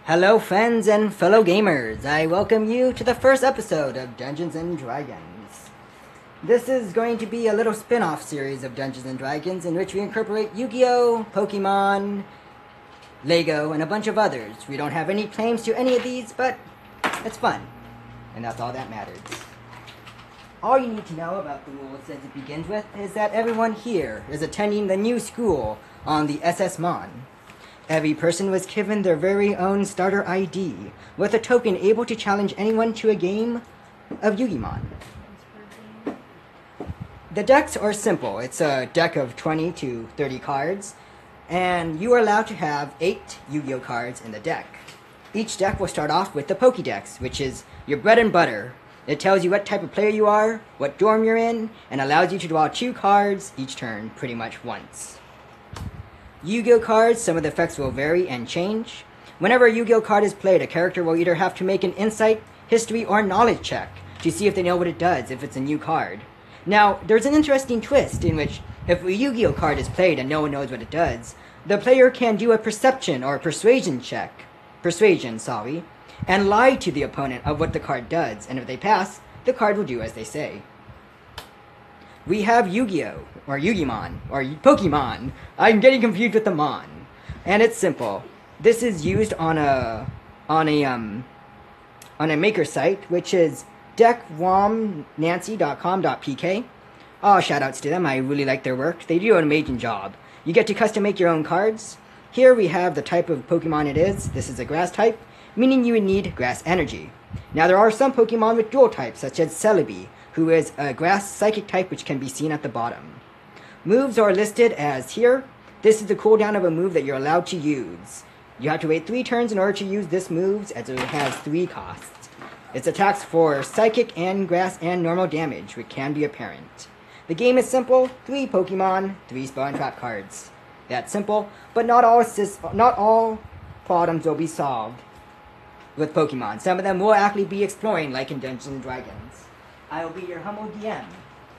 Hello friends and fellow gamers, I welcome you to the first episode of Dungeons & Dragons. This is going to be a little spin-off series of Dungeons & Dragons in which we incorporate Yu-Gi-Oh!, Pokemon, Lego, and a bunch of others. We don't have any claims to any of these, but it's fun, and that's all that matters. All you need to know about the rules as it begins with is that everyone here is attending the new school on the SS Mon. Every person was given their very own starter ID, with a token able to challenge anyone to a game of Yu-Gi-Mon. The decks are simple. It's a deck of 20 to 30 cards, and you are allowed to have 8 Yu-Gi-Oh cards in the deck. Each deck will start off with the Pokédex, which is your bread and butter. It tells you what type of player you are, what dorm you're in, and allows you to draw 2 cards each turn, pretty much once. Yu-Gi-Oh cards, some of the effects will vary and change. Whenever a Yu-Gi-Oh card is played, a character will either have to make an insight, history, or knowledge check to see if they know what it does if it's a new card. Now, there's an interesting twist in which if a Yu-Gi-Oh card is played and no one knows what it does, the player can do a perception or persuasion, and lie to the opponent of what the card does, and if they pass, the card will do as they say. We have Yu-Gi-Oh! Or Yu-Gi-Mon, or Pokemon. I'm getting confused with the Mon. And it's simple. This is used on a maker site, which is deckwomnancy.com.pk. Oh, shoutouts to them. I really like their work. They do an amazing job. You get to custom make your own cards. Here we have the type of Pokemon it is. This is a grass type, meaning you would need grass energy. Now there are some Pokemon with dual types, such as Celebi, who is a grass psychic type, which can be seen at the bottom. Moves are listed as here. This is the cooldown of a move that you're allowed to use. You have to wait 3 turns in order to use this move, as it has 3 costs. Its attacks for psychic and grass and normal damage, which can be apparent. The game is simple: 3 Pokemon, 3 spell and trap cards. That's simple, but not all problems will be solved with Pokemon. Some of them will actually be exploring, like in Dungeons & Dragons. I will be your humble DM,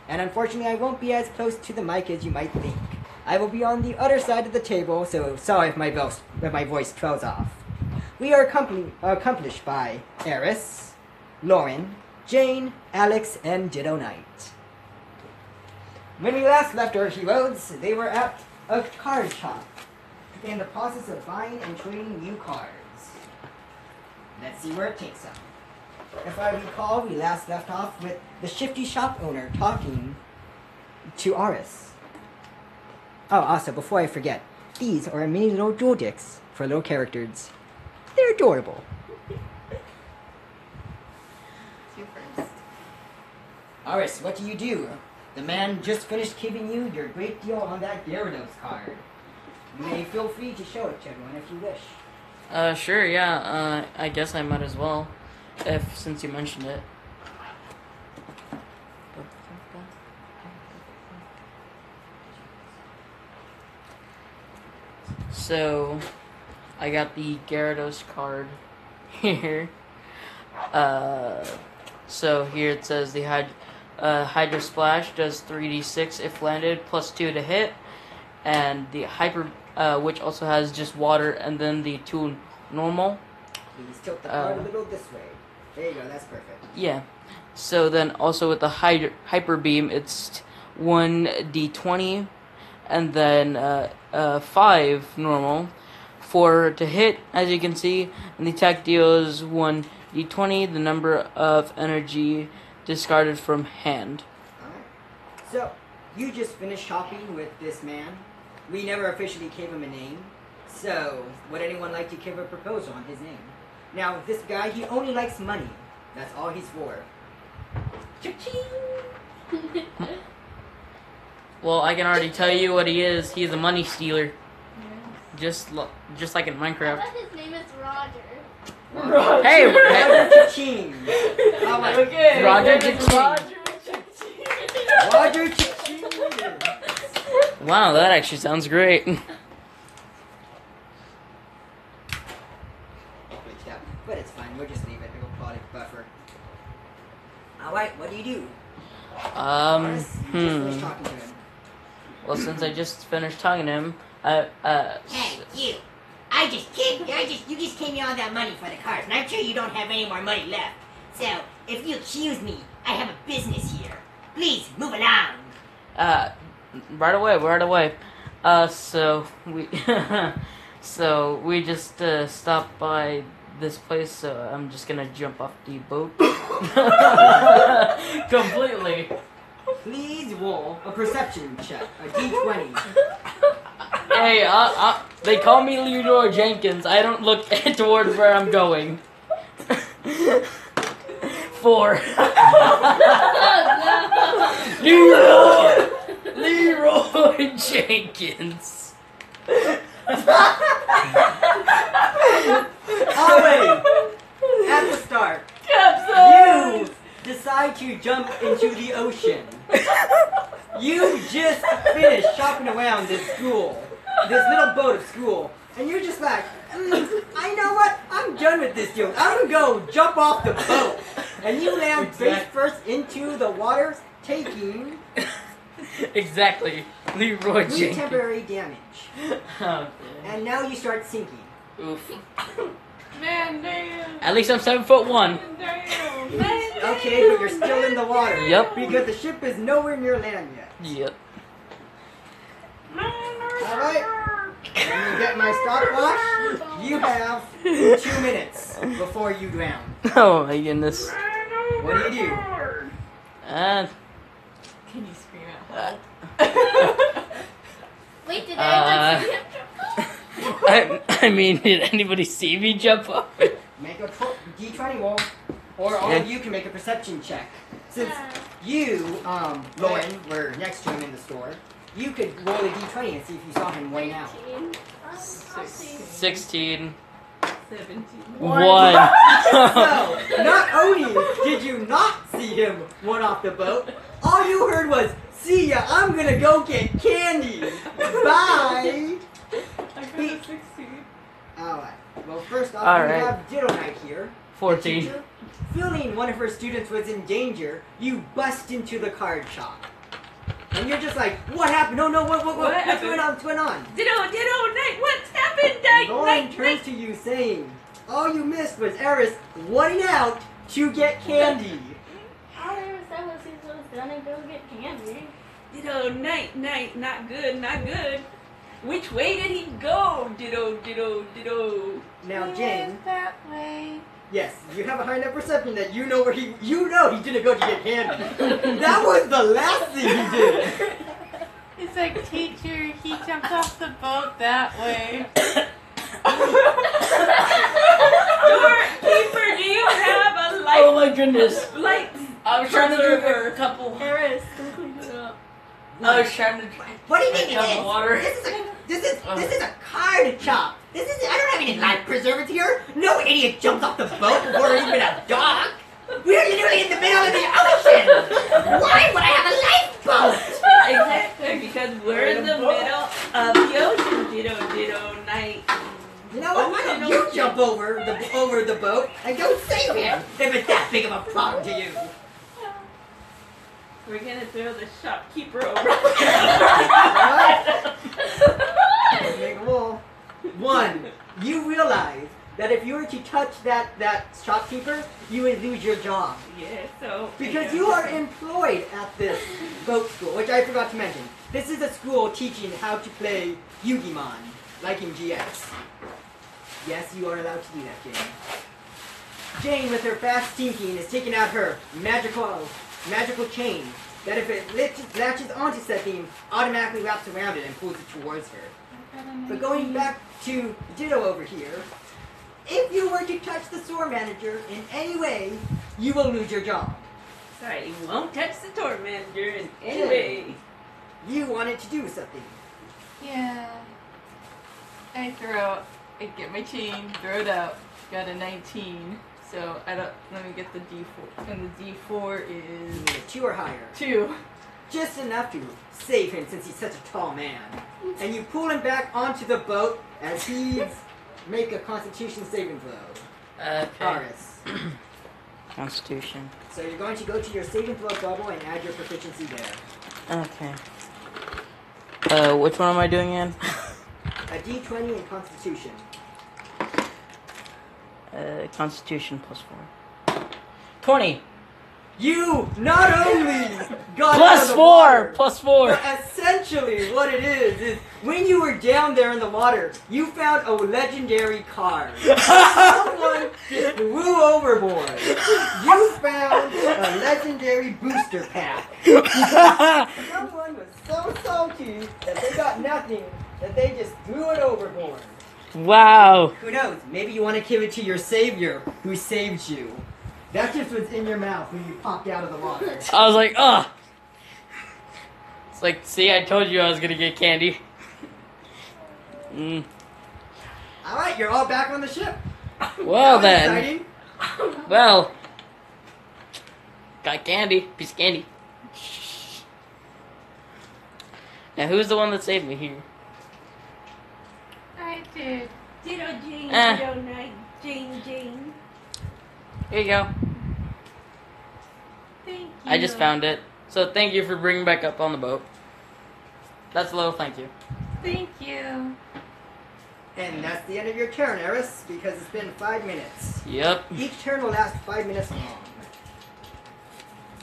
and unfortunately I won't be as close to the mic as you might think. I will be on the other side of the table, so sorry if my voice trails off. We are accomplished by Eris, Lauren, Jane, Alex, and Ditto Knight. When we last left our heroes, they were at a card shop, in the process of buying and trading new cards. Let's see where it takes them. If I recall, we last left off with the shifty shop owner talking to Aris. Oh, also, before I forget, these are mini little dual dicks for little characters. They're adorable. You first. Aris, what do you do? The man just finished giving you your great deal on that Gyarados card. You may feel free to show it to everyone if you wish. Sure, yeah, I guess I might as well, since you mentioned it. So, I got the Gyarados card here. So here it says the Hydro Splash does 3d6 if landed, plus 2 to hit, and the Hyper, which also has just water, and then the 2 normal. Please tilt the card a little this way. There you go, that's perfect. Yeah. So then also with the Hyper Beam, it's 1d20, and then 5 normal. 4 to hit, as you can see, and the attack deals 1d20, the number of energy discarded from hand. Alright. So, you just finished shopping with this man. We never officially gave him a name. So, would anyone like to give a proposal on his name? Now, this guy, he only likes money. That's all he's for. Cha-ching! Well, I can already tell you what he is. He's a money stealer. Just like in Minecraft. I thought his name is Roger. Roger. Hey! Roger Cha-ching! Oh my. Okay. Roger Cha-ching. Roger Cha-ching! Wow, that actually sounds great. But it's fine, we'll just leave it. It'll probably buffer. Alright, what do you do? You just finished talking to him. Well, since I just finished talking to him, Hey, you. I You just gave me all that money for the cards, and I'm sure you don't have any more money left. So, if you excuse me, I have a business here. Please, move along. Right away. So we, so we just stopped by this place. So I'm just gonna jump off the boat completely. Please roll a perception check, a d20. Hey, they call me Leroy Jenkins. I don't look towards where I'm going. 4. Leroy Jenkins. Already, at the start, you decide to jump into the ocean. You just finished shopping around this school, this little boat of school, and you're just like, I know what? I'm done with this deal. I'm gonna go jump off the boat. And you land face first into the water, taking Exactly. Leroy 3 Jenkins. temporary damage. Okay. And now you start sinking. Oof. Man, damn. At least I'm 7'1". Damn. Man, Okay, but you're still in the water. Yep. Because the ship is nowhere near land yet. Yep. Alright. When you get my stopwatch, you have 2 minutes before you drown. Oh my goodness. What do you do? Can you scream out help? Wait, did anyone see him? I mean, did anybody see me jump up? Make a d20 roll. Or all of you can make a perception check. Since you, Lauren, were next to him in the store, you could roll a d20 and see if you saw him running out. 16. 17. 1. So, not only did you not see him run off the boat, all you heard was, "See ya, I'm gonna go get candy. Bye." I got a 16. Alright. Well, first off, All we right. have Diddle Knight here. 14. Teacher, feeling one of her students was in danger, you bust into the card shop. And you're just like, what happened? No, what's happened? going on? What's going on? Ditto, Night, what's happened? Lauren turns to you saying, all you missed was Eris running out to get candy. How was that was he was gonna go get candy? Ditto, Night, not good. Which way did he go? Ditto. Now, Jane, that way. yes, you have a high enough perception that you know he didn't go to get candy. That was the last thing he did. It's like, teacher, he jumped off the boat that way. Doorkeeper, do you have a light? Oh my goodness. Light. I was trying to drink a couple. Harris, go clean it up. I was trying to drink What do you a think it cup is? of water. This is a card shop. I don't have any life preservers here. No idiot jumps off the boat before we're even a dock. We're literally in the middle of the ocean. Why would I have a lifeboat? Exactly, because we're in the middle of the ocean. Ditto, Night. You know what? Why don't you jump over the boat and go save him if it's that big of a problem to you? We're gonna throw the shopkeeper over. Make a roll. 1. You realize that if you were to touch that shopkeeper, you would lose your job. Yeah, so. Because you are employed at this boat school, which I forgot to mention. This is a school teaching how to play Yu-Gi-Mon, like in GX. Yes, you are allowed to do that, Jane. Jane, with her fast thinking, is taking out her magical chain that if it latches onto said theme, automatically wraps around it and pulls it towards her. But going back to Ditto over here, if you were to touch the store manager in any way, you will lose your job. Sorry, you won't touch the tour manager in any way. You wanted to do something. Yeah. I get my chain, throw it out. Got a 19. So let me get the D4. And the D4 You is need a 2 or higher. 2. Just enough to save him since he's such a tall man. And you pull him back onto the boat as he make a constitution saving throw. Okay. Taurus. Constitution. So you're going to go to your saving throw bubble and add your proficiency there. Okay. Which one am I doing in? A d20 in constitution. Constitution +4. 20. You not only got out Plus of the 4. water, Plus 4. but essentially what it is when you were down there in the water, you found a legendary card. Someone just flew overboard. You found a legendary booster pack. Someone was so salty that they got nothing that they just threw it overboard. Wow. Who knows? Maybe you want to give it to your savior who saved you. That's just what's in your mouth when you popped out of the water. I was like, ugh. It's like, see, I told you I was gonna get candy. Alright, you're all back on the ship. Well That was then. exciting. Well. Got candy. Piece of candy. Now, who's the one that saved me here? I did. Ditto Jane, Eh. ditto night, Jane. Here you go. Thank you. I just found it. So thank you for bringing back up on the boat. That's a little thank you. Thank you. And that's the end of your turn, Eris, because it's been 5 minutes. Yep. Each turn will last 5 minutes long.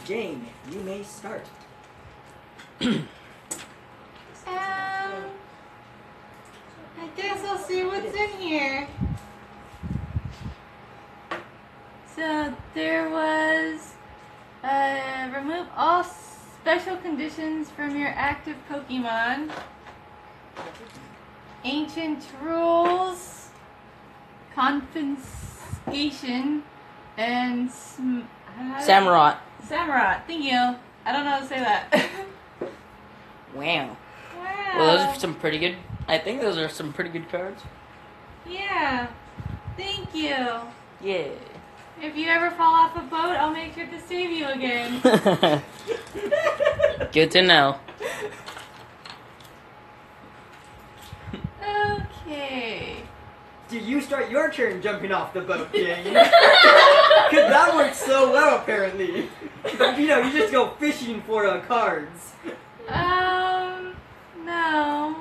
Jane, you may start. I guess I'll see what's in here. So there was remove all special conditions from your active Pokemon. Ancient rules, confiscation, and Samurott. Samurott. Thank you. I don't know how to say that. Wow. Wow. Well, those are some pretty good. I think those are some pretty good cards. Yeah. Thank you. Yeah. If you ever fall off a boat, I'll make sure to save you again. Good to know. Okay. Did you start your turn jumping off the boat, Jane? Because that works so well, apparently. You know, you just go fishing for cards. No.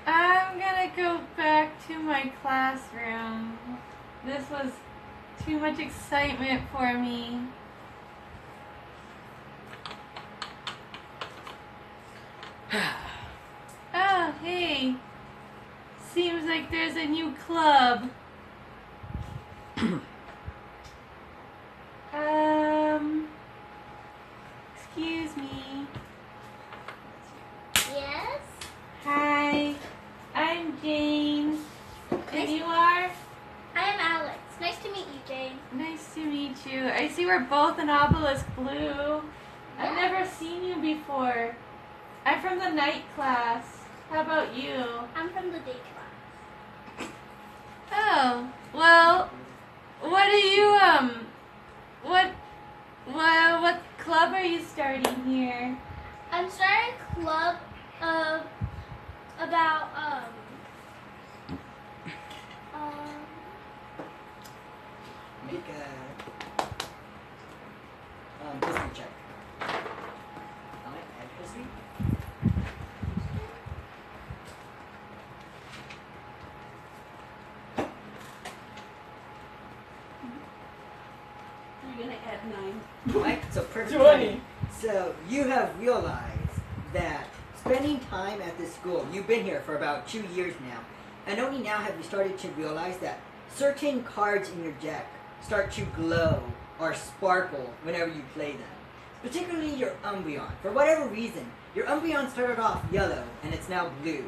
I'm gonna go back to my classroom. This was too much excitement for me. Oh, hey. Seems like there's a new club. Excuse me. Yes? Hi. I'm Jane. And you are? I am Alex. Nice to meet you, Jane. Nice to meet you. I see we're both in Obelisk Blue. I've Yeah. never seen you before. I'm from the night class. How about you? I'm from the day class. Oh, well, what are you, what club are you starting here? I'm starting a club of about Make a history check. Alright, add history. You're gonna add 9. Right, so perfect. 20. So you have realized that spending time at this school, you've been here for about 2 years now, and only now have you started to realize that certain cards in your deck start to glow or sparkle whenever you play them. Particularly your Umbreon. For whatever reason, your Umbreon started off yellow and it's now blue.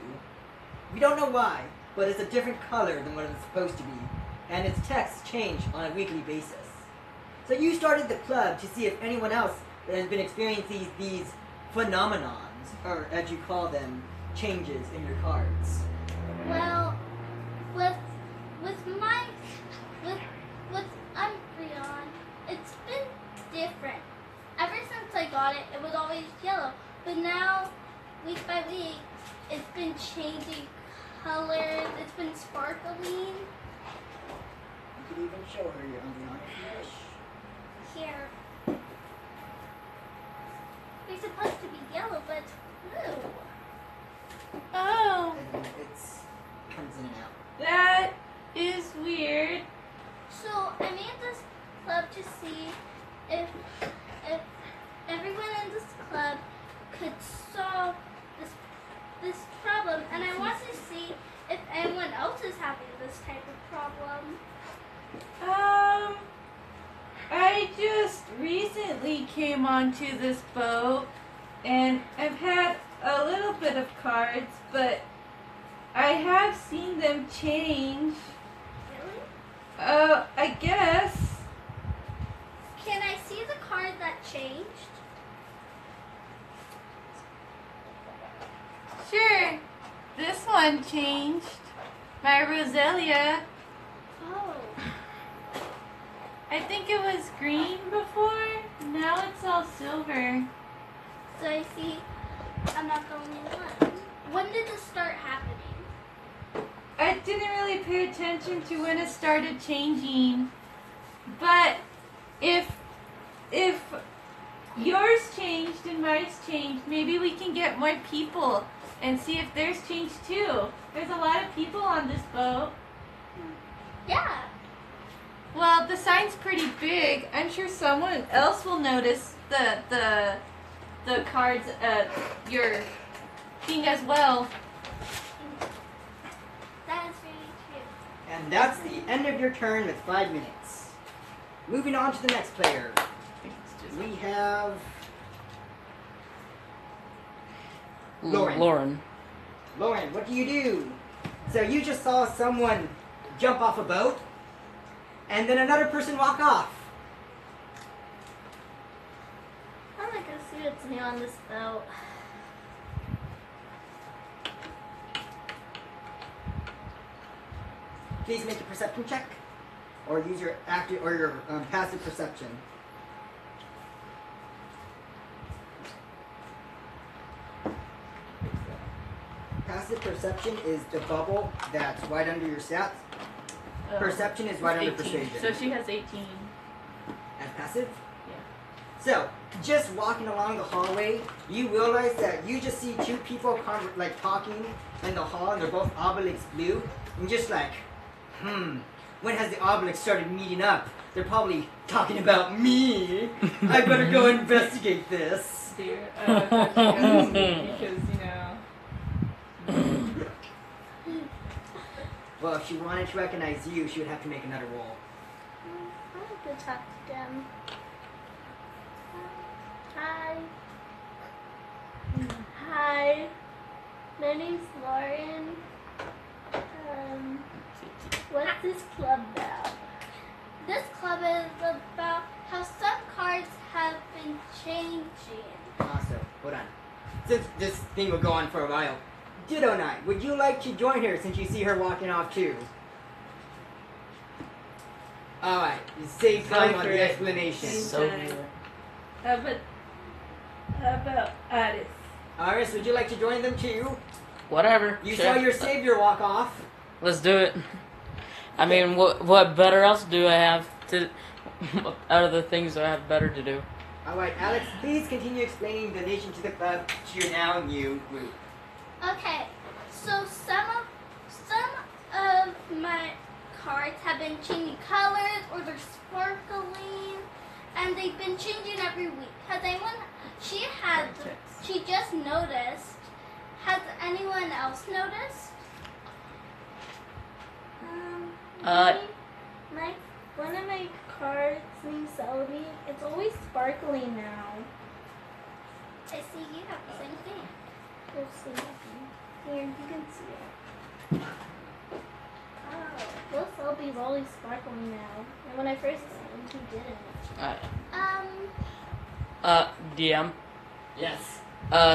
We don't know why, but it's a different color than what it's supposed to be, and its texts change on a weekly basis. So you started the club to see if anyone else that has been experiencing these phenomenons, or as you call them, changes in your cards. well, with Umbreon, it's been different. Ever since I got it, it was always yellow, but now, week by week, it's been changing colors. It's been sparkling. You could even show her your Umbreon if you wish. Here. It's supposed to be yellow, but it's blue. Oh, And it's comes in and out. that is weird. came onto this boat, and I've had a little bit of cards, but I have seen them change. Really? I guess. Can I see the card that changed? Sure. This one changed. My Roselia. Oh. I think it was green before. Now it's all silver. So I see I'm not the only one. When did this start happening? I didn't really pay attention to when it started changing. But if yours changed and mine's changed, maybe we can get more people and see if theirs changed too. There's a lot of people on this boat. Yeah. Well, the sign's pretty big. I'm sure someone else will notice the cards at your thing as well. That is really true. And that's the end of your turn with 5 minutes. Moving on to the next player. We have Lauren. Lauren, what do you do? So you just saw someone jump off a boat, and then another person walk off. I'm not gonna see what's new on this boat. Please make a perception check, or use your active or your passive perception. Passive perception is the bubble that's right under your stats. Perception is right under 18. persuasion. So she has 18. As passive? Yeah. So, just walking along the hallway, you realize that you just see two people talking in the hall, and they're both Obelix blue. And just like, when has the Obelix started meeting up? They're probably talking about me. I better go investigate this. Dear, because, you know. Well, if she wanted to recognize you, she would have to make another roll. I'm gonna talk to them. Hi. Hi. My name's Lauren. What's this club about? This club is about how some cards have been changing. So, hold on. Since this thing will go on for a while, Ditto Knight, would you like to join her since you see her walking off too? Alright, save time on the explanation. So How about Addis? Iris, would you like to join them too? whatever. You sure. saw your savior walk off. Let's do it. I mean, what better else do I have to out of the things I have better to do? Alright, Alex, please continue explaining the nation to the club to your now new group. Okay, so some of my cards have been changing colors or they're sparkling, and they've been changing every week. Has anyone? She just noticed. Has anyone else noticed? One of my cards named Selby, it's always sparkling now. I see you have the same thing. Let's see. Here, you can see it. Oh, well, Selby's always sparkling now. And when I first saw him, he didn't. DM. Yes.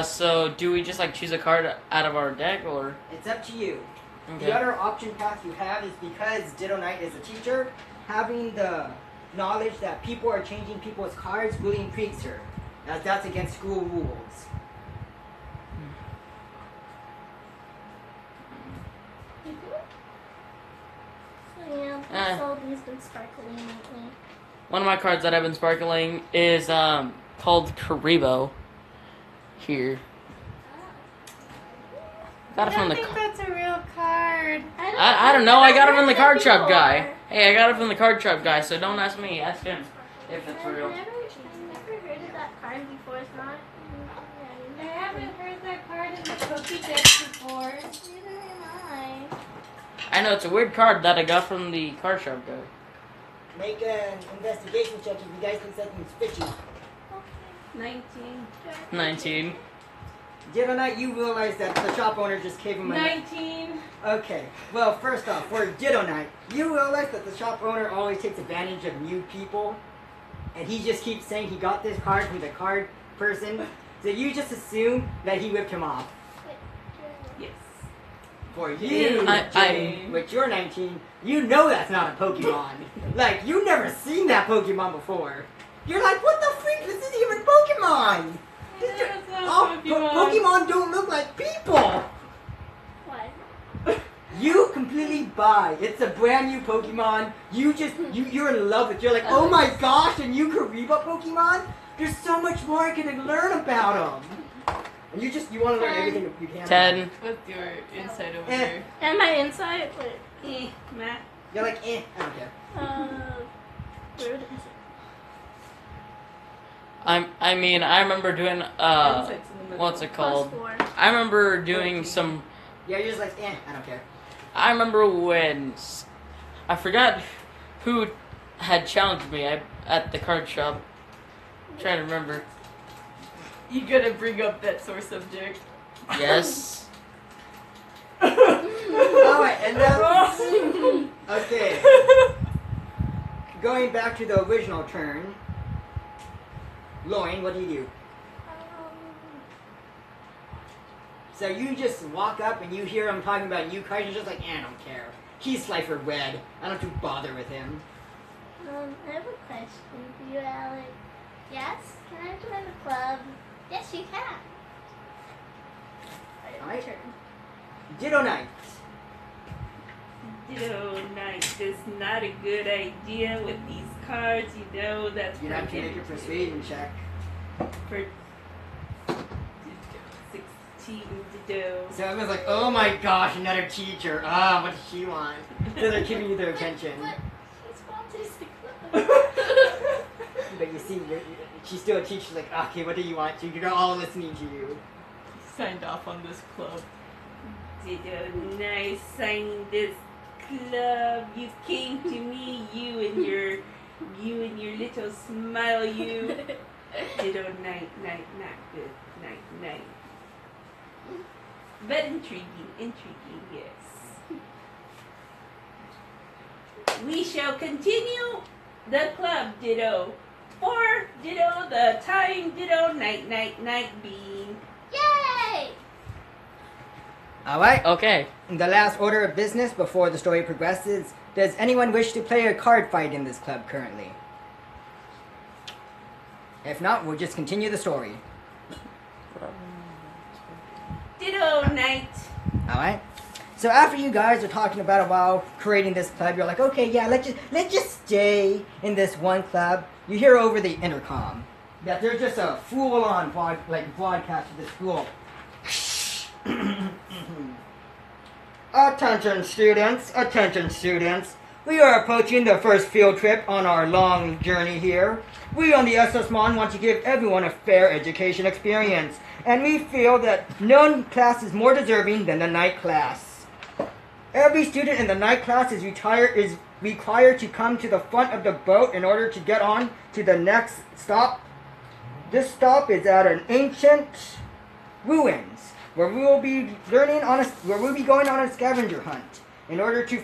So do we just like choose a card out of our deck, or? It's up to you. Okay. The other option path you have is because Ditto Knight is a teacher, having the knowledge that people are changing people's cards really intrigues her, as that's against school rules. So yeah, Selby's been sparkling lately. One of my cards that I've been sparkling is called Karibo. Here. Got it from the. That's a real card. I don't know. I got it from the card shop guy. Hey, I got it from the card shop guy. So don't ask me. Ask him if it's real. I've never heard of that card before. It's not. I haven't heard that card in the Pokédex before. Neither am I know it's a weird card that I got from the card shop guy. Make an investigation check if you guys think something's fishy. 19. 19. Ditto Knight, you realize that the shop owner just gave him a... 19. Okay, well, first off, for Ditto Knight, you realize that the shop owner always takes advantage of new people, and he just keeps saying he got this card from the card person, so you just assume that he whipped him off. Yes. For you, I- Jane, with your 19, you know that's not a Pokemon. Like, you've never seen that Pokemon before. You're like, what the freak? This isn't even Pokemon! That's not Oh, Pokemon don't look like people! What? You completely buy. It's a brand new Pokemon. You're in love with it. You're like, oh my gosh, a new Kariba Pokemon? There's so much more I can learn about them. And you want to learn everything you can. 10. What's your insight over Eh. here? And my insight, Meh. You're like, I don't care. rude. I mean, I remember doing, Insight's in the middle. what's it called? +4. I remember doing some, Yeah, you're just like, I don't care. I remember when, I forgot who had challenged me at the card shop. I'm trying to remember. You gotta bring up that sore subject. Yes. Alright, and that's... Okay. Going back to the original turn. Lauren, what do you do? So you just walk up and you hear him talking about new cards, you're just like, I don't care. He's Slifer Red. I don't have to bother with him. I have a question for you, Alex. Yes? Can I join the club? Yes, you can. Alright. Ditto Knight. Ditto Knight is not a good idea with these cards. You know that's You'd have to make a persuasion check. for 16 Ditto. So everyone's like, oh my gosh, another teacher. Ah, what does she want? So they're giving you their attention. But she sponsors the club. But you see, she's still a teacher. She's like, okay, what do you want? You're all listening to you. Signed off on this club. Ditto Knight signing this club. You came to me, you and your little smile, you. Ditto Knight, not good. Night. But intriguing, yes. We shall continue the club, Ditto. For Ditto, the time, Ditto, night, beam. Yay! Alright. Okay. In the last order of business before the story progresses, does anyone wish to play a card fight in this club currently? If not, we'll just continue the story. Ditto Knight. Alright? So after you guys are talking about a while creating this club, you're like, okay, yeah, let's just stay in this one club. You hear over the intercom that there's just a full-on broadcast of this school. Attention students. We are approaching the first field trip on our long journey here. We on the SS Mon want to give everyone a fair education experience, and we feel that no class is more deserving than the night class. Every student in the night class is required to come to the front of the boat in order to get on to the next stop. This stop is at an ancient ruins, where we will be going on a scavenger hunt in order to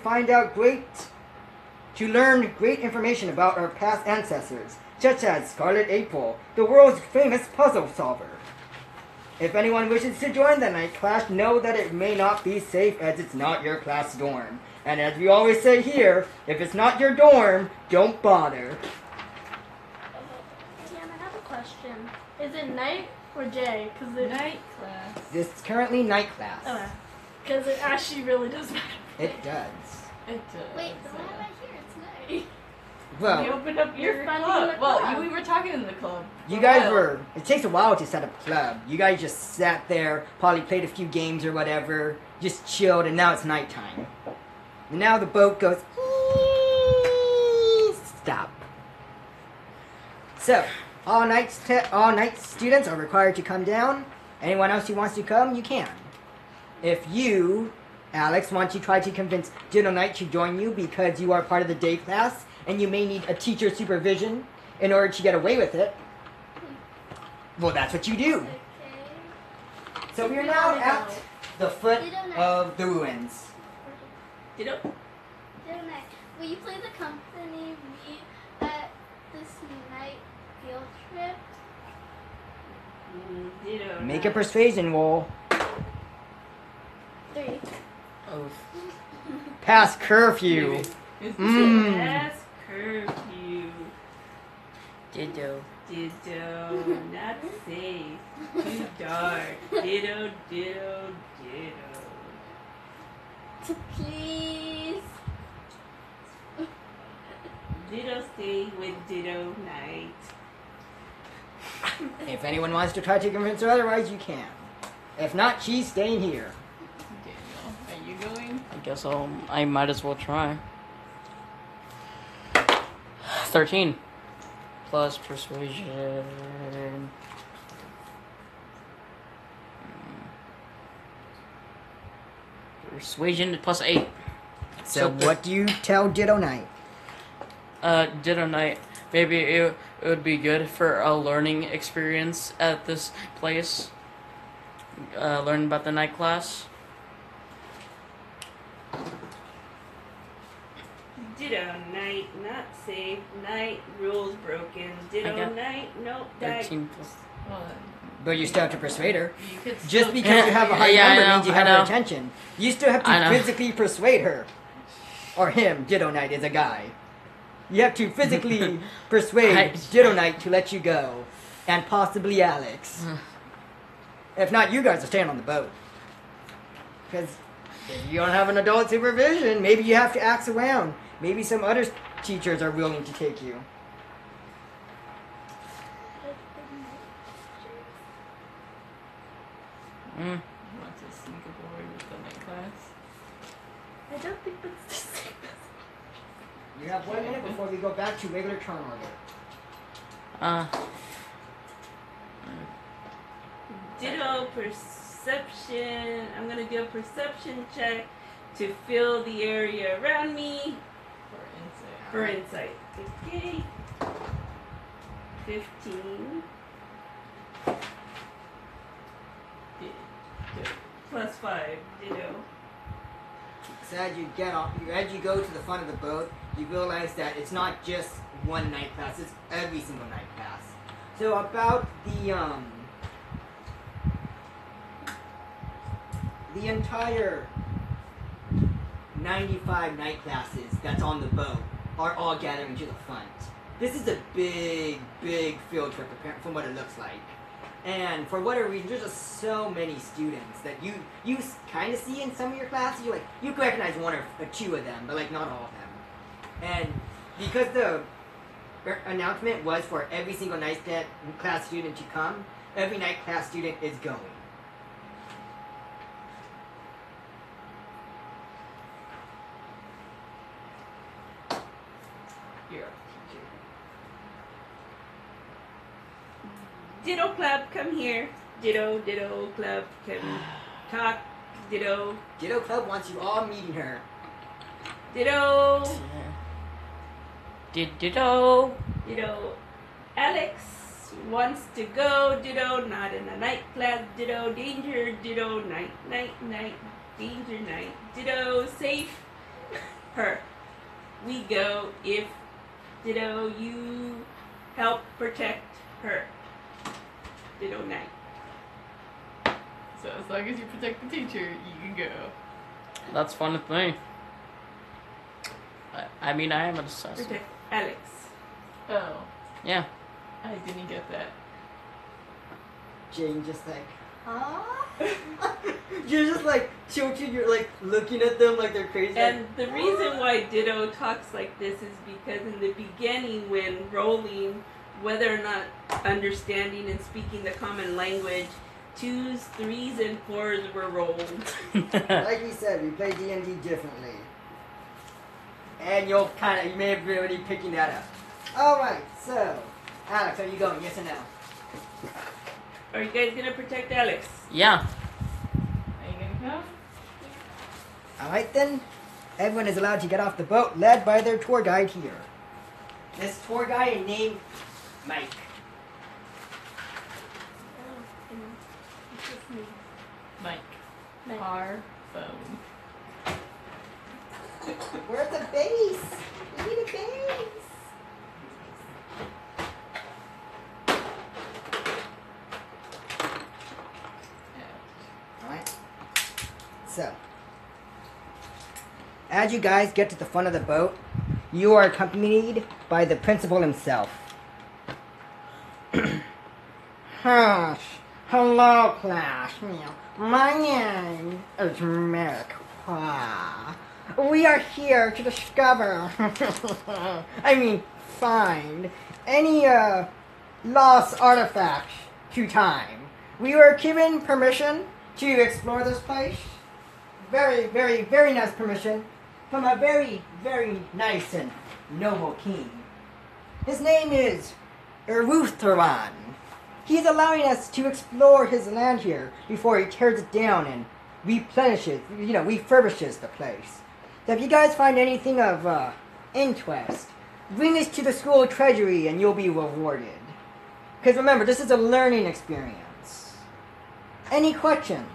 learn great information about our past ancestors, such as Scarlet April, the world's famous puzzle solver. If anyone wishes to join the night class, know that it may not be safe as it's not your class dorm. And as we always say here, if it's not your dorm, don't bother. Dan, I have a question. Is it night or day? Because it, Night class. This is currently night class. okay. Because it actually really does matter. It does. It does. Wait, but why am I here? It's night. You Well, opened up your You're funding club. the Well, club. we were talking in the club. you for a guys while. were... It takes a while to set up a club. You guys just sat there, probably played a few games or whatever, just chilled, and now it's nighttime. And now the boat goes... Stop. So, all night students are required to come down. Anyone else who wants to come, you can. If you, Alex, want to try to convince Ditto Knight to join you because you are part of the day class and you may need a teacher supervision in order to get away with it, Well, that's what you do. Okay. So we are now at the foot of the ruins. Ditto. Ditto night. Will you play the company me at this night field trip? Ditto. Make a persuasion roll. 3. Oh, Past curfew. Mmm. That's curfew. ditto. Ditto. Not safe. Too dark. Ditto. Ditto. Ditto. Please. Ditto stay with Ditto night. If anyone wants to try to convince her otherwise, you can. If not, she's staying here. Daniel, are you going? I guess I might as well try. 13 plus persuasion. Persuasion plus 8. So what do you tell Ditto Knight? Ditto night. Maybe it would be good for a learning experience at this place. Learn about the night class. Ditto night. Not safe. Night rules broken. Ditto got night. Nope. Die. 13 plus. Well, But you still have to persuade her. you could Just still- because you have a high Yeah, I number know, means you I have know. her attention. You still have I to know. physically persuade her. Or him, Ditto Knight is a guy. You have to physically persuade Ditto Knight to let you go. And possibly Alex. If not, you guys are staying on the boat. Because if you don't have an adult supervision, maybe you have to ask around. Maybe some other teachers are willing to take you. Mm. You want to sneak aboard with the night class? I don't think that's the same. You have 1 minute before we go back to regular turn order. Ditto perception. I'm gonna do a perception check to fill the area around me For insight. for insight. Okay. 15. Plus 5. Ditto. So as you go to the front of the boat, you realize that it's not just one night pass; it's every single night pass. So about the entire 95 night classes that's on the boat are all gathering to the front. This is a big, big field trip, from what it looks like. And for whatever reason, there's just so many students that you kind of see in some of your classes. You can recognize one or two of them, but like not all of them. And because the announcement was for every single night class student to come, every night class student is going. You're up, Ditto club, come here. Ditto, ditto club, come talk. Ditto, Ditto Club wants you all meeting her. ditto, Ditto. ditto. Alex wants to go. Ditto, not in a night class. Ditto, danger. Ditto, night, night, night. Danger, night. Ditto, safe. Her. We go if Ditto, you help protect her. Ditto, night. So as long as you protect the teacher, you can go. That's fun with me. I mean, I am an assassin. Protect Alex. Oh, Yeah. I didn't get that. Jane just like, huh? You're just like choking, you're like looking at them like they're crazy. And the reason why Ditto talks like this is because in the beginning, when rolling, whether or not understanding and speaking the common language, 2s, 3s, and 4s were rolled. Like we said, we play D&D differently. And you may have been already picking that up. Alright, so, Alex, are you going? Yes or no? Are you guys gonna protect Alex? Yeah. Are you gonna come? Alright then, everyone is allowed to get off the boat, led by their tour guide here. This tour guide is named Mike. Our phone. Where's the base? We need a base. Alright. So, as you guys get to the front of the boat, you are accompanied by the principal himself. Hello, class. My name is Merrick. We are here to discover, find any lost artifacts through time. We were given permission to explore this place. Very, very, very nice permission from a very, very nice and noble king. His name is Erutharan. He's allowing us to explore his land here before he tears it down and refurbishes the place. So if you guys find anything of interest, bring this to the school treasury and you'll be rewarded. Because remember, this is a learning experience. Any questions?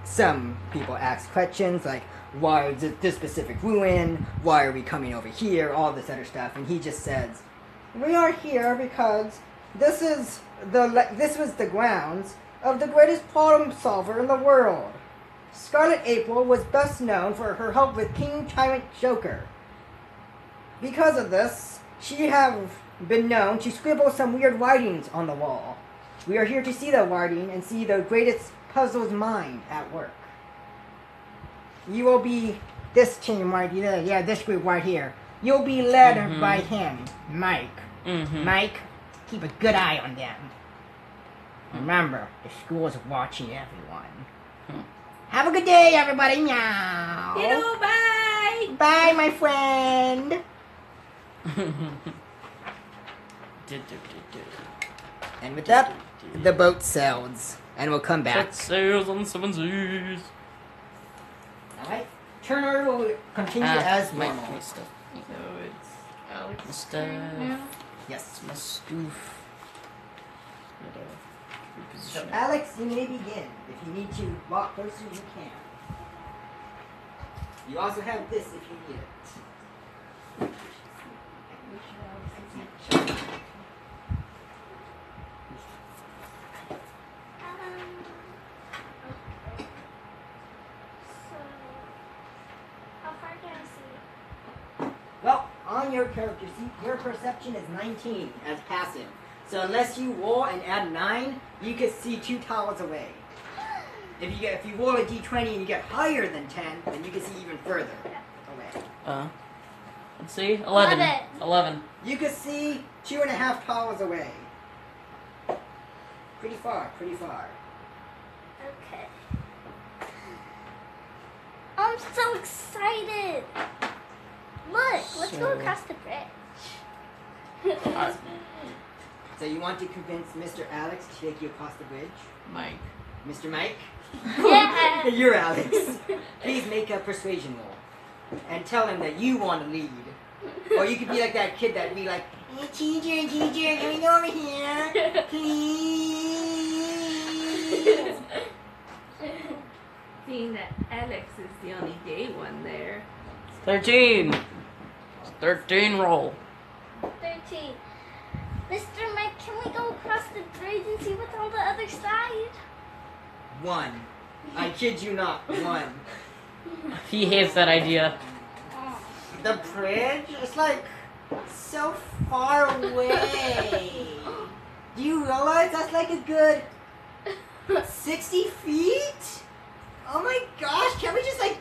Some people ask questions like, why is it this specific ruin? Why are we coming over here? All this other stuff. And he just says, we are here because this was the grounds of the greatest problem solver in the world. Scarlet April was best known for her help with King Tyrant Joker. Because of this, she have been known to scribble some weird writings on the wall. We are here to see the writing and see the greatest puzzle's mind at work. You will be this team right here. Yeah, this group right here. You'll be led by him, Mike. Mike, keep a good eye on them. Remember, the school is watching everyone. Have a good day, everybody. Meow. Hello, bye. Bye, my friend. And with that, the boat sails, and we'll come back. Set sails on the seven seas. Alright. Turner will continue as my normal. stuff. So it's Alex. My stuff. Yes. My stoof. So, Alex, you may begin. If you need to walk closer, you can. You also have this if you need it. How far can I see? Well, on your character sheet, your perception is 19 as passive. So unless you roll and add 9, you can see 2 towers away. If you roll a d20 and you get higher than 10, then you can see even further away. Let's see. 11. You can see 2.5 towers away. Pretty far, pretty far. Okay. I'm so excited. Look, let's go across the bridge. So you want to convince Mr. Alex to take you across the bridge? Mike. Mr. Mike? Yeah. You're Alex. Please make a persuasion roll. And tell him that you want to lead. Or you could be like that kid that be like, hey, teacher, can we go over here? Please. Seeing that Alex is the only gay one there. 13. 13 roll. 13. Mr. Mike, can we go across the bridge and see what's on the other side? 1. I kid you not. 1. He hates that idea. The bridge is like so far away. Do you realize that's like a good 60 feet? Oh my gosh, can't we just like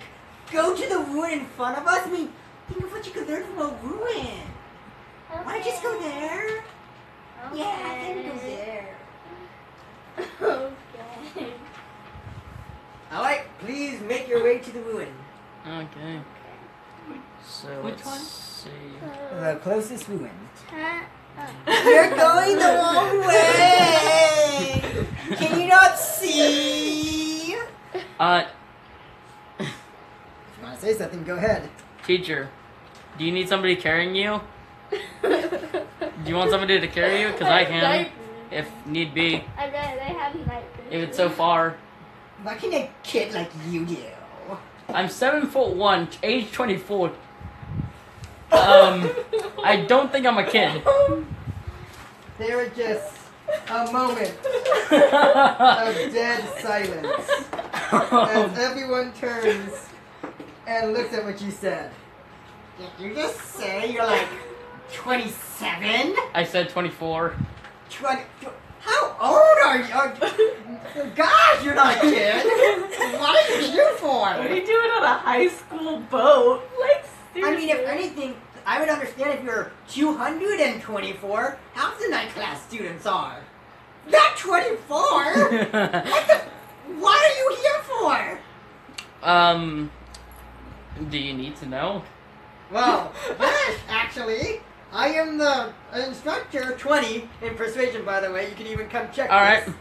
go to the ruin in front of us? I mean, think of what you could learn from a ruin. Why don't you just go there? Okay. Yeah, I think we go there. Okay. Alright, please make your way to the ruin. Okay. So Which let's one? see. The closest ruin. Uh, You're going the wrong way! Can you not see? If you want to say something, go ahead. Teacher, do you need somebody carrying you? Do you want somebody to carry you? Because I can, if need be. I have diapers. If it's so far. What can a kid like you do? I'm 7'1", age 24. I don't think I'm a kid. There was just a moment of dead silence as everyone turns and looks at what you said. Did you just say you're like 27? I said 24. 20, how old are you? Gosh, you're not a kid. What are you here for? What are you doing on a high school boat? Like, I mean, if seriously. anything, I would understand if you're 224. Half the night class students are. Not 24? What are you here for? Do you need to know? Well, yes, actually. I am the instructor, 20, in persuasion, by the way. You can even come check Alright. this.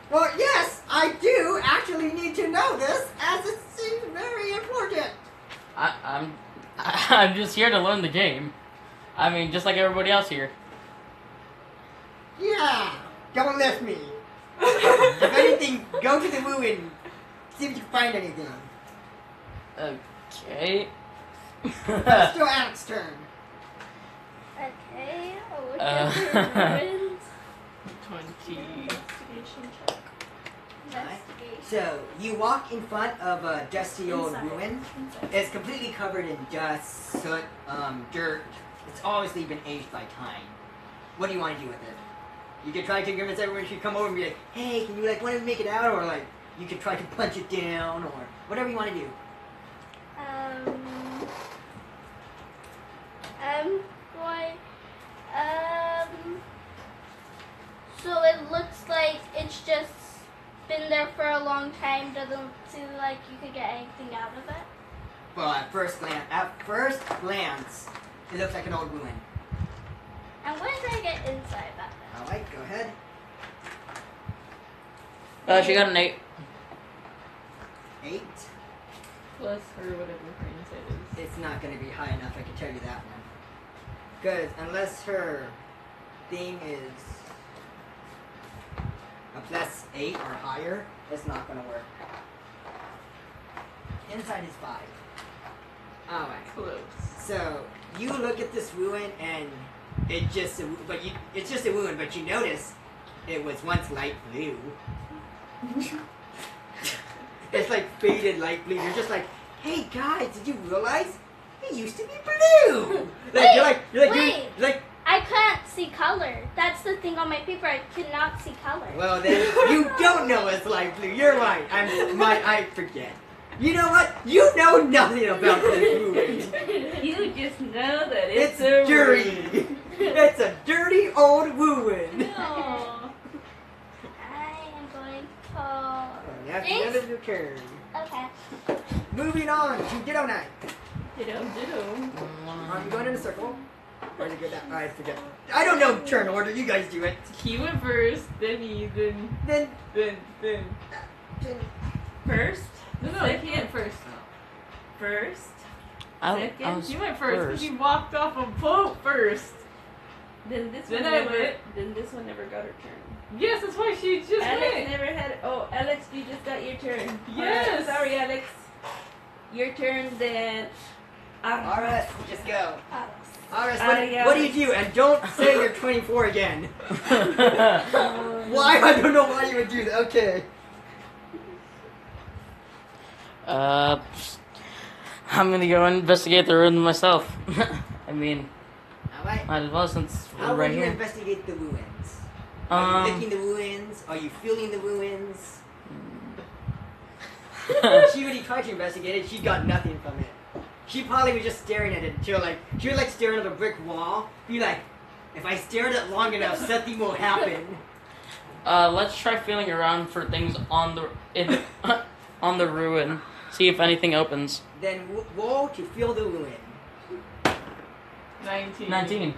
Well, yes, I do actually need to know this, as it seems very important. I'm just here to learn the game. I mean, just like everybody else here. Yeah, don't lift me. If anything, go to the woo and see if you can find anything. Okay. It's still Alex's turn. Okay, I'll look Uh. at the ruins. 20. Investigation check. Investigation. So, you walk in front of a dusty old Inside. ruin. Inside. It's completely covered in dust, soot, dirt. It's obviously been aged by time. What do you want to do with it? You could try to convince everyone to come over and be like, hey, can you like want to make it out? Or like, you could try to punch it down, or whatever you want to do. Boy, so it looks like it's just been there for a long time. Doesn't seem like you could get anything out of it. Well, at first glance, it looks like an old ruin. And what did I get inside that? All right, go ahead. She got an 8. 8. Plus or whatever her insight is. It's not going to be high enough, I can tell you that one. Because unless her thing is a plus 8 or higher, it's not going to work. Inside is 5. Alright, Close. so you look at this ruin and it's just a ruin, but you notice it was once light blue. It's like faded light blue. You're just like, hey guys, did you realize it used to be blue? Wait, You're like, I can't see color. That's the thing on my paper. I cannot see color. well then, you don't know it's light blue. You're right. I forget. You know what? You know nothing about this ruin. You just know that It's a dirty. It's a dirty old ruin. No. I am going to. And that's the end of your turn. Okay. Moving on to Ditto Night. Ditto. Are you going in a circle? Or to go down? I forget. I don't know turn order. You guys do it. He went first, then he, Then. then. First. No, he Second. went first. First. I Second. was He went first because first. he walked off a boat first. Then this Then one I never. went. Then this one never got her turn. Yes, that's why she just Alex went. never had. Oh, Alex, you just got your turn. Yes. Alright, sorry, Alex. Your turn. Then. Alright, just go. Alex. Alright, what do you do? And don't say you're 24 again. Why? I don't know why you would do that. Okay. I'm gonna go investigate the ruin myself. I mean, Alright. might as well since How we're will right you here. investigate the ruins? Are you licking the ruins? Are you feeling the ruins? She already tried to investigate it. She got nothing from it. She probably was just staring at it until like she was like staring at a brick wall. Be like, if I stare at it long enough, something will happen. Let's try feeling around for things on the on the ruin. See if anything opens. Then roll to feel the ruin. 19. 19.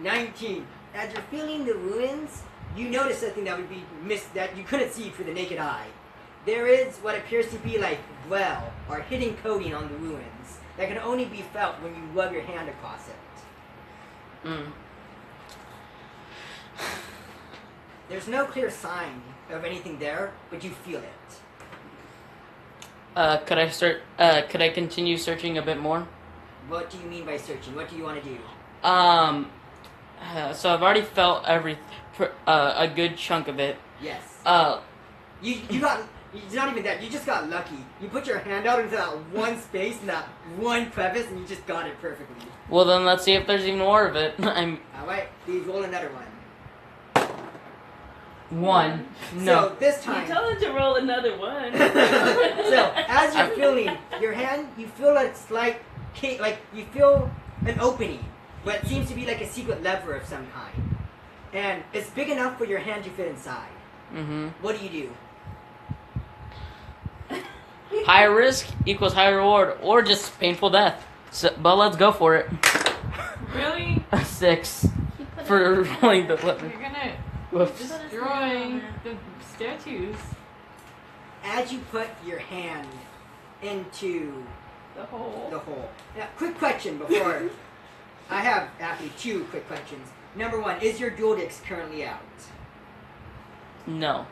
19. As you're feeling the ruins, you notice something that would be that you couldn't see through the naked eye. There is what appears to be like well or hidden coating on the ruins that can only be felt when you rub your hand across it. Mm. There's no clear sign of anything there, but you feel it. Could I continue searching a bit more? What do you mean by searching? What do you want to do? So I've already felt a good chunk of it. Yes. Uh, You got. It's not even that. You just got lucky. You put your hand out into that one space in that one crevice, and you just got it perfectly. well then let's see if there's even more of it. I'm All right. Please roll another one. one. No. So this You time. told him to roll another one. So as you're feeling your hand, you feel a slight, like you feel an opening, but it seems to be like a secret lever of some kind, and it's big enough for your hand to fit inside. Mm-hmm. What do you do? High risk equals high reward, or just painful death. So, but let's go for it. Really? A 6 He put for it rolling the You're lever. gonna Whoops. destroy the statues. As you put your hand into The hole. the hole. Now, quick question before. I have actually 2 quick questions. Number 1, is your dual disc currently out? No,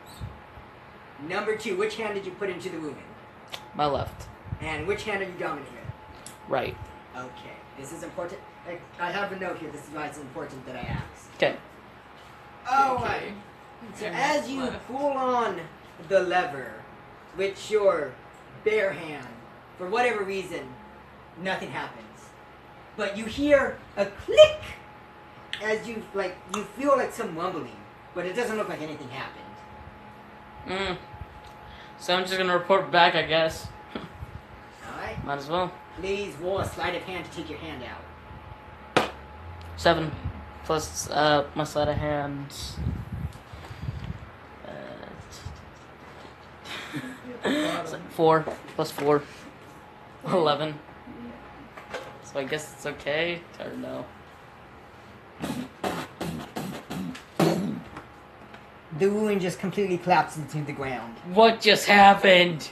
Number 2, which hand did you put into the wound? my left. And which hand are you dominant with? Right. Okay, this is important. I have a note here. This is why it's important that I ask. Okay. Alright. So And as you left. pull on the lever with your bare hand, for whatever reason, nothing happens. But you hear a click as you feel like some mumbling, but it doesn't look like anything happened. So I'm just gonna report back, I guess. Alright. Might as well. Please roll a sleight of hand to take your hand out. 7 plus my sleight of hand. 4 plus 4. 11. So I guess it's okay. I don't know. The wound just completely collapses into the ground. What just happened?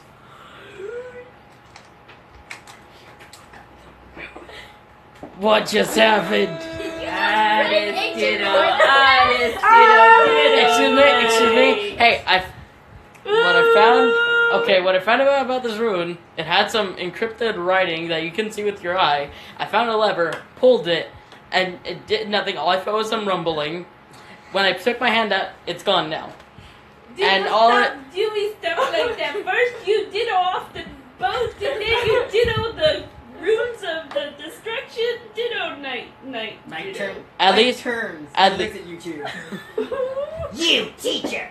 What just happened? Excuse me. Hey, what I found out about this rune, it had some encrypted writing that you couldn't see with your eye. I found a lever, pulled it, and it did nothing. All I felt was some rumbling. When I took my hand out, it's gone now. And all stop doing stuff like that. First you ditto off the boat, and then you ditto the runes of the destruction. Ditto night. Night ditto. turn. At Night least- turns. at and le- looks at you two. You teacher,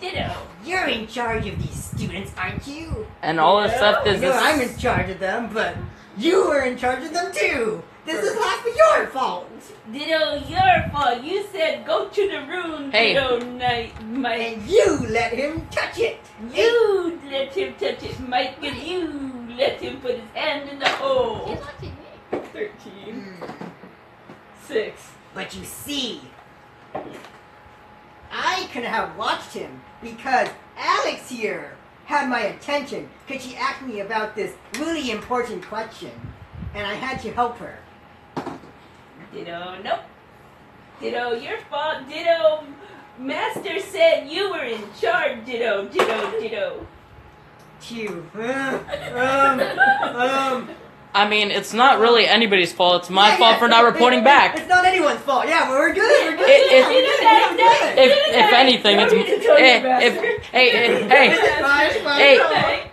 Ditto. you're in charge of these students, aren't you? And all that's left I is know this. I'm in charge of them, but you were in charge of them too. This is half of your fault. Ditto your fault. You said go to the room. Hey. Ditto night, Mike. And you let him touch it. You let him touch it, Mike, and you let him put his hand in the hole. He's watching me. 13. Hmm. 6. But you see, I could have watched him because Alex here had my attention because she asked me about this really important question, and I had to help her. Ditto, nope. Ditto, your fault. Ditto, Master said you were in charge. Ditto. Phew. I mean, it's not really anybody's fault. It's my Yeah, fault yeah, for not reporting back. It's not anyone's fault. Yeah, but we're good. We're good. If- We're good. If anything, it's hey,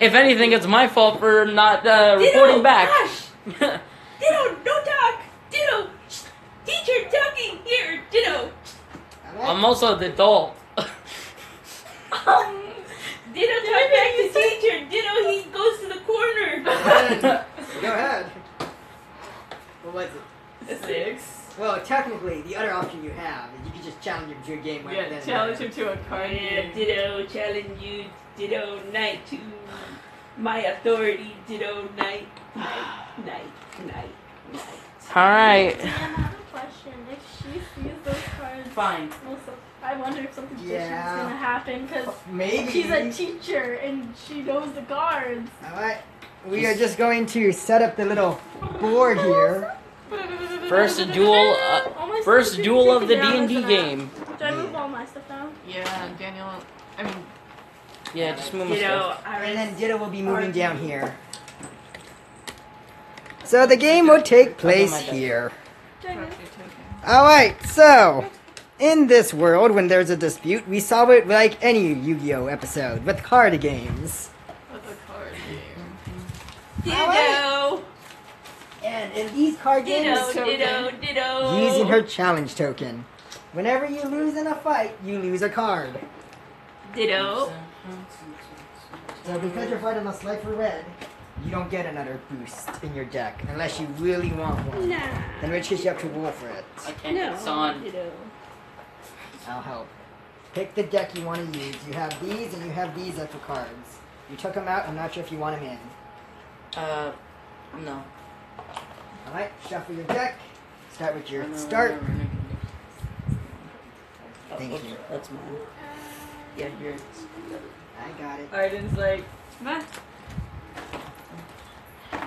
if anything, it's my fault for not reporting back. Hush. Ditto, don't talk. Ditto, teacher talking here. Ditto. I'm also the adult. Ditto, talk back to teacher. Ditto, he goes to the corner. Go ahead. What was it? 6. Well, technically, the other option you have is you could just challenge him to a game right Yeah, then. challenge him to a card Yeah, game. ditto, challenge you. Ditto, night to my authority. Ditto, night. Alright. Sam, I have a question. If she sees those cards, Fine. also, I wonder if something fishy is Yeah. gonna happen because Maybe. she's a teacher and she knows the guards. Alright. We are just going to set up the little board here. First duel, All my first stuff is duel of the taken down, D&D isn't it? game. Do I move all my stuff down? Yeah, Daniel. I mean, Yeah, just move my Ditto. stuff. And then Ditto will be moving down here. So the game will take place here. drop your token. Alright, so in this world, when there's a dispute, we solve it like any Yu-Gi-Oh episode with card games. With a card game. Ditto. And in these card games, Ditto. using her challenge token. Whenever you lose in a fight, you lose a card. Ditto. So because you're fighting a Slife for red, you don't get another boost in your deck unless you really want one. Nah. In which case you have to roll for it. I can't get this on. Ditto. I'll help. Pick the deck you want to use. You have these and you have these as for cards. You took them out. I'm not sure if you want them in. No. Alright, shuffle your deck. Start with your start. Thank you. That's mine. Yeah, yours. I got it. Arden's like, bah.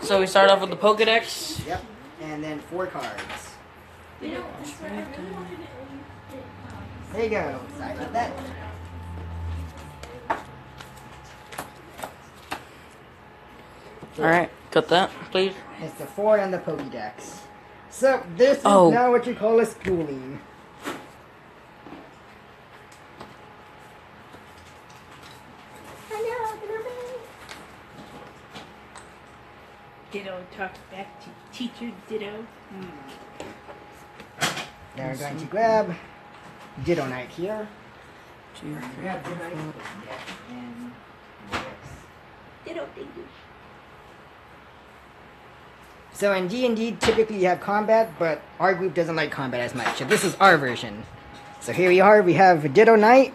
So we start off with the Pokedex. Yep. And then 4 cards. Ditto. That's what I really wanted it. There you go. Sorry about that. Alright, cut that, please. It's the 4 and the Pokédex. So this is Oh. now what you call a schooling. Ditto. Talk back to teacher. Ditto. Now we're going to grab Ditto Knight here. 2, 3, Grab Ditto 4. Knight and Dex. Ditto. Thank you. So in D&D, typically you have combat, but our group doesn't like combat as much. So this is our version. So here we are. We have Ditto Knight,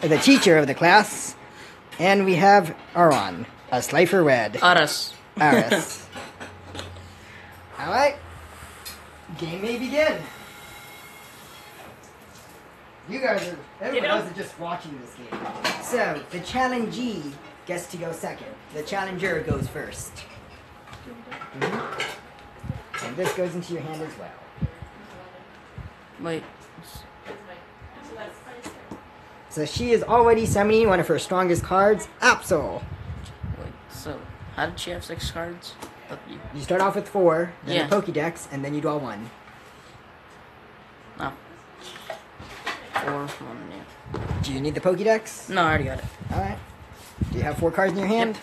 the teacher of the class, and we have Aron, a Slifer Red. Aras. Aris. Alright. Game may begin. You guys are, everyone else is just watching this game. So, the challengee gets to go second. The challenger goes first. And this goes into your hand as well. Wait. So she is already summoning one of her strongest cards, Absol. Wait, so how did she have 6 cards? Up you. You start off with 4, then Yeah. a Pokédex, and then you draw 1. No. 4, 1, yeah. Do you need the Pokédex? No, I already got it. Alright. Do you have 4 cards in your hand?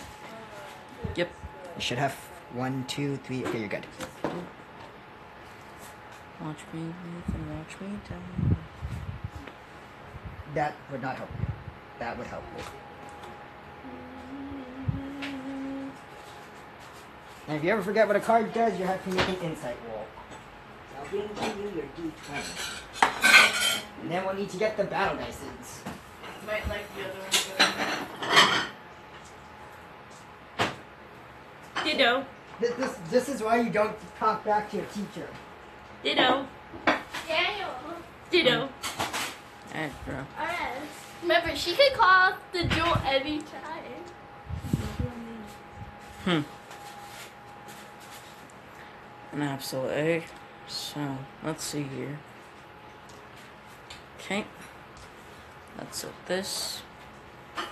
Yep. You should have 1, 2, 3. Okay, you're good. Watch me live and watch me die. That would not help you. That would help you. And if you ever forget what a card does, you have to make an insight roll. So I'll bring to you your D20. And then we'll need to get the battle dices. Might like the other one better. Ditto. This is why you don't talk back to your teacher. Ditto. Daniel. Ditto. Alright, bro. Alright. Remember, she could call the duel anytime. An absolute A. So, let's see here. Okay. That's it. This.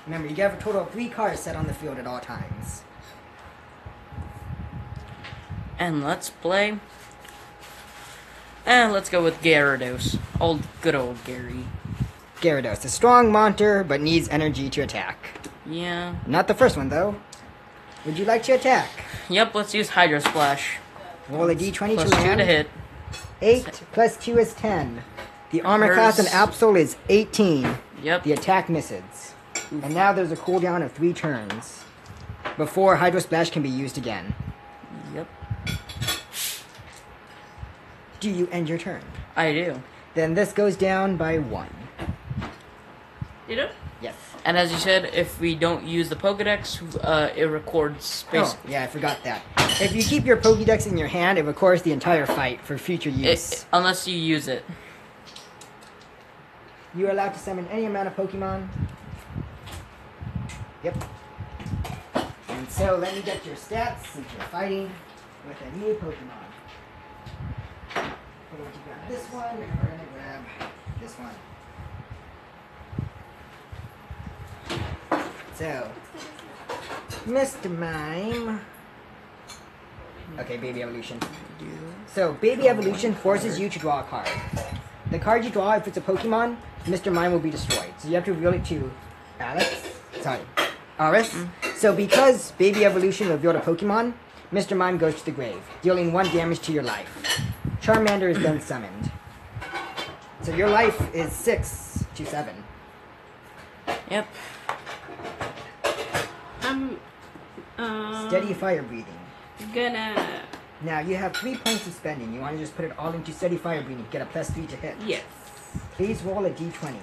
Remember, you have a total of 3 cards set on the field at all times. And let's play. And let's go with Gyarados. Good old Gary. Gyarados, a strong monster, but needs energy to attack. Yeah. Not the first one, though. Would you like to attack? Yep, let's use Hydro Splash. Roll a d20 Plus to 2 land. to hit. 8 plus 2 is 10. The armor class in Absol is 18. Yep. The attack misses. And now there's a cooldown of 3 turns before Hydro Splash can be used again. Yep. Do you end your turn? I do. Then this goes down by 1. Ditto. Yes. And as you said, if we don't use the Pokedex, it records Oh, basically. yeah, I forgot that. If you keep your Pokédex in your hand, it records the entire fight for future use. Unless you use it. You're allowed to summon any amount of Pokemon. Yep. And so let me get your stats since you're fighting with a new Pokemon. We're going to grab this one, and we're going to grab this one. So, Mr. Mime. Okay, Baby Evolution. So, Baby Evolution forces you to draw a card. The card you draw, if it's a Pokemon, Mr. Mime will be destroyed. So you have to reveal it to Aris. So because Baby Evolution revealed a Pokemon, Mr. Mime goes to the grave, dealing 1 damage to your life. Charmander is then summoned. So your life is 6 to 7. Yep. I'm Steady fire breathing. gonna. Now you have 3 points of spending. You want to just put it all into steady fire breathing. Get a +3 to hit. Yes. Please roll a d20.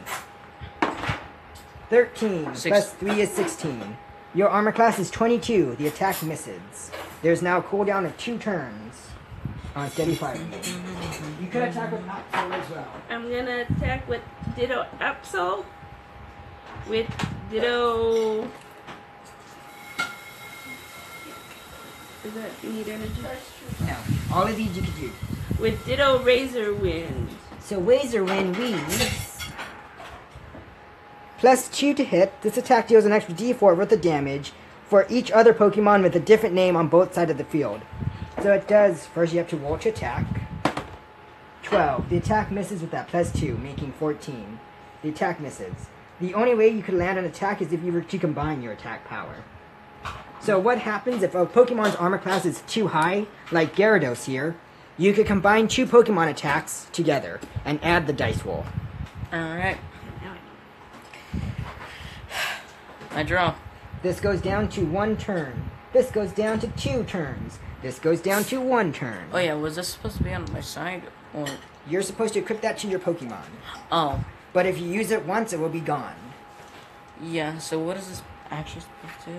13 plus 3 is 16. Your armor class is 22. The attack misses. There's now a cooldown of 2 turns on steady fire. You could attack with Absol as well. I'm gonna attack with Ditto Absol. With Ditto. Does that need energy? No. All of these you could do. With Ditto Razor Wind. So Razor Wind weaves. +2 to hit. This attack deals an extra d4 worth of damage for each other Pokemon with a different name on both sides of the field. So it does, first you have to roll to attack. 12. The attack misses with that +2, making 14. The attack misses. The only way you could land an attack is if you were to combine your attack power. So what happens if a Pokemon's armor class is too high, like Gyarados here, you could combine 2 Pokemon attacks together and add the dice roll. Alright. I draw. This goes down to 1 turn. This goes down to 2 turns. This goes down to 1 turn. Oh yeah, was this supposed to be on my side? Or... You're supposed to equip that to your Pokemon. Oh. But if you use it once, it will be gone. Yeah, so what is this actually supposed to do?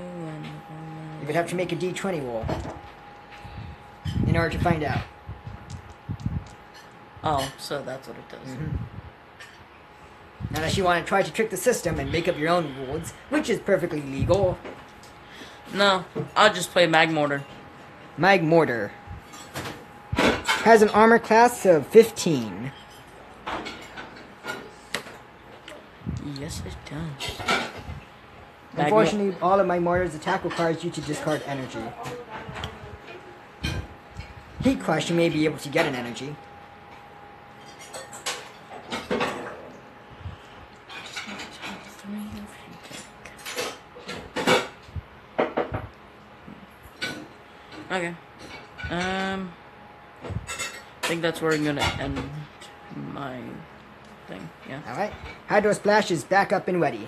You would have to make a d20 roll in order to find out. Oh, so that's what it does. Unless you want to try to trick the system and make up your own rules, which is perfectly legal. No, I'll just play Magmortar. Magmortar has an armor class of 15. Yes, it does. Unfortunately, all of Magmortar's attack requires you to discard energy. Heat Crush, you may be able to get an energy. Okay. I think that's where I'm gonna end my thing. Yeah. Alright. Hydro Splash is back up and ready.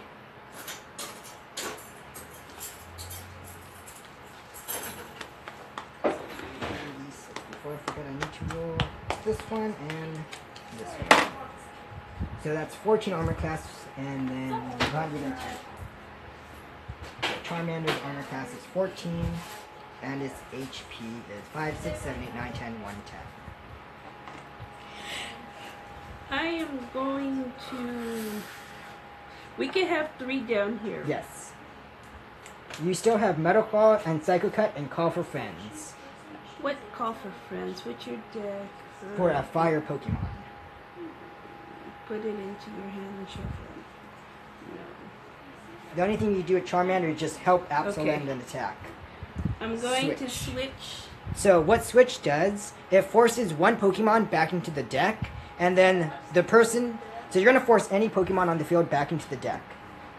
Before I forget, I need to roll this one and this one. So that's 14 armor class and then 110. Charmander's armor class is 14. And its HP is 5, 6, 7, 8, 9, 10, 1, 10. I am going to. We can have 3 down here. Yes. You still have Metal Claw and Psycho Cut and Call for Friends. What call for friends? What's your deck? For a fire Pokemon. Put it into your hand and shuffle it. No. The only thing you do at Charmander is just help Absol Okay. land an attack. I'm going to switch. So what Switch does, it forces one Pokemon back into the deck, and then the person... So you're going to force any Pokemon on the field back into the deck.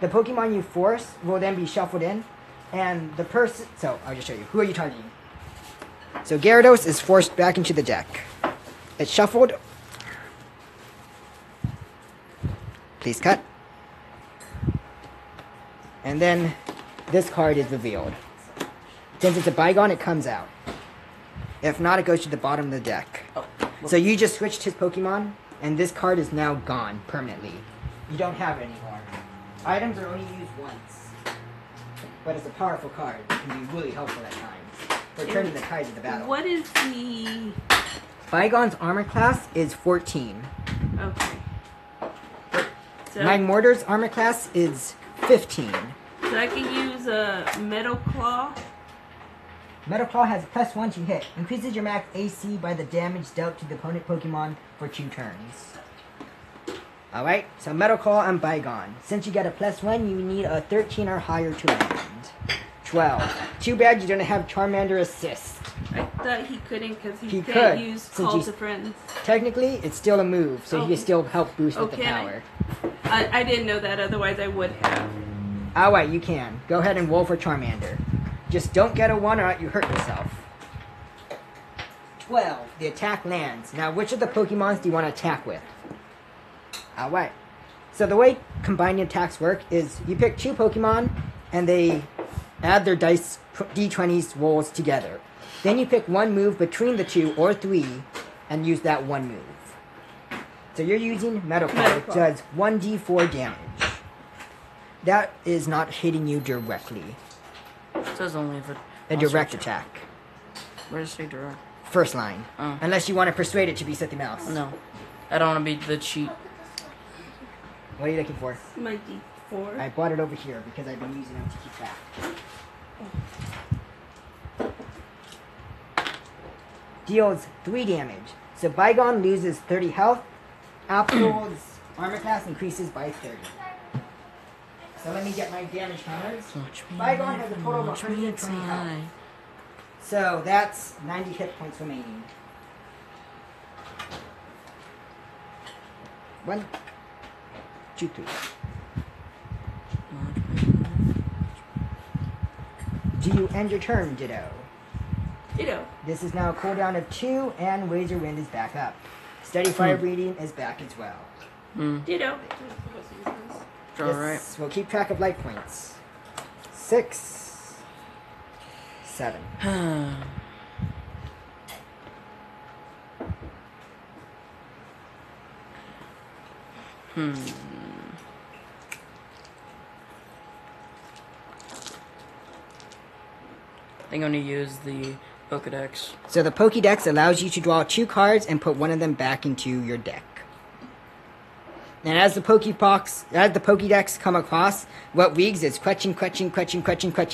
The Pokemon you force will then be shuffled in, and the person... So, I'll just show you. Who are you targeting? So Gyarados is forced back into the deck. It's shuffled. Please cut. And then this card is revealed. Since it's a bygone, it comes out. If not, it goes to the bottom of the deck. Oh. So you just switched his Pokemon, and this card is now gone permanently. You don't have it anymore. Items are only used once. But it's a powerful card. It can be really helpful at times for turning the tides of the battle. What is the... Bygone's armor class is 14. Okay. So, Magmortar's armor class is 15. so I can use a Metal Claw. Metal Claw has +1 to hit. Increases your max AC by the damage dealt to the opponent Pokemon for 2 turns. Alright, so Metal Claw and Bygone. Since you get a +1, you need a 13 or higher to land. 12. Too bad you don't have Charmander Assist. I thought he couldn't because he He can't could, use since Call you- to Friends. Technically, it's still a move, so you Oh. can still help boost Oh, with the can I? power. I didn't know that, otherwise I would have. Alright, you can. Go ahead and roll for Charmander. Just don't get a 1 or you hurt yourself. 12. The attack lands. Now, which of the Pokemons do you want to attack with? Alright. So the way combining attacks work is you pick 2 Pokemon and they add their dice D20s rolls together. Then you pick one move between the 2 or 3 and use that one move. So you're using Metal Claw, which does 1d4 damage. that is not hitting you directly. It says only if it. A direct attack. Where does it say direct? First line. Oh. Unless you want to persuade it to be something else. No. I don't want to be the cheat. What are you looking for? My D4. I brought it over here because I've been using them to keep track. Deals 3 damage. So Bygone loses 30 health. Apple's armor class increases by 30. So let me get my damage counters. Bygone has a total of 120 health. So that's 90 hit points remaining. 1, 2, 3. Do you end your turn, Ditto? Ditto. This is now a cooldown of 2, and Razor Wind is back up. Steady Fire Breathing is back as well. Ditto. Alright. Yes, we'll keep track of life points. 6, 7. I think I'm going to use the Pokedex. So the Pokédex allows you to draw 2 cards and put one of them back into your deck. And as the Pokédex come across, what reads is question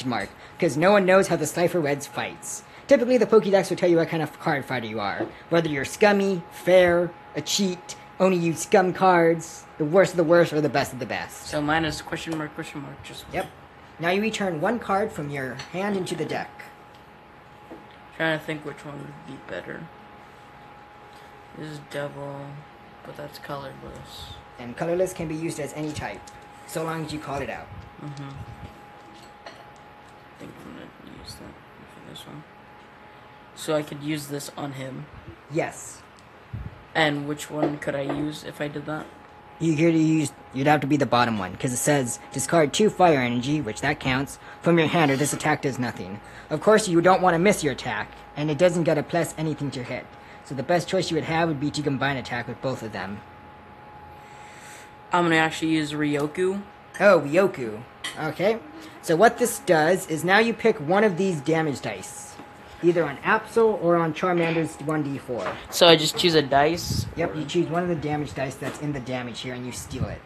mark, because no one knows how the Cypher Reds fights. Typically, the Pokédex will tell you what kind of card fighter you are. Whether you're scummy, fair, a cheat, only use scum cards, the worst of the worst, or the best of the best. So mine is question mark, just... Yep. Now you return 1 card from your hand into the deck. Trying to think which one would be better. This is Devil, but that's colorless. And colorless can be used as any type, so long as you call it out. I think I'm going to use that for this one. So I could use this on him. Yes. And which one could I use if I did that? You'd have to be the bottom one, because it says discard 2 fire energy, which that counts, from your hand, or this attack does nothing. Of course, you don't want to miss your attack, and it doesn't get a plus anything to hit. So the best choice you would have would be to combine attack with both of them. I'm going to actually use Ryoku. Oh, Ryoku. Okay. So what this does is now you pick one of these damage dice. Either on Absol or on Charmander's 1d4. So I just choose a dice? Yep, you choose one of the damage dice that's in the damage here and you steal it.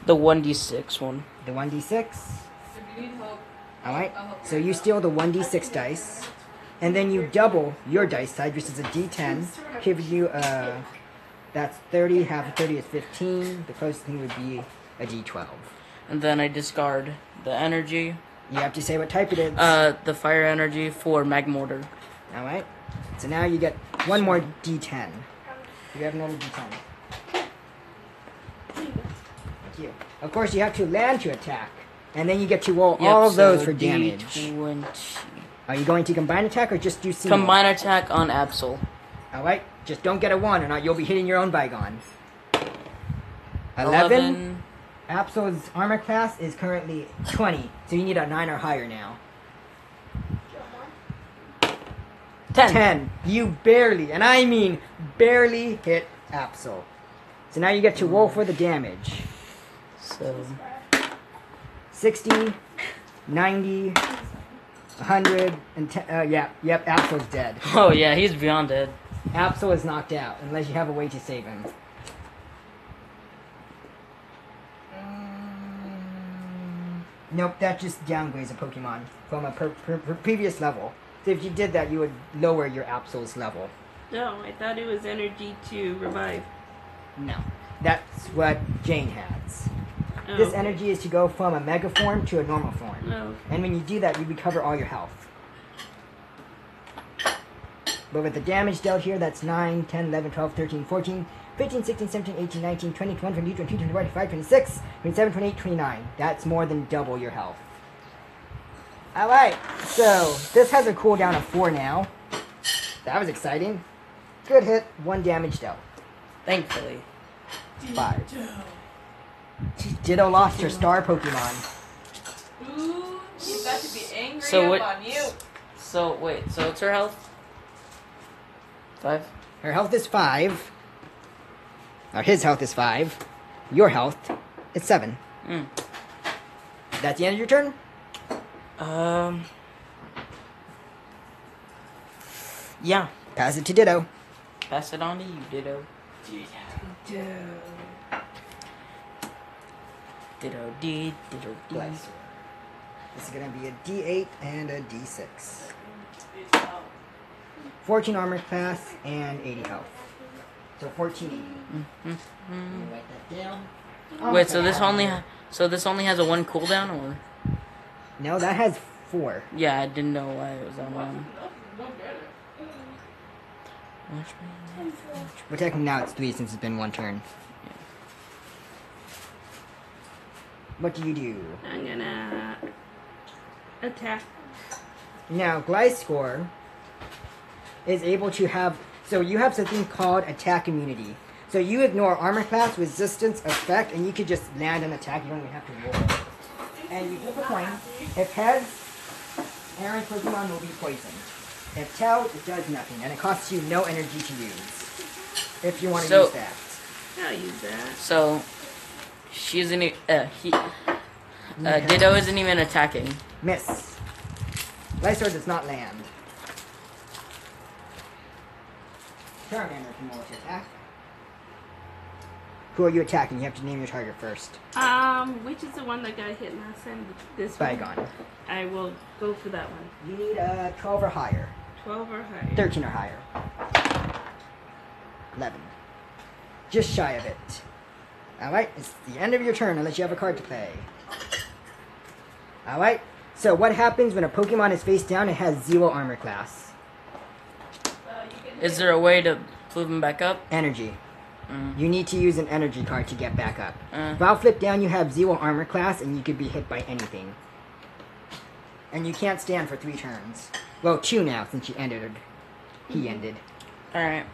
The 1d6 one. The 1d6. If you need help, Alright, I'll help so you. you steal the 1d6 dice. And then you double your dice side, which is a d10. Gives you that's 30, half of 30 is 15. The closest thing would be a d12. And then I discard the energy. You have to say what type it is. The fire energy for Magmortar. Alright, so now you get one more d10. You have another d10. Thank you. Of course, you have to land to attack. And then you get to roll all of those for damage. D20. Are you going to combine attack or just do single? Combine attack on Absol. Alright, just don't get a 1 or not you'll be hitting your own Bygone. 11. Absol's armor class is currently 20, so you need a 9 or higher now. 10. You barely, and I mean barely, hit Absol. So now you get to roll for the damage. So 60, 90, 100, and 10. Yep, Absol's dead. Oh yeah, he's beyond dead. Absol is knocked out, unless you have a way to save him. Nope, that just downgrades a Pokemon from a previous level. So if you did that, you would lower your Absol's level. No, I thought it was energy to revive. No. That's what Jane has. This okay. energy is to go from a mega form to a normal form. Oh, And when you do that, you recover all your health. But with the damage dealt here, that's 9, 10, 11, 12, 13, 14, 15, 16, 17, 18, 19, 20, 21, 22, 23, 24, 25, 26, 27, 28, 29. That's more than double your health. Alright, so this has a cooldown of 4 now. That was exciting. Good hit, 1 damage dealt. Thankfully. 5. Ditto lost her star Pokemon. Ooh, she's about to be angry So what- on you. So, wait, so what's her health? 5? Her health is 5. Or his health is 5. Your health is 7. Mm. That's the end of your turn? Yeah. Pass it to Ditto. Pass it on to you, Ditto. Ditto D, Ditto D. Bless. This is going to be a D8 and a D6. 14 armor class and 80 health. So 1480. Mm-hmm. Write that down. Wait, so this only has a 1 cooldown, or? No, that has 4. Yeah, I didn't know why it was on 1. Well, technically now it's 3 since it's been 1 turn. What do you do? I'm gonna attack. Now, Gliscor is able to have... So you have something called attack immunity. So you ignore armor class, resistance, effect, and you could just land an attack. You don't even have to roll. And you flip a coin. If heads, Aaron's Pokemon will be poisoned. If tails, it does nothing. And it costs you no energy to use. If you want to use that. I'll use that. So, she isn't Ditto isn't even attacking. Miss. Gliscor does not land. Charmander can roll to attack. Who are you attacking? You have to name your target first. Which is the one that got hit last time? This one? Bygone. I will go for that one. You need 12 or higher. 12 or higher. 13 or higher. 11. Just shy of it. Alright, it's the end of your turn unless you have a card to play. Alright, so what happens when a Pokemon is face down? It has 0 armor class. Is there a way to flip him back up? Energy. You need to use an energy card to get back up. Uh. While flip down, you have 0 armor class and you could be hit by anything. And you can't stand for 3 turns. Well, 2 now since you ended. He ended. Alright.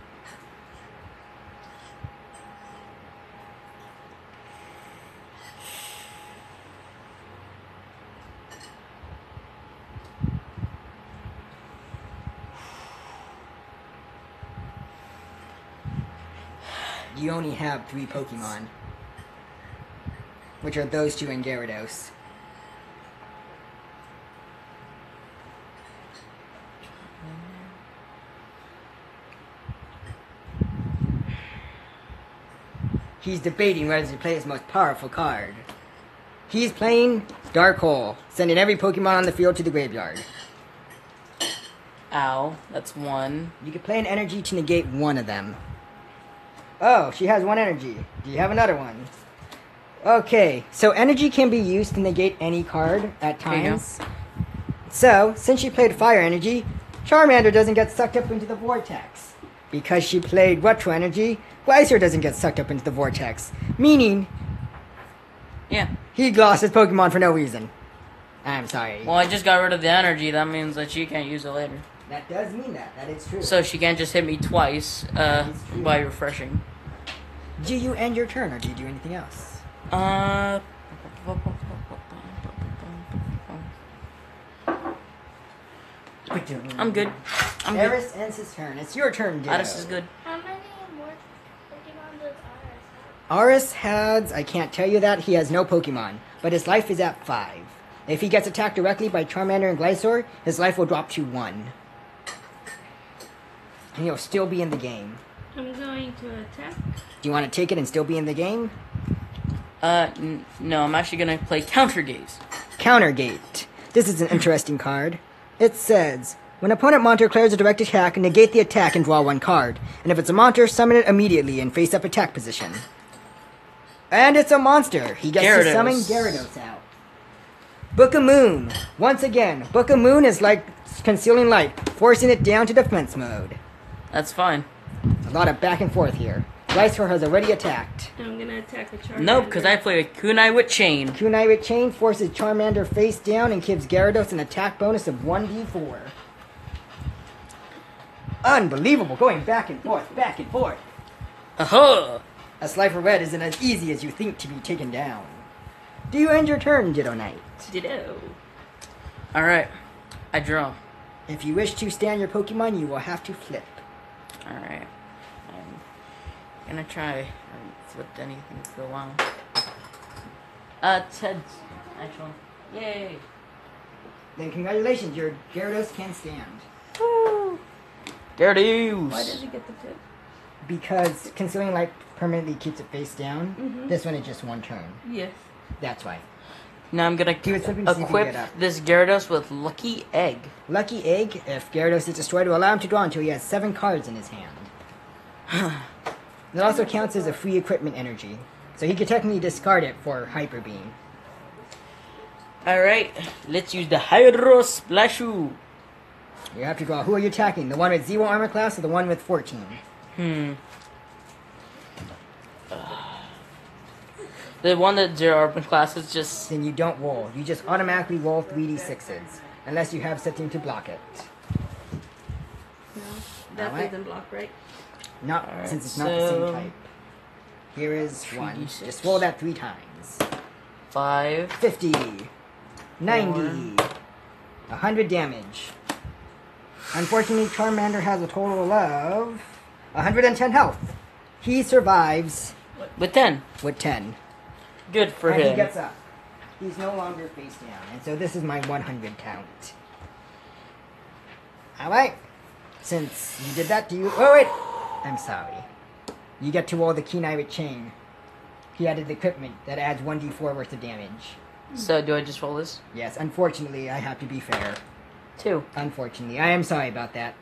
You only have 3 Pokemon. Which are those 2 and Gyarados. He's debating whether to play his most powerful card. He's playing Dark Hole, sending every Pokemon on the field to the graveyard. Ow. That's 1. You can play an energy to negate one of them. Oh, she has 1 energy. Do you have another one? Okay, so energy can be used to negate any card at There you go. times. So, since she played fire energy, Charmander doesn't get sucked up into the vortex. Because she played retro energy, Gliscor doesn't get sucked up into the vortex. Meaning, Yeah. he lost his Pokemon for no reason. I'm sorry. Well, I just got rid of the energy. That means that she can't use it later. That does mean that. That is true. So she can't just hit me twice It's true. by refreshing. Do you end your turn, or do you do anything else? I'm good. I'm good. Eris ends his turn. It's your turn, Ditto. Addis is good. How many more Pokemon does Aris Aris has, I can't tell you that, he has no Pokemon, but his life is at 5. If he gets attacked directly by Charmander and Gliscor, his life will drop to 1. And he'll still be in the game. I'm going to attack. Do you want to take it and still be in the game? No, I'm actually gonna play Counter Gaze. Countergate. This is an interesting card. It says, when opponent monster declares a direct attack, negate the attack and draw 1 card. And if it's a monster, summon it immediately in face-up attack position. And it's a monster. He gets to summon Gyarados out. Book of Moon. Once again, Book of Moon is like Concealing Light, forcing it down to defense mode. That's fine. A lot of back and forth here. Glysaur has already attacked. I'm gonna attack a Charmander. Nope, because I play a Kunai with Chain. Kunai with Chain forces Charmander face down and gives Gyarados an attack bonus of 1d4. Unbelievable, going back and forth, back and forth. Aha! A Slifer Red isn't as easy as you think to be taken down. Do you end your turn, Ditto Knight? Ditto. Alright, I draw. If you wish to stand your Pokemon, you will have to flip. Alright. I'm gonna try. I haven't flipped anything for a while. It's heads, actually. Yay! Then congratulations, your Gyarados can stand. Woo! Gyarados! Why does it get the tip? Because Concealing Light permanently keeps it face down. Mhm. This one is just one turn. Yes. That's why. Now I'm gonna He was flipping to see if he equip could get up. this Gyarados with Lucky Egg. Lucky Egg, if Gyarados is destroyed, will allow him to draw until he has 7 cards in his hand. It also counts as a free equipment energy, so he could technically discard it for Hyper Beam. Alright, let's use the Hydro Splashu. You have to draw. Who are you attacking? The one with 0 armor class or the one with 14? The one that 0 armor class is just... Then you don't roll. You just automatically roll 3d6s, unless you have something to block it. No, that Alright. doesn't block, right? Not Alright, since it's not the same so- type. Here is 1. 3d6. Just roll that 3 times. 5. 50, 90, 100 damage. Unfortunately, Charmander has a total of 110 health. He survives With 10. with 10. Good for And him. he gets up. He's no longer face down. And so this is my 100 count. Alright. Since you did that, do you... Oh, wait! I'm sorry. You get to roll the Kenai with Chain. He added the equipment that adds 1d4 worth of damage. So, do I just roll this? Yes, unfortunately, I have to be fair. 2. Unfortunately, I am sorry about that.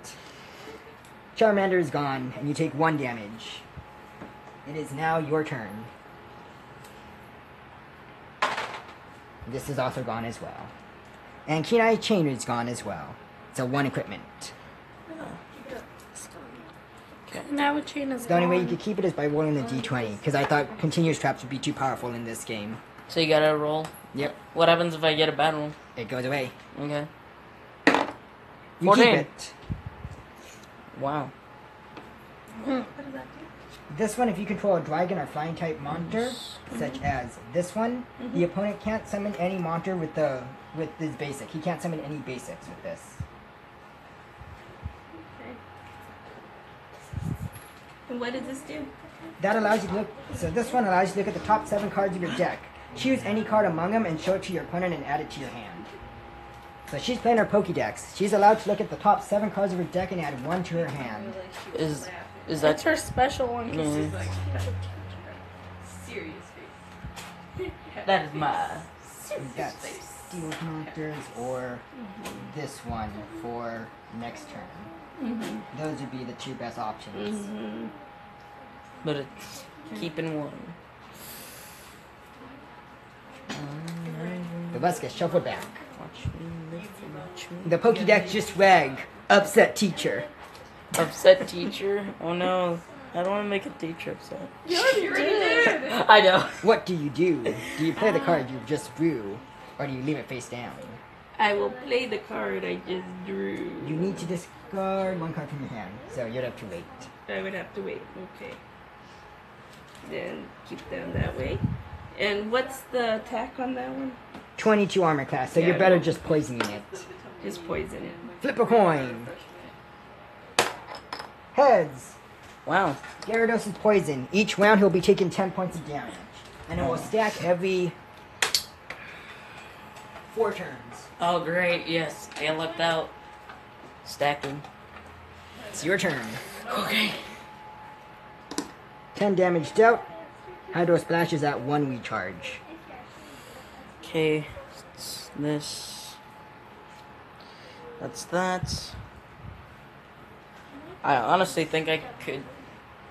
Charmander is gone, and you take 1 damage. It is now your turn. This is also gone as well. And Kenai Chain is gone as well. So 1 equipment. Now a chain is The only way you gone. could keep it is by rolling the d20, because I thought continuous traps would be too powerful in this game. So you gotta roll. Yep, What happens if I get a bad roll? it goes away. Okay. You keep 14. it. Wow. This one, if you control a dragon or flying type monster, such as this one, the opponent can't summon any monster with this basic. He can't summon any basics with this. And what does this do? That allows you to look. So this one allows you to look at the top 7 cards of your deck. Choose any card among them and show it to your opponent and add it to your hand. So she's playing her Pokédex. She's allowed to look at the top 7 cards of her deck and add 1 to her hand. Is That's that... her special one. 'cause Mm. she's like, Serious face. That is my... We've got Steel Monsters or this one for next turn. Those would be the 2 best options. But it's keeping 1. The rest gets shuffled back. Watch me live, watch me... The Pokédex just rag. Upset teacher. Upset teacher? Oh no. I don't want to make a teacher upset. You already did. I know. What do? Do you play the card you just drew, or do you leave it face down? I will play the card I just drew. You need to discard 1 card from your hand, so you'd have to wait. I would have to wait. Okay. Then keep them that way. And what's the attack on that one? 22 armor class, so Yeah, you're better no. just poisoning it. Just poison it. Flip a coin. Heads. Wow. Gyarados is poison. Each round he'll be taking 10 points of damage. And it will stack every 4 turns. Oh great, yes. I lucked out. Stacking. It's your turn. Okay. 10 damage dealt. Hydro Splash is at 1 recharge. Okay. It's this. That's that. I honestly think I could...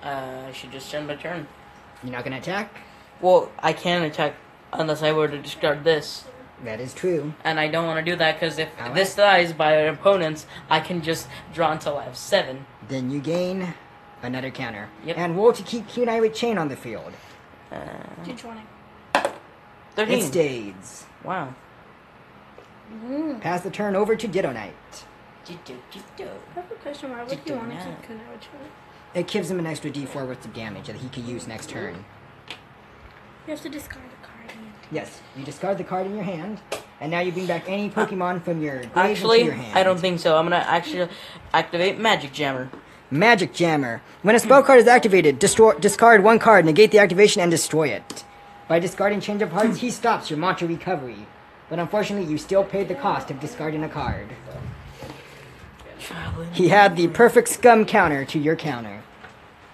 I should just end my turn. You're not gonna attack? Well, I can attack unless I were to discard this. That is true. And I don't want to do that because if Alright. this dies by an opponent's, I can just draw until I have 7. Then you gain another counter. Yep. And roll to keep Kunai with chain on the field. D20. 13. It stays. Wow. Pass the turn over to Ditto Knight. I have a question. Why would you want to keep Kunai with chain? It gives him an extra d4 worth of damage that he could use next turn. You have to discard a card. Yes, you discard the card in your hand, and now you bring back any Pokemon from your grave into Actually, your hand. I don't think so. I'm going to actually activate Magic Jammer. Magic Jammer. When a spell card is activated, discard one card, negate the activation, and destroy it. By discarding Change of Hearts, he stops your mantra recovery. But unfortunately, you still paid the cost of discarding a card. He had the perfect scum counter to your counter.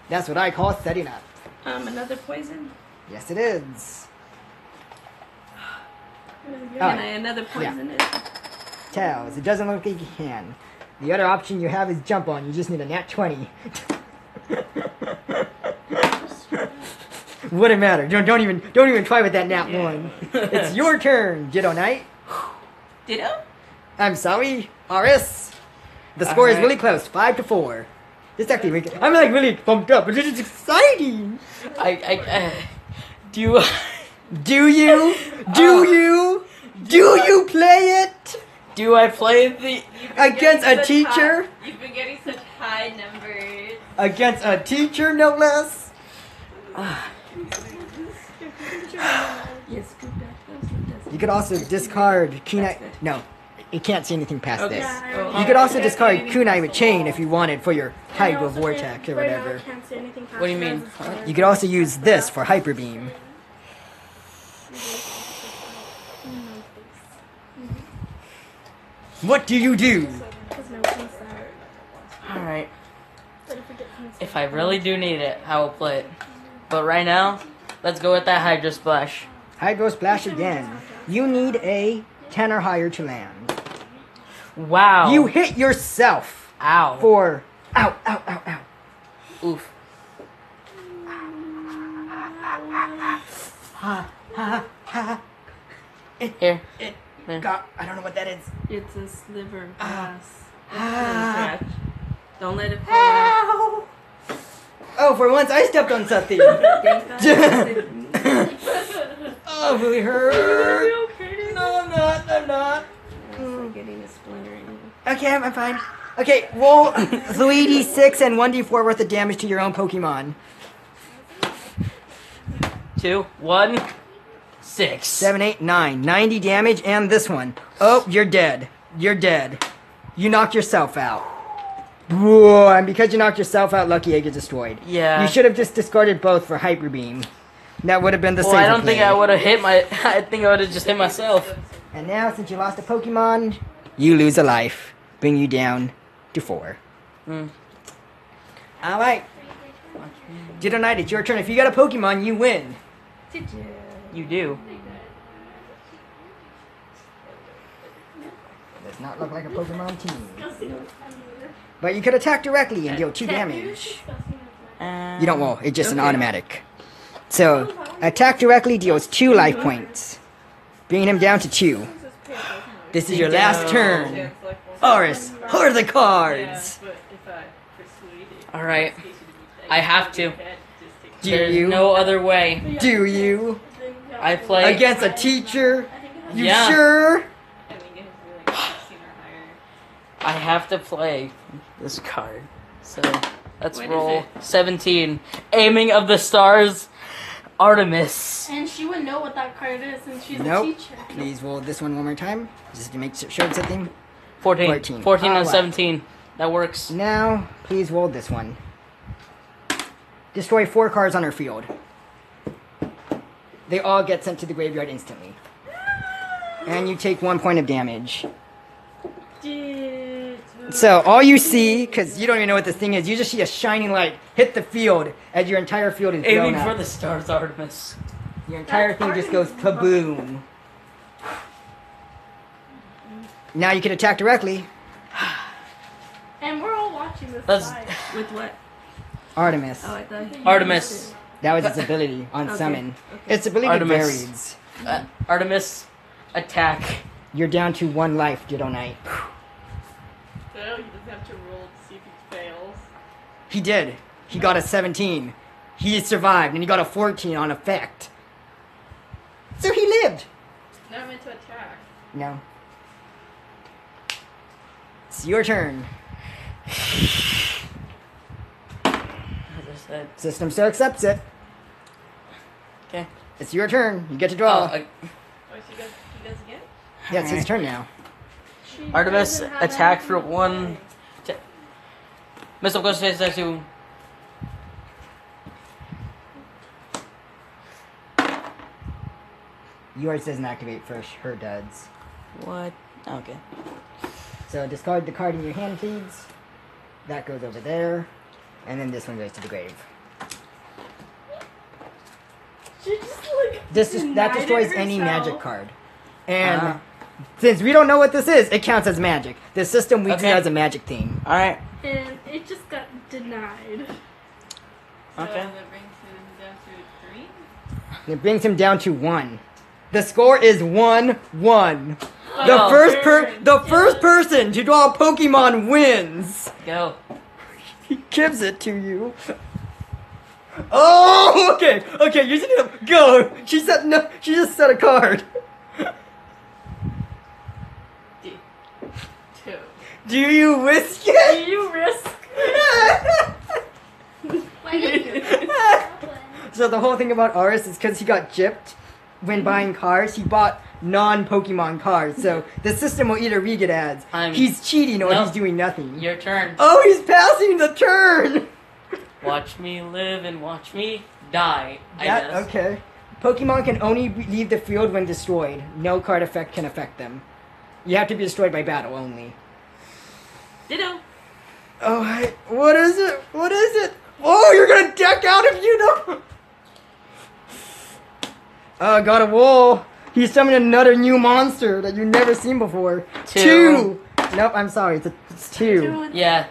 That's what I call setting up. Another poison. Yes, it is. Can I another poison it? Tails. It doesn't look like you can. The other option you have is jump on. You just need a nat 20. Wouldn't matter. Don't even try with that nat 1. It's your turn, Ditto Knight. Ditto? I'm sorry, Aris. The score is Alright. really close, 5-4. This actually, I'm like really pumped up. It's just exciting. Do Do you? Do you play it do I play the... against a teacher? You've been getting such high numbers. Against a teacher, no less. Yes, good. You could also discard Kunai. No, you can't see anything past Okay. this. Oh, You could also discard Kunai with Chain if you wanted for your Hydro Vortex or Right now, I whatever. can't see anything past What do you that. mean? You could also use this for Hyper Beam. What do you do? There's no peace there. Alright. But if we get peace, If I really do need it, I will play it. But right now, let's go with that Hydro Splash. Hydro Splash again. You need a 10 or higher to land. Wow. You hit yourself Ow. for... Ow, ow, ow, ow. Oof. Ha, ha, ha. Here. God, I don't know what that is. It's a sliver of glass. Ah. Don't let it fall out. Ow. Oh, for once I stepped on something. Oh, really hurt. No, I'm not. I'm not. I'm getting a splinter in you. Okay, I'm fine. Okay, roll 3d6 and 1d4 worth of damage to your own Pokemon. 2, 1, 6. 7, 8, 9. 90 damage, and this one. Oh, you're dead. You're dead. You knocked yourself out. Whoa, and because you knocked yourself out, Lucky Egg is destroyed. Yeah. You should have just discarded both for Hyper Beam. That would have been the Well, safer I don't think play. I would have hit my... I think I would have just hit myself. And now, since you lost a Pokemon, you lose a life. Bring you down to 4. Alright. Ditto Knight, it's your turn. If you got a Pokemon, you win. You do. Does not look like a Pokemon team. But you could attack directly and deal 2 damage. You don't roll, it's just an automatic. So, attack directly deals 2 life points. Bringing him down to 2. This is your last turn. Oris, hold the cards. Alright. I have to. Do There's you? no other way. Do you? I play... Against a teacher? You Yeah. sure? I have to play this card. So, let's What is roll it? 17. Aiming of the Stars, Artemis. And she would know what that card is since she's Nope. a teacher. Please roll this one more time, just to make sure it's something. 14. 14. 14 and Alright. 17. That works. Now, please roll this one. Destroy 4 cards on her field. They all get sent to the graveyard instantly. And you take 1 point of damage. So, all you see, because you don't even know what this thing is, you just see a shining light hit the field as your entire field is blown Aiming up. for the Stars, Artemis. Your entire thing just goes kaboom. Now you can attack directly. And we're all watching this Let's- live. With what? Artemis. Oh, I thought you Artemis. That was its ability on Okay, summon. okay. Its ability Artemis. varies. Artemis, attack. You're down to 1 life, Ditto Knight. So he doesn't have to roll to see if he fails. He did. He got a 17. He survived, and he got a 14 on effect. So he lived. Not meant to attack. No. It's your turn. As I said. System still accepts it. Okay. It's your turn. You get to Oh, draw. Oh, so he does again? Yeah, it's his turn now. She Artemis, doesn't have attack anything for to 1. say. Missile goes to Yours doesn't activate first. Her does. What? Okay. So discard the card in your hand, please. That goes over there. And then this one goes to the grave. She just like That denied destroys it any herself. magic card. And Uh-huh. since we don't know what this is, it counts as magic. The system we do Okay. has a magic theme. Alright. And it just got denied. So Okay. that brings him down to 3. It brings him down to 1. The score is 1-1. Oh, The first person to draw a Pokemon wins. Go. He gives it to you. Oh, okay, okay. You should go. She said no. She just said a card. 2. Do you risk it? You risk. Why didn't you put that one? So the whole thing about Aris is because he got gypped when buying cars. He bought non-Pokemon cars. So the system will either read it as he's cheating or No. he's doing nothing. Your turn. Oh, he's passing the turn. Watch me live and watch me die, I That- guess. okay. Pokemon can only leave the field when destroyed. No card effect can affect them. You have to be destroyed by battle only. Ditto. Oh, what is it? What is it? Oh, you're gonna deck out if you know. Oh, got a wool. He summoned another new monster that you've never seen before. 2. Nope, I'm sorry. It's 2. Yeah.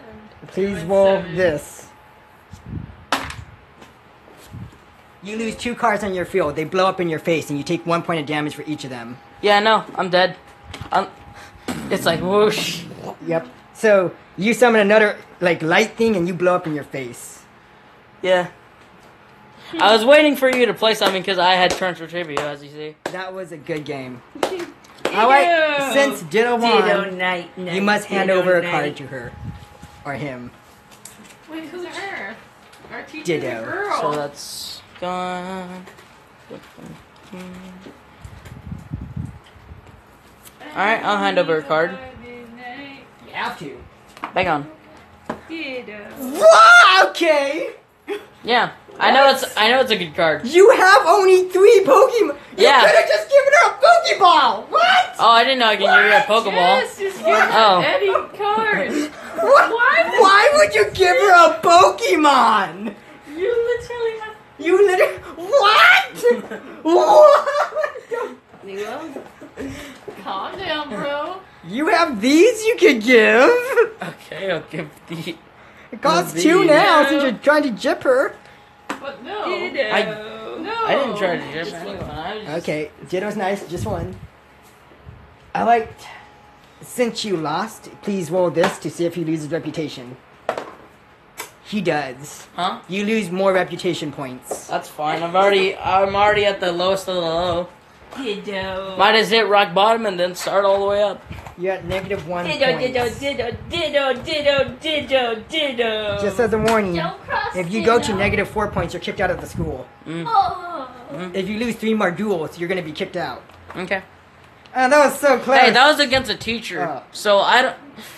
Please Two and roll 7. this. You lose 2 cards on your field. They blow up in your face, and you take 1 point of damage for each of them. Yeah, no, I'm dead. It's like whoosh. Yep. So you summon another like light thing, and you blow up in your face. Yeah. I was waiting for you to play something because I had turns for trivia, as you see. That was a good game. All right. Since Ditto won, Night. you must hand over a card to her or him. Wait, who's her? Our teacher's Ditto. a girl. So that's gone. Alright, I'll hand over a card. You have to. Bang on. Wow, okay. Yeah, I know it's a good card. You have only 3 Pokemon. You Yeah. could have just given her a Pokeball. What? Oh, I didn't know I could give you a Pokeball. Yes, just give Oh. any card. What? Why would you give her a Pokemon? You literally have. You literally what? What? Calm down, bro. You have these you could give. Okay, I'll give the. It costs These. 2 now since you're trying to gyp her. But no. No. I didn't try to jump anyone. I was just... Okay, Ditto's nice, just 1. I liked. Since you lost, please roll this to see if he loses reputation. He does. Huh? You lose more reputation points. That's fine. I'm already at the lowest of the low. Ditto. Might as hit rock bottom and then start all the way up. You're at -1 Ditto, points. ditto. Just as a warning, Don't cross if you go to Ditto. -4 points, you're kicked out of the school. Oh. If you lose 3 more duels, you're gonna be kicked out. Okay. Oh, that was so close. Hey, that was against a teacher. Oh. So I don't.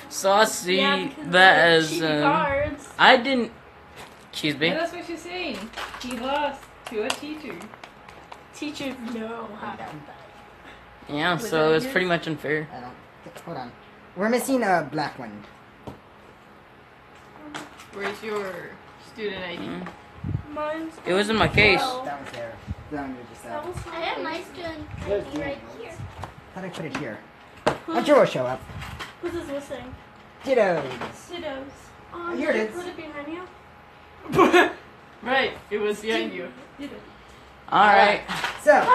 So I see Yeah, because that they're as. cheaty cards. I didn't. Excuse me. Yeah, that's what she's saying. He lost to a teacher. Teachers know how to. Yeah. Was So that it's yours? pretty much unfair. I don't. Hold on. We're missing a black one. Where's your student ID? Mm. Mine's It was in my case. Well, That was there. That one you just that said. was I have my student ID right here. How'd I put it here? Hunter will show up. Who's this missing? Dittos. Dittos. Oh, Here it did is. you put it behind you? Right, it was behind you. Alright. So,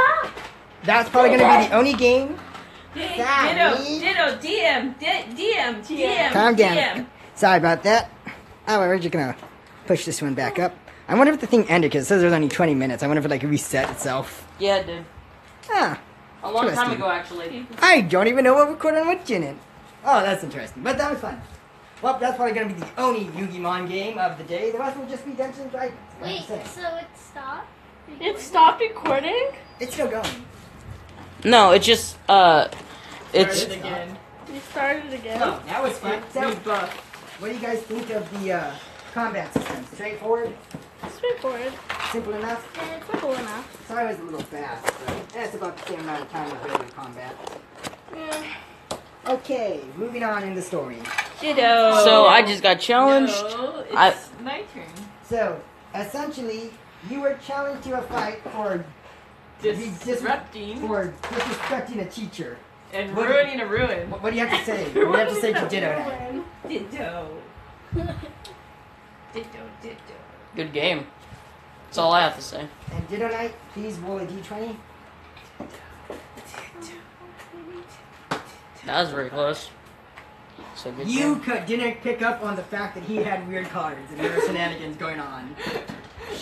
that's probably going to be the only game. Ditto, DM. Calm down. Sorry about that. Oh, we're just going to push this one back up. I wonder if the thing ended, because it says there's only 20 minutes. I wonder if it, like, reset itself. Yeah, it did. Ah, A long time Interesting. ago, actually. I don't even know what recording which in it. Oh, that's interesting. But that was fun. Well, that's probably going to be the only Yu-Gi-Mon game of the day. The rest will just be Dungeons and Dragons. like Wait, I said. so it stopped? It stopped recording? It's still going. No, it just, it's... Started again. You started again. Oh, that was fun. So, New buff. what do you guys think of the combat system? Straightforward? Straightforward. Simple enough? Yeah, it's simple enough. Sorry I was a little fast, but that's about the same amount of time as regular combat. Yeah. Okay, moving on in the story. Ditto. So, I just got challenged. No, it's I- my turn. So, essentially, you were challenged to a fight for Disrupting disrespecting a teacher. and What- ruining a ruin. What do you have to say? What do you have to say to Ditto that? Ditto. Good game. That's all I have to say. And Ditto Knight, please roll a d20. That was very close. So good You game. didn't pick up on the fact that he had weird cards and there were shenanigans going on.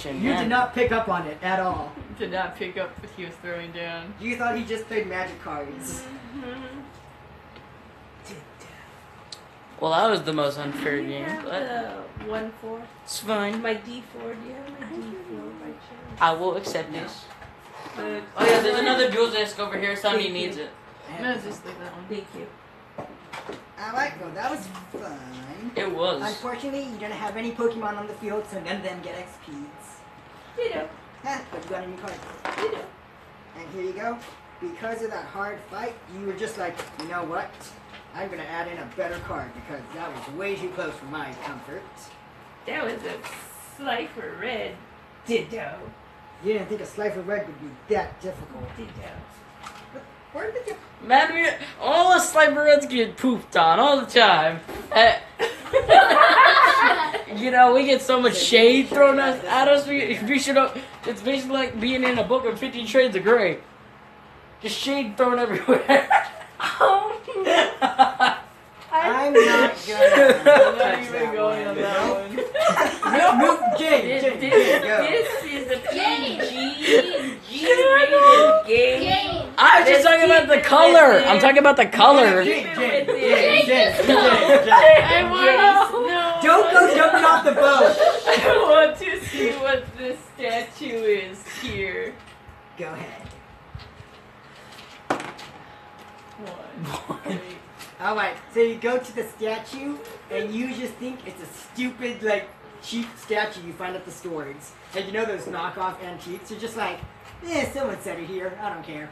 You did not pick up on it at all. Did not pick up what he was throwing down. You thought he just played magic cards. Well, that was the most unfair Do you game, have but the 1-4? it's fine. My D4. Do you have my D4 by chance? I will accept this. Uh, Oh yeah, there's another dual disc over here. Somebody Thank you. needs it. No, just leave that one. Thank you. Alright, well that was fun. It was. Unfortunately, you don't have any Pokemon on the field, so none of them get XPs. Ditto. Huh, but you got a new card. Ditto. And here you go. Because of that hard fight, you were just like, you know what? I'm gonna add in a better card because that was way too close for my comfort. That was a Slifer Red. Ditto. You didn't think a Slifer Red would be that difficult. Ditto. Where did you... Man, all the Slifer Reds get pooped on all the time. You know, we get so much shade thrown at us. We should. It's basically like being in a book of 50 Shades of Grey. Just shade thrown everywhere. I'm not gonna... I'm not even going on that one. Move, Jane, This go. is a Yay. G-rated game. Game. I'm just talking about the color. I'm talking about the color. Jane, Jane, Keep it Jane, Jane, Jane, I Jane. want Don't go jumping off the boat. I want to see what this statue is here. Go ahead. One. Alright, so you go to the statue, and you just think it's a stupid, like, cheap statue you find at the stores. And you know those knockoff antiques? You're just like, someone said it here. I don't care.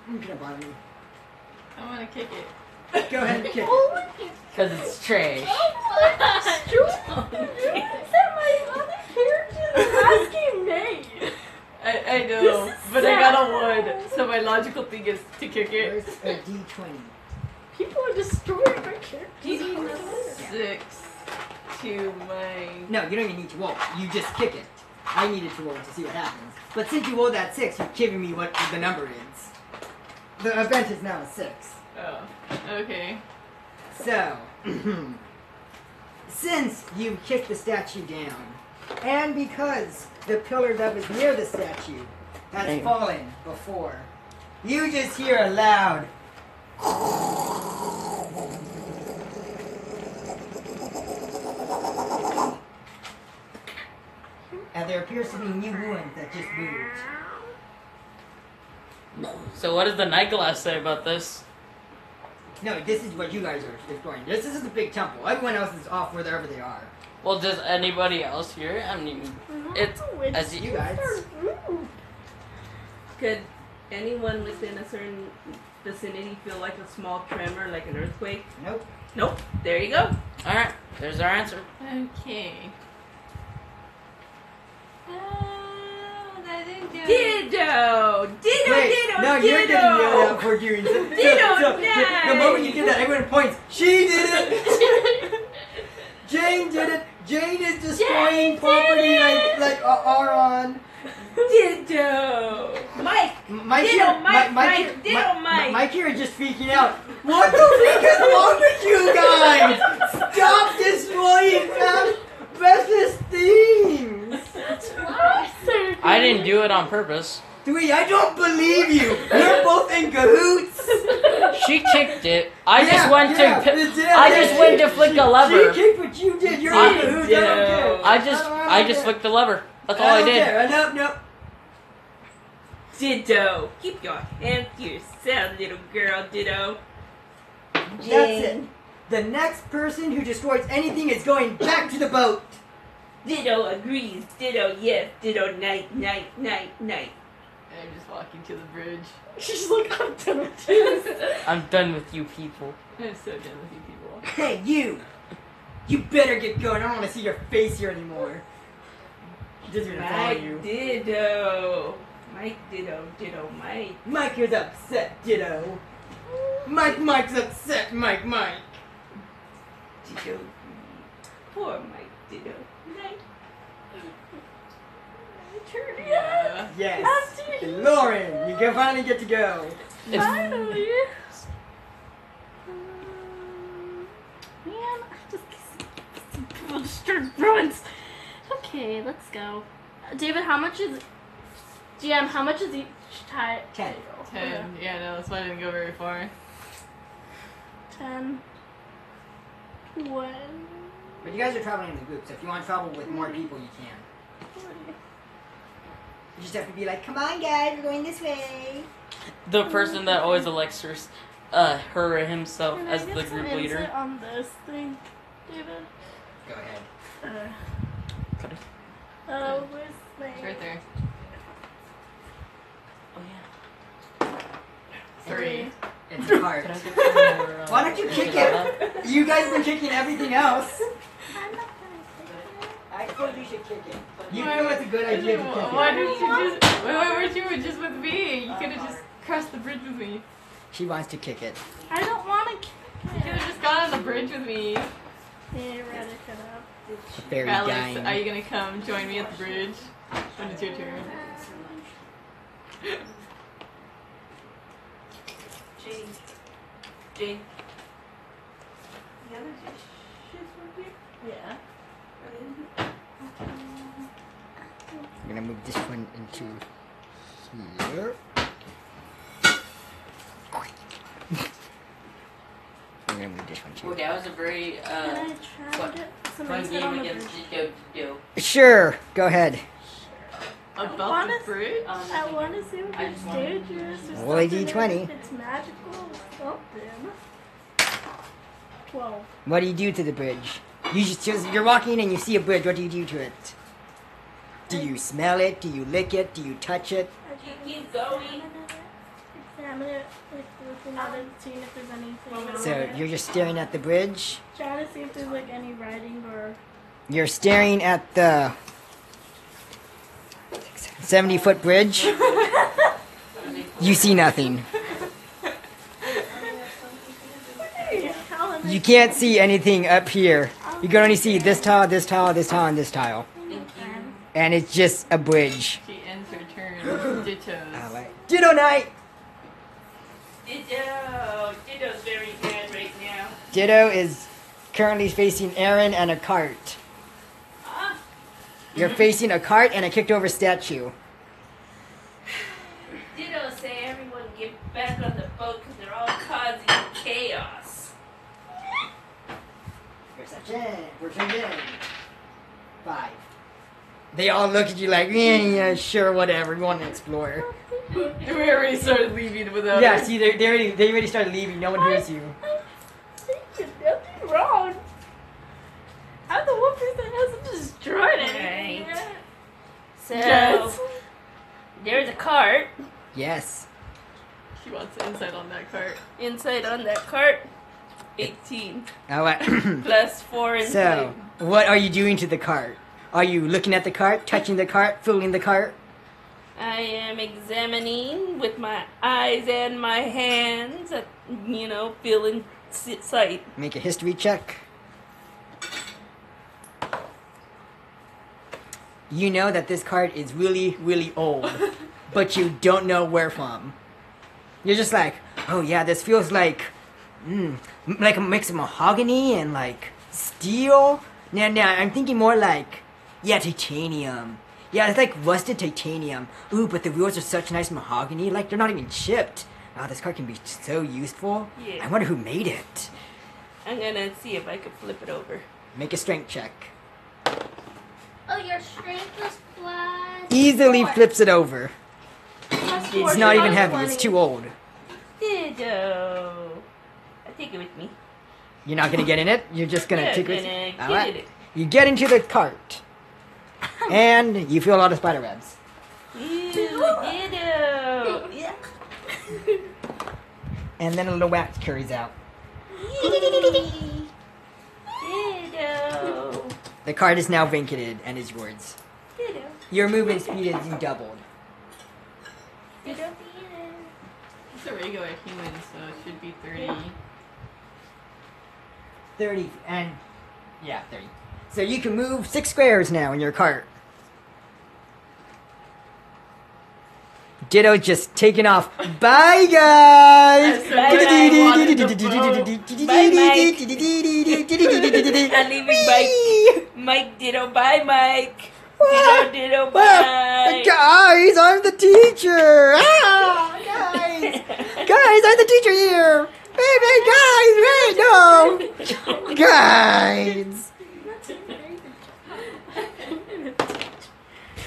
I'm gonna bother me. I want to kick it. Go ahead and kick it. Oh my Because it's trash. I know, but I got a 1, so my logical thing is to kick it. Where's a D20? People are destroying my characters. 6 to my... No, you don't even need to roll. You just kick it. I needed to roll to see what happens. But since you rolled that 6, you've given me what the number is. The event is now a 6. Oh, okay. So, since you kicked the statue down, and because the pillar that was near the statue has Damn. fallen before, you just hear a loud and there appears to be new ruins that just moved. So what does the night glass say about this? No, this is what you guys are exploring. This is the big temple. Everyone else is off wherever they are. Well, does anybody else here? I mean, it's as You guys. Could anyone within a certain vicinity feel like a small tremor, like an earthquake? Nope. Nope. There you go. All right. There's our answer. Okay. Ditto. Ditto. Wait, Ditto. no, Ditto. you're getting yelled at for doing it. Ditto, The moment you did that, everyone points. She did it. Jane did it. Jane is destroying property like Aaron. Ditto. Mike. Mike Ditto, here, Mike. Mike, Ditto, Mike. Mike here is just freaking out. What the freak is wrong with you guys? Stop destroying precious things. I didn't do it on purpose. Dewey, I don't believe you. You're both in cahoots. She kicked it. I just went to flick a She lever. kicked what you did. You're I- in cahoots. I don't care. I just flicked the lever. That's all I don't did. care. Nope. Ditto. Keep your hands to yourself, little girl. Ditto. That's it. The next person who destroys anything is going back to the boat. Ditto agrees. Ditto yes. Ditto night. I'm just walking to the bridge. She's like, I'm done with this. I'm done with you people. I'm so done with you people. Hey, you! You better get going. I don't want to see your face here anymore. She doesn't even follow Mike you. Ditto. Mike Ditto. Ditto Mike. Mike is upset, Ditto. Mike's upset, Mike. Ditto. Poor Mike Ditto. Night. Yeah. Yes. Lauren, you can finally get to go. Finally. Man, I just ruins. Okay, let's go. David, how much is GM? How much is each tie? 10. 10. Yeah, no, that's why I didn't go very far. 10. 20. But you guys are traveling in the group, so if you want to travel with more people, you can. You just have to be like, come on, guys, we're going this way. The person that always elects her or himself Can as I the get some group leader. insight on this thing, David? Go ahead. Where's my... It's right there. Oh yeah. 3. It's a cart. Could I get some more, Why don't you kick it? You guys have been kicking everything else. I'm not gonna say it. I suppose you should kick it. You know it's a good idea to kick it. Why didn't you just... Why weren't you just with me? You could have just crossed the bridge with me. She wants to kick it. I don't want to You could have just gone on the bridge with me. Yeah, you're right, I could have. Fairy Alex, dying. are you gonna come join me at the bridge when it's your turn? Jane. The other shit's from here? Yeah. I'm gonna move this one into here. I'm gonna move this one Well, too. that was a very Can I try to get some fun insight on game the against bridge? Ditto. Sure, go ahead. About the bridge? I want to see if I it's just wanted to- dangerous or Roll a something. D20. If it's magical or something. 12. What do you do to the bridge? You're walking and you see a bridge. What do you do to it? Do you smell it? Do you lick it? Do you touch it? I try to Keep going. examine it, like looking at it, seeing if there's anything wrong So with it. you're just staring at the bridge. Trying to see if there's like any writing or... You're staring at the 70-foot bridge. You see nothing. You can't see anything up here. You can only see this tile, this tile, this tile, and this tile. And it's just a bridge. She ends her turn. Dittos. Alright. Ditto night! Ditto's very bad right now. Ditto is currently facing Aaron and a cart. Huh? You're facing a cart and a kicked over statue. Ditto say everyone get back on the boat because they're all causing chaos. Perception. 5. They all look at you like, yeah, sure, whatever. We want to explore. We already started leaving without Yeah, her. see, they already started leaving. No one hears you. There's nothing wrong. I'm the one person that hasn't destroyed anything. Right. So, Yes. there's a cart. Yes. She wants insight on that cart. Inside on that cart, 18. All right. Plus 4 inside. So, what are you doing to the cart? Are you looking at the cart, touching the cart, filling the cart? I am examining with my eyes and my hands, feeling sight. Make a history check. You know that this card is really, really old, but you don't know where from. You're just like, oh yeah, this feels like a mix of mahogany and like steel. Now, I'm thinking more like, yeah, titanium. Yeah, it's like rusted titanium. Ooh, but the wheels are such nice mahogany, like they're not even chipped. Wow, this card can be so useful. Yeah. I wonder who made it. I'm gonna see if I can flip it over. Make a strength check. Oh, your strength is plus. Easily 4. flips it over. Plus It's 4, not so even that's heavy, it's 20. too old. Ditto. I take it with me. You're not gonna get in it, you're just gonna Yeah, take it. gonna get Alright. it. You get into the cart. And you feel a lot of spider webs. Ew, ditto. Yeah. And then a little wax carries out. Ditto. The card is now vacated and is yours. Ditto. Your movement speed is doubled. Ditto. It's a regular human, so it should be 30. 30 and yeah, 30. So you can move 6 squares now in your cart. Ditto just taking off. Bye guys. Bye, I'm leaving Mike Ditto. Bye, Mike. Ditto. Bye. Guys, I'm the teacher. Ah, guys, I'm the teacher here. Baby, guys, wait, no, guys.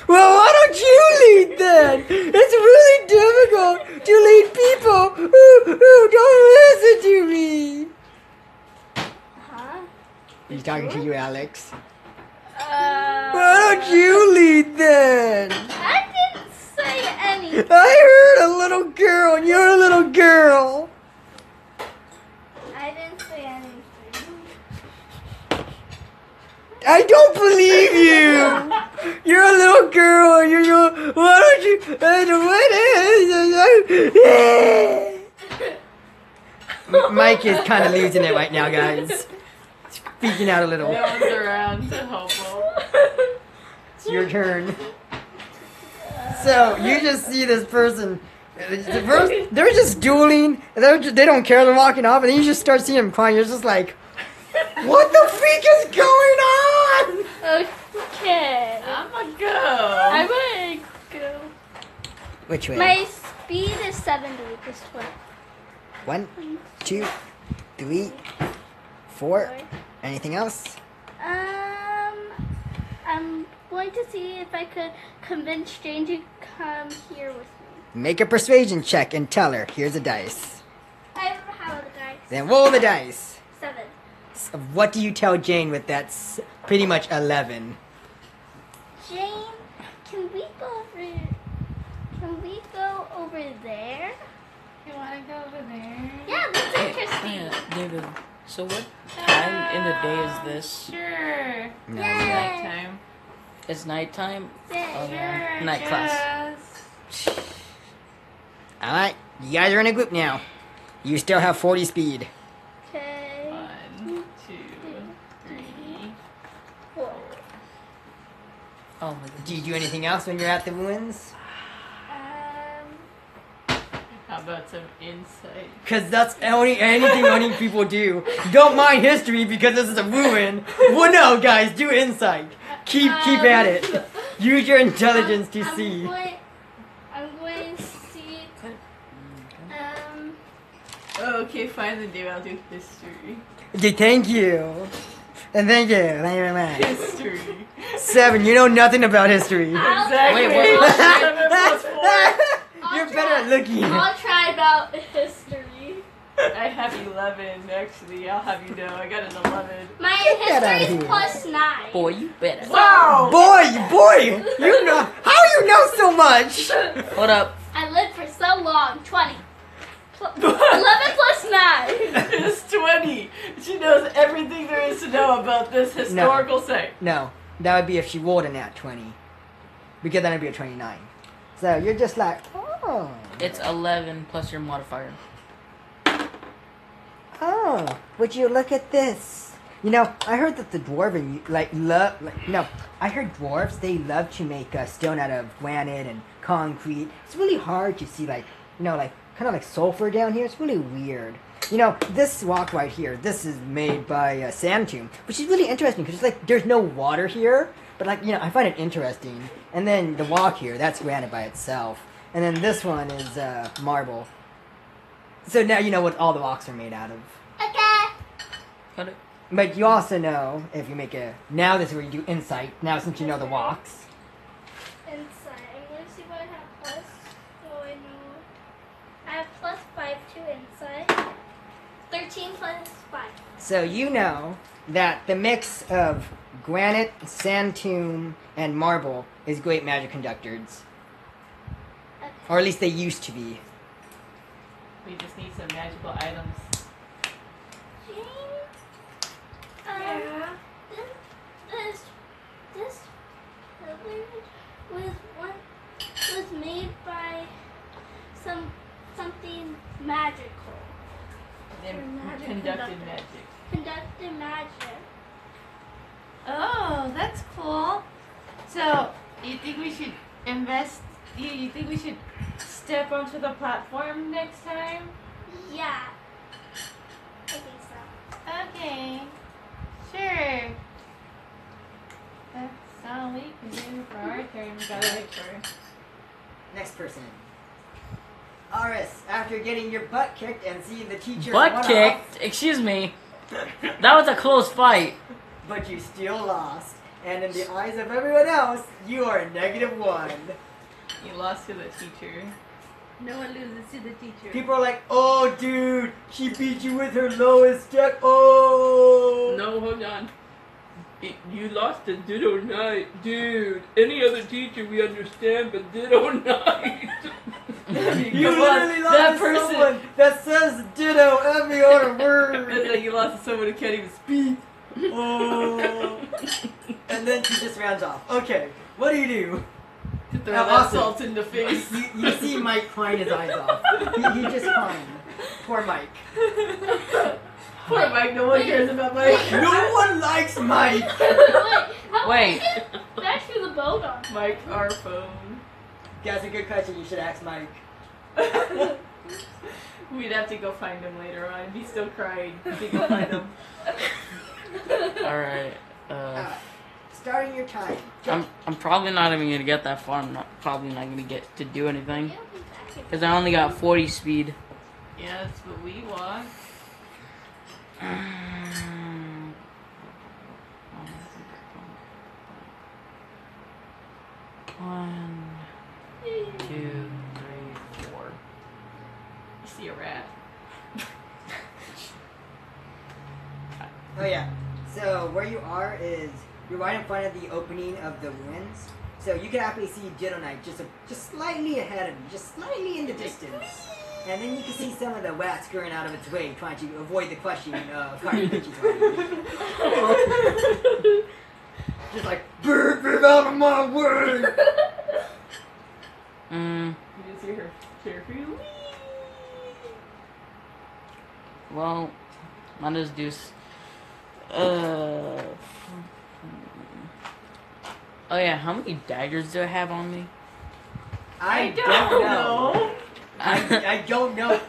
Well, why don't you lead then? It's really difficult to lead people who don't listen to me. Huh? He's talking to you, Alex. Why Why don't you lead then? I didn't say anything. I heard a little girl, and you're a little girl. I didn't say anything. I don't believe you. You're a little girl. Why don't you? Mike is kind of losing it right now, guys. Speaking out a little. No one's around to help him. It's your turn. So you just see this person. They're just dueling. They don't care. They're walking off, and then you just start seeing them crying. You're just like, what the freak is going on? Okay. I'm a go. I'm gonna go. Which way? My speed is 70 plus 12. 1, 2, 3, 4. Anything else? I'm going to see if I could convince Jane to come here with me. Make a persuasion check and tell her. Here's a dice. I don't have the dice. Then roll the dice. 7. So what do you tell Jane with that? Pretty much 11. Jane, can we go over there? You want to go over there? Yeah, that's interesting. Yeah, David. So what time in the day is this? Sure. No. Yay. Nighttime. It's nighttime. Yay. Oh, yeah. Sure, Night class. yes. Alright, you guys are in a group now. You still have 40 speed. Okay. 1, 2, 3. 4. Oh my goodness. Do you do anything else when you're at the ruins? How about some insight? Because that's anything only people do. Don't mind history because this is a ruin. Well, no, guys, do insight. Keep at it. Use your intelligence to see. I'm going to see. Oh, okay, fine then, Dave. I'll do history. Okay, thank you. And thank you. Thank you very much. History. 7, you know nothing about history. Exactly. Wait, what? 7 plus 4. You're better at looking. I'll try about history. I have 11, actually. I'll have you know. I got an 11. My Get that history out is of plus 9. Boy, you better. Wow! Boy, you know how you know so much. Hold up. I lived for so long. 20. 11 plus 9. It's 20. She knows everything there is to know about this historical site. No, that would be if she rolled a nat 20, because then it'd be a 29. So you're just like, oh, It's 11 plus your modifier. oh, would you look at this? You know, I heard that the dwarven I heard dwarves, they love to make stone out of granite and concrete. It's really hard to see kind of like sulfur down here. It's really weird. You know, this rock right here, this is made by sand tomb, which is really interesting because there's no water here, but I find it interesting. And then the rock here, that's granite by itself. And then this one is marble. So now you know what all the rocks are made out of. Okay. Got it. But you also know if you make now this is where you do insight. Now since you know the rocks. Inside. I'm going to see what I have plus. So I know. I have plus 5 to inside. 13 plus 5. So you know that the mix of granite, sand tomb, and marble is great magic conductors. Okay. Or at least they used to be. We just need some magical items. Yeah. This village was made by something magical. Conducted magic. Conducted magic. Oh, that's cool. So, you think we should invest? You think we should step onto the platform next time? Yeah. I think so. Okay. Sure. That's all we can do for our turn. We gotta wait for. Next person. Aris, after getting your butt kicked and seeing the teacher Butt one kicked? off, Excuse me. That was a close fight. but you still lost. And in the eyes of everyone else, you are a -1. You lost to the teacher. No one loses to the teacher. People are like, oh, dude, she beat you with her lowest deck. Oh. No, hold on. You lost to Ditto Knight, dude. Any other teacher we understand, but Ditto Knight. You Come on, literally that lost to person- someone that says ditto every other And word. then you lost to someone who can't even speak. Oh. And then she just rounds off. Okay, what do you do? To throw Now, that Austin, salt in the face. You see Mike crying his eyes off. He just crying. Poor Mike. Poor Mike, no one cares about Mike. No one likes Mike. How Wait. Back to the boat on. Mike, our phone. That's a good question. You should ask Mike. We'd have to go find him later on. He's still crying. To go find him. Alright. Starting your time. I'm probably not even gonna get that far. I'm probably not gonna get to do anything. Because I only got 40 speed. Yeah, that's what we want. One, two, 3, 4. You see a rat. Oh yeah. So where you are is you're right in front of the opening of the ruins. So you can actually see Ditto Knight just slightly ahead of you, just slightly in the distance. And then you can see some of the rats scurrying out of its way, trying to avoid the question of Cardi Bitchy's just like, bird out of my way! Mm, You just hear her carefree. well, I'll just do. Oh yeah, how many daggers do I have on me? I don't know. I don't know.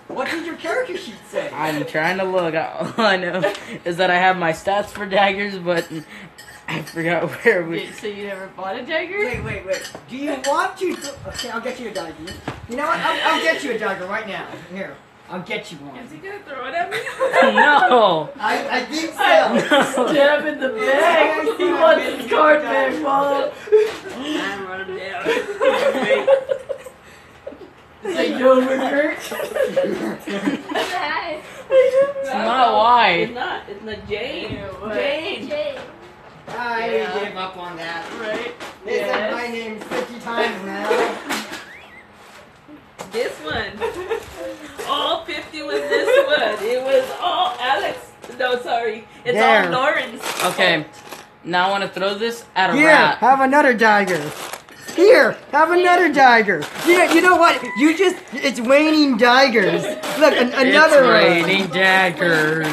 What did your character sheet say? I'm trying to look. All I know is that I have my stats for daggers, but I forgot where we. Wait, so you never bought a dagger? Wait. Do you want to? Okay, I'll get you a dagger. You know what? I'll get you a dagger right now. Here, I'll get you one. Is he gonna throw it at me? No. I think so. Stab in the back. He wants his card back, Mom. I'm running down. It's like no regret. It's not why. It's not. It's not Jane. Ew, Jane. Jay. I Yeah. gave up on that. Right? They said my Yes. name 50 times now. This one. All 50 was this one. It was all Alex. No, sorry. It's There. all Lawrence. Okay, now I want to throw this at a Here, rat. have another dagger. Here, have another dagger. You know what? It's raining daggers. Look, another It's one. raining daggers.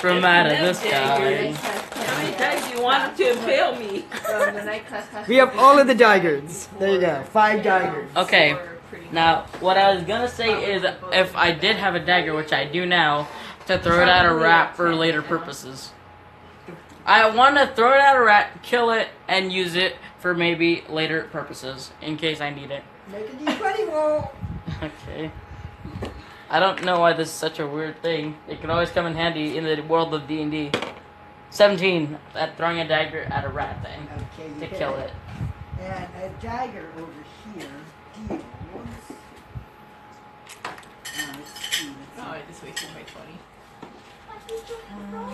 from out of this Daggers. guy. How many times do you want to impale me? From the night class has We have all of the daggers. There you go. 5 daggers. Okay, now what I was gonna say is if I did have a dagger, which I do now, to throw it at a rat for later purposes. I want to throw it at a rat, kill it, and use it for maybe later purposes in case I need it. Make a D20 roll. Okay. I don't know why this is such a weird thing. It can always come in handy in the world of D&D. 17 at throwing a dagger at a rat thing Okay, you to hit kill it. it. And a dagger over here deals. Let's see. Oh, I just wasted my 20. What did you throw?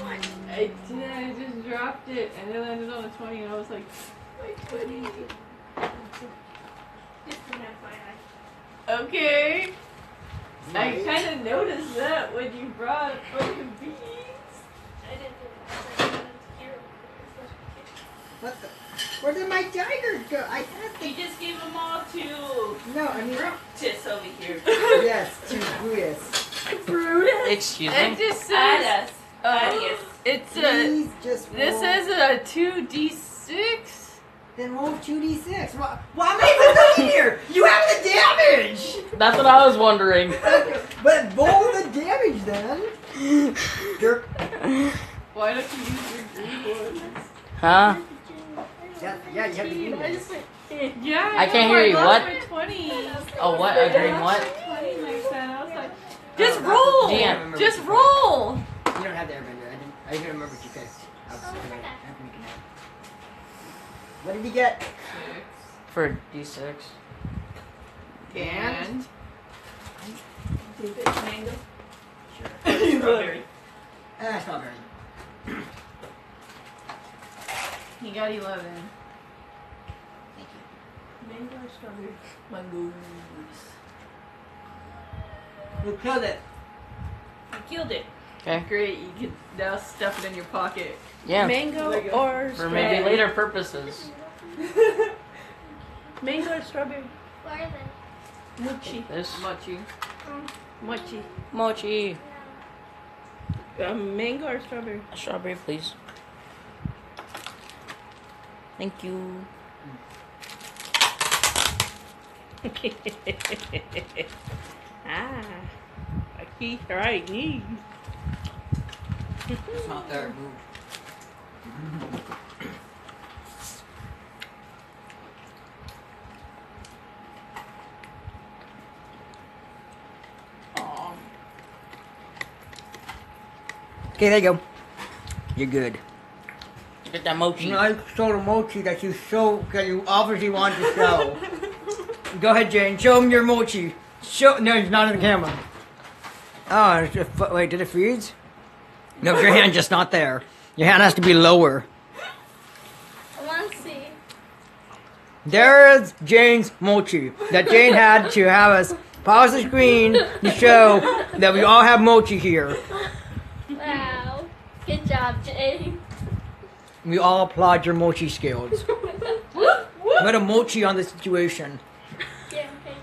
I did. I just dropped it, and it landed on the 20, and I was like, my 20. Just an FYI. Okay. I Nice. kind of noticed that when you brought fucking beans. I didn't do that. I didn't hear it. What the? Where did my daggers go? I had You the. just gave them all to No, I mean. Brutus over here. Yes, to Brutus. Excuse It me? just says, Adios. Adios. it's a, Please just roll. this says a 2d6. Then roll 2d6. Why am I even looking here? You have the damage! That's what I was wondering. But roll the damage then. Jerk. Why don't you use your green ones? Huh? Yeah, you have the green I ones. just went, Yeah, I can't know, hear you, lost what? my 20. Oh, what? A green what? 20 like that. I was like, just Oh, roll! DM. Just roll! You don't have the airbender. I didn't remember what you picked. I have to make a note. What did he get? For D6. And Mango. Strawberry. Strawberry. he got 11. Mango or strawberry? Mangoes. You killed it. You killed it. Okay. Great, you can now stuff it in your pocket. Yeah. Mango There you go. or For maybe strawberry? later purposes. Mango or strawberry? Where are they? Mochi. This. Mochi. Mochi. Mochi. Mango or strawberry? A strawberry, please. Thank you. Ah. Aquí, right, knee. It's not there. Move. Aw. Okay, there you go. You're good. Get that mochi. Nice sort of mochi that you obviously want to show. Go ahead, Jane. Show him your mochi. No, it's not in the camera. Oh, wait, did it freeze? No, your hand just not there. Your hand has to be lower. I want to see. There is Jane's mochi that Jane had to have us pause the screen to show that we all have mochi here. Wow. Good job, Jane. We all applaud your mochi skills. Put a mochi on the situation. Yeah, okay.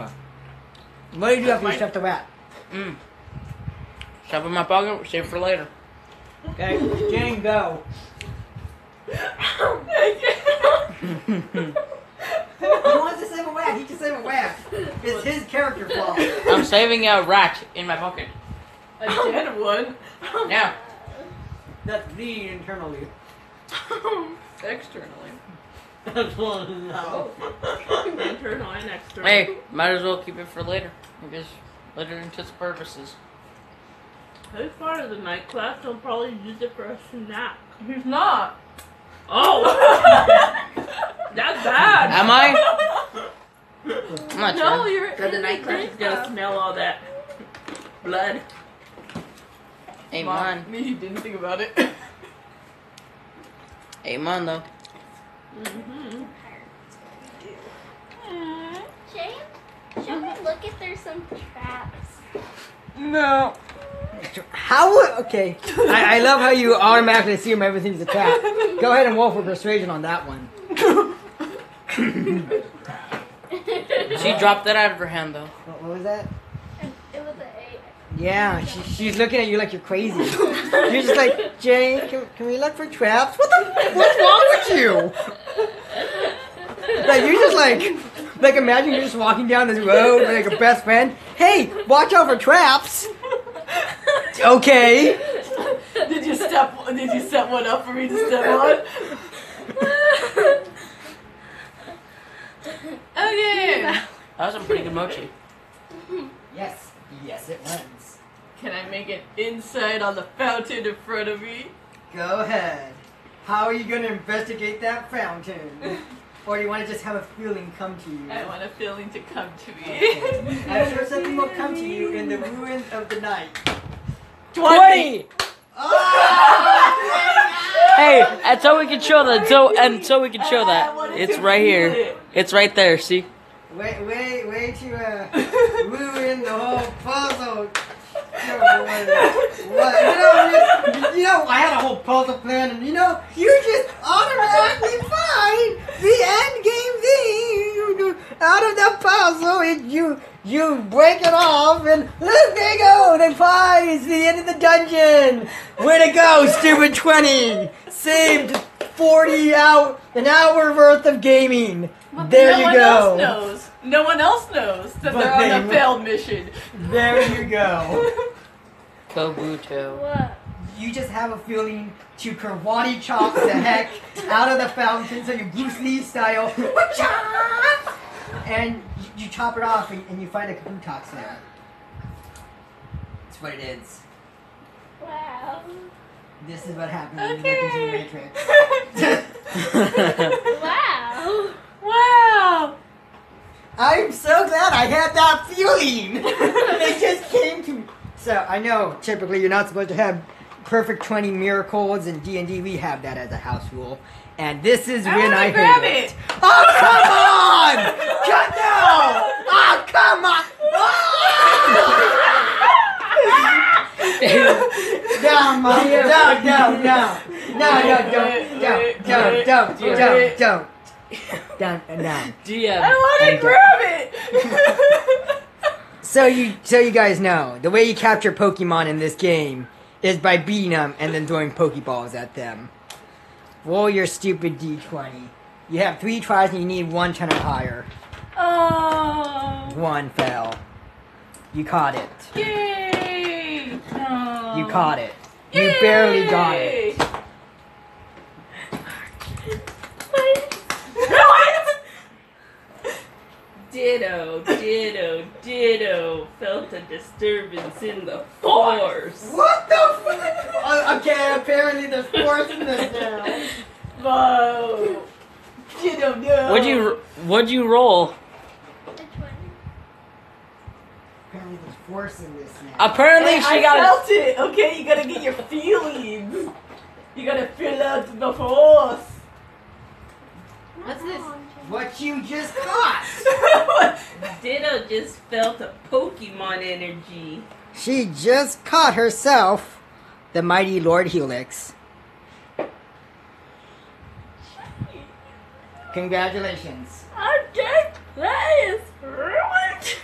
Okay. What did you do after you stuffed the rat? Shove it in my pocket, save for later. Okay, Jane, go. He wants to save a rat. He can save a rat. It's his character flaw. I'm saving a rat in my pocket. A dead one. Now. That's the internally. Externally. That's one now. Internal and external. Hey, might as well keep it for later. I guess later into its purposes. This part of the night class, they'll probably use it for a snack. He's not. Oh! That's bad! Am I? I'm not No, sure. you're. So the night class is gonna smell all that blood. Amen. Me, you didn't think about it. Amen, though. Mm-hmm. Jane, should we look if there's some traps? No. How? Okay. I love how you automatically assume everything's a trap. Go ahead and roll for persuasion on that one. She dropped that out of her hand, though. What was that? It was an 8. Yeah, she's looking at you like you're crazy. You're just like, Jane, can we look for traps? What's wrong with you? Like, you're just like imagine you're just walking down this road with like a best friend. Hey, watch out for traps. Okay. Did you set one up for me to step on? Okay. That was some pretty good mochi. Yes, it runs. Can I make it inside on the fountain in front of me? Go ahead. How are you going to investigate that fountain? Or do you want to just have a feeling come to you? I want a feeling to come to me. Okay. I'm sure something will come to you in the ruins of the night. 20! Oh! Hey, and so we can show that. So we can show that. It's right here. It's right there. See? Way to ruin the whole puzzle. What? You know, I had a whole puzzle plan, and you just automatically find the end game thing. Out of the puzzle, you break it off, and look, there you go, the prize, the end of the dungeon. Way to go, stupid 20. Saved an hour worth of gaming. Well, there no you one go. Else knows. No one else knows that But they're on they a failed mission. There you go. Kabuto. What? You just have a feeling to karate chop the heck out of the fountain, so you Bruce Lee style, and you chop it off, and you find a Kabutox there. That's what it is. Wow. This is what happens when you look into the Matrix. Wow. Wow. I'm so glad I had that feeling. It just came to me. So I know typically you're not supposed to have perfect 20 miracles, and D&D we have that as a house rule. And this is when I grab heard it. Oh come on! No! Oh come on! Down, Mom. Don't. Down. GM. I want to grab it. So you guys know, the way you capture Pokemon in this game is by beating them and then throwing Pokeballs at them. Roll your stupid D20. You have 3 tries and you need 1 10 or higher. Oh. 1 fell. You caught it. Yay. Oh. You caught it. You barely got it. Ditto. Felt a disturbance in the force. What the fuck? Okay, apparently there's force in this now. Whoa. Ditto, no. What'd you roll? Which one? Apparently there's force in this now. Apparently Hey, she I got. felt it. Okay, you gotta get your feelings. You gotta feel out the force. What's this? What you just caught. Ditto just felt a Pokemon energy. She just caught herself the mighty Lord Helix. Congratulations. Okay, that is ruined.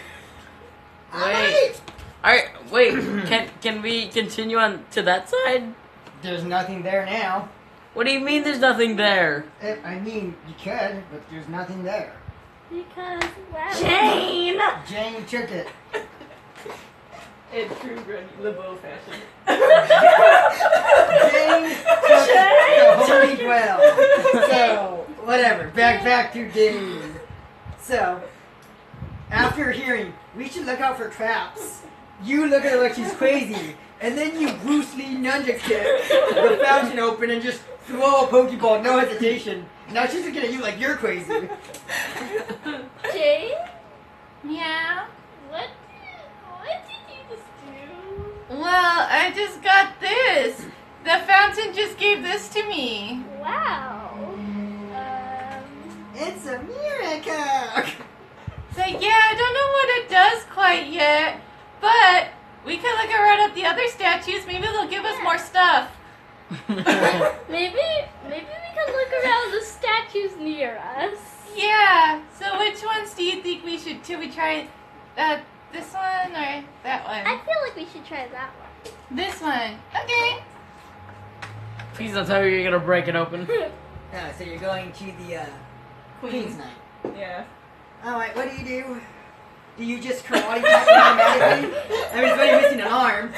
Wait. Can we continue on to that side? There's nothing there now. What do you mean? There's nothing there. I mean, you could, but there's nothing there. Because wow. Jane took it. In true Granny LeBeau fashion. Jane took the Holy Grail. So, whatever. Back to game. So, after hearing, we should look out for traps. You look at her like she's crazy, and then you Bruce Lee ninja kick the fountain open and just throw a Pokeball, no hesitation. Now she's looking at you like you're crazy. Jane, Yeah. what did you just do? Well, I just got this. The fountain just gave this to me. Wow. It's a miracle. So yeah, I don't know what it does quite yet, but we can look around at the other statues. Maybe they'll give us more stuff. Maybe we can look around the statues near us. Yeah. So which ones do you think we should? Should we try This one or that I one? feel like we should try that one. This one. Okay. Please don't tell me you're gonna break it open. So you're going to the Queen's Night. Yeah. Alright, what do? Do you just karate chop it automatically? I mean, it's funny you're missing an arm.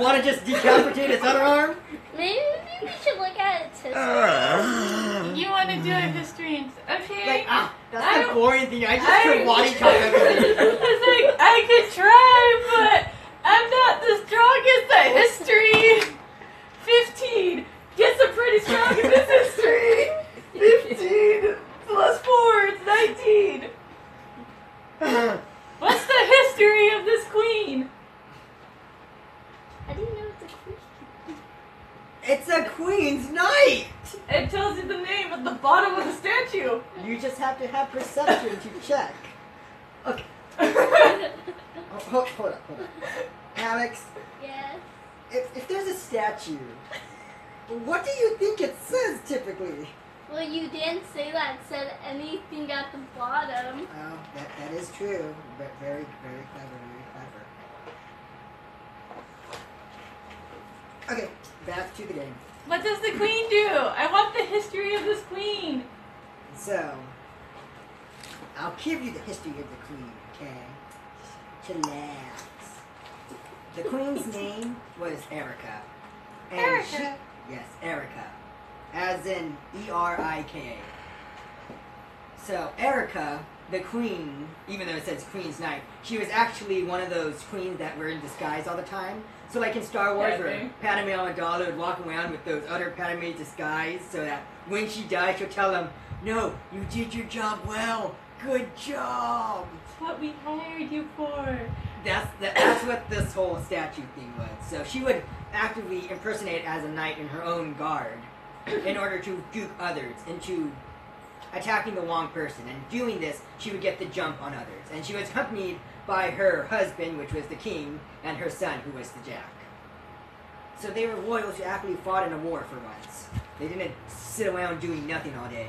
Want to just decapitate his other arm? Maybe we should look at its history. You want to do a history? Okay. Like, that's I- the boring thing. I just karate chop everything. It's like, I could try, but I'm not the strongest at history. 15. Guess I'm pretty strong in this history. 15 plus 4, it's 19. What's the history of this queen? I didn't know it's a queen. It's a Queen's Night! It tells you the name at the bottom of the statue. You just have to have perception to check. Okay. Hold up. Alex, Yes. if there's a statue, what do you think it says typically? Well, you didn't say that. It said anything at the bottom. Oh, that is true. Very, very clever, Okay, back to the game. What does the queen do? I want the history of this queen. So, I'll give you the history of the Queen, okay? Chillax. The Queen's name was Erica. And Erica? Yes, Erica. As in E-R-I-K-A. So, Erica, the Queen, even though it says Queen's Night, she was actually one of those queens that were in disguise all the time. So like in Star Wars, where Padme Amidala would walk around with those other Padme disguised, so that when she dies, she'll tell them, "No, you did your job well. Good job." That's what we hired you for. That's what this whole statue thing was. So she would actively impersonate as a knight in her own guard in order to dupe others into attacking the wrong person. And doing this, she would get the jump on others. And she was accompanied by her husband, which was the king, and her son, who was the Jack. So they were royals who actually fought in a war for once. They didn't sit around doing nothing all day.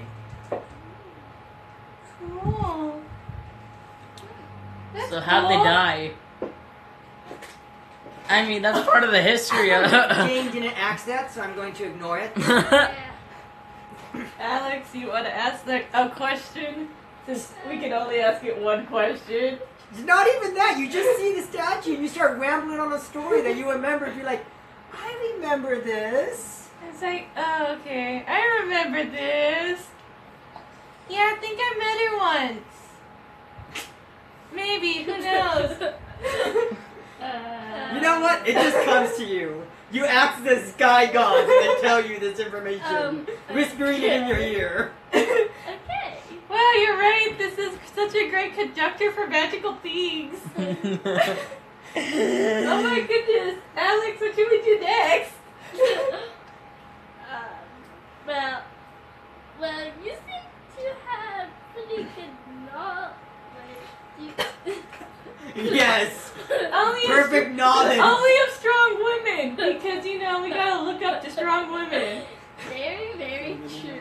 Cool. That's So how'd they cool. die? I mean, that's part of the history of Jane didn't ask that, so I'm going to ignore it. Yeah. Alex, you want to ask a question? Since we can only ask it one question. It's not even that. You just see the statue and you start rambling on a story that you remember. You're like, I remember this. It's like, oh, okay, I remember this. Yeah, I think I met her once. Maybe, who knows? You know what? It just comes to you. You ask the sky gods and they tell you this information, whispering it in your ear. Okay. Wow, you're right. This is such a great conductor for magical things. Oh my goodness. Alex, what should we do next? Well, you seem to have pretty good knowledge. Yes. Only Perfect knowledge. Only of strong women. Because, you know, we gotta look up to strong women. Very, very true.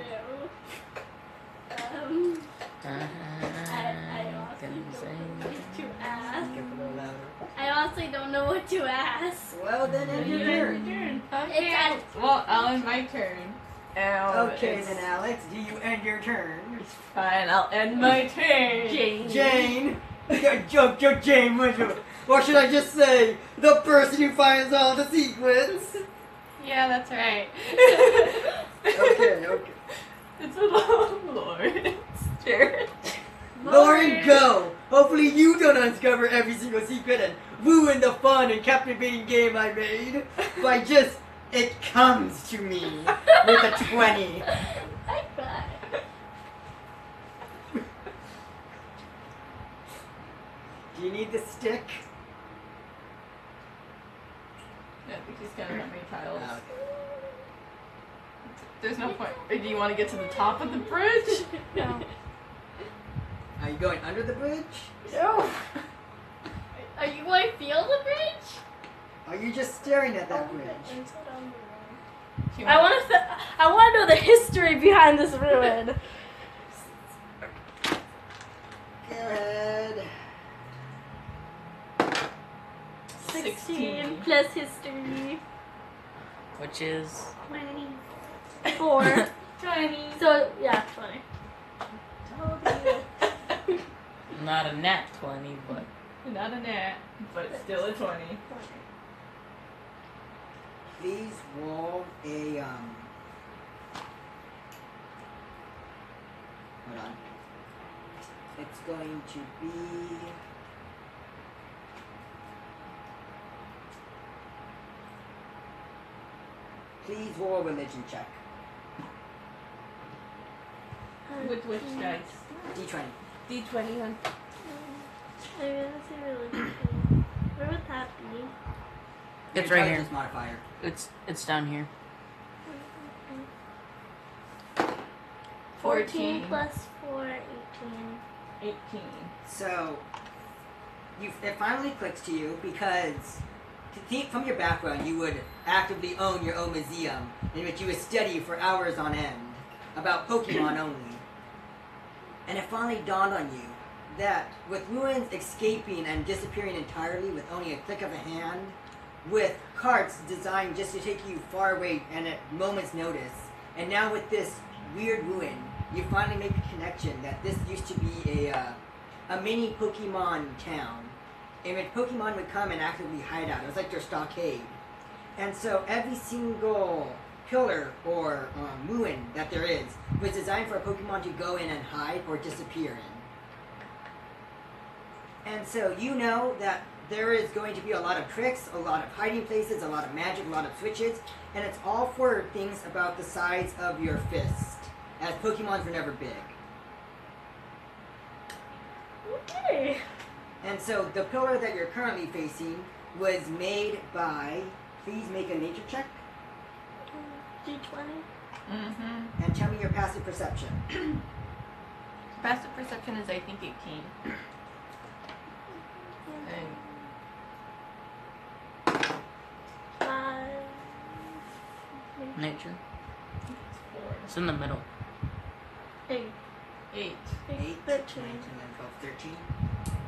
I honestly don't know what to ask. Well, then end your turn. Okay. It's Well, I'll end my turn. Okay, then Alex, do you end your turn? Fine, I'll end my turn. Jane. Jane, or should I just say, the person who finds all the secrets? Yeah, that's right. Okay. It's a Lord's turn. Lauren, go! Hopefully you don't uncover every single secret and ruin the fun and captivating game I made by just, it comes to me with a 20. I cry. Do you need the stick? I think he's counting how many tiles. Oh, There's no point. Or do you want to get to the top of the bridge? No. Are you going under the bridge? No. Are you going to feel the bridge? Are you just staring at that bridge? I want to know the history behind this ruin. Go ahead. 16. plus history. Which is 4. 20. So, yeah, 20. not a nat 20, but Not a nat, but it's still a 20. Please roll a hold on. It's going to be please roll a religion check. With which dice? D20. D20, hun. I really say religion. Where would that be? it's Your right here. intelligence modifier. It's down here. 14 plus 4, 18. 18. So, it finally clicks to you because from your background, you would actively own your own museum in which you would study for hours on end about Pokemon only. And it finally dawned on you that with ruins escaping and disappearing entirely with only a click of a hand, with carts designed just to take you far away and at moment's notice, and now with this weird ruin, you finally make a connection that this used to be a mini Pokemon town in which Pokemon would come and actively hide out. It was like their stockade. And so every single pillar or ruin that there is was designed for a Pokemon to go in and hide or disappear in. And so you know that there is going to be a lot of tricks, a lot of hiding places, a lot of magic, a lot of switches, and it's all for things about the size of your fist, as Pokemons were never big. Okay. And so the pillar that you're currently facing was made by, please make a nature check, D20. Mm-hmm. and tell me your passive perception. Passive perception is, I think, 18. And 5. Nature. it's 4. It's in the middle. 8. 8. 8, 13. 9, 10, 12, 13.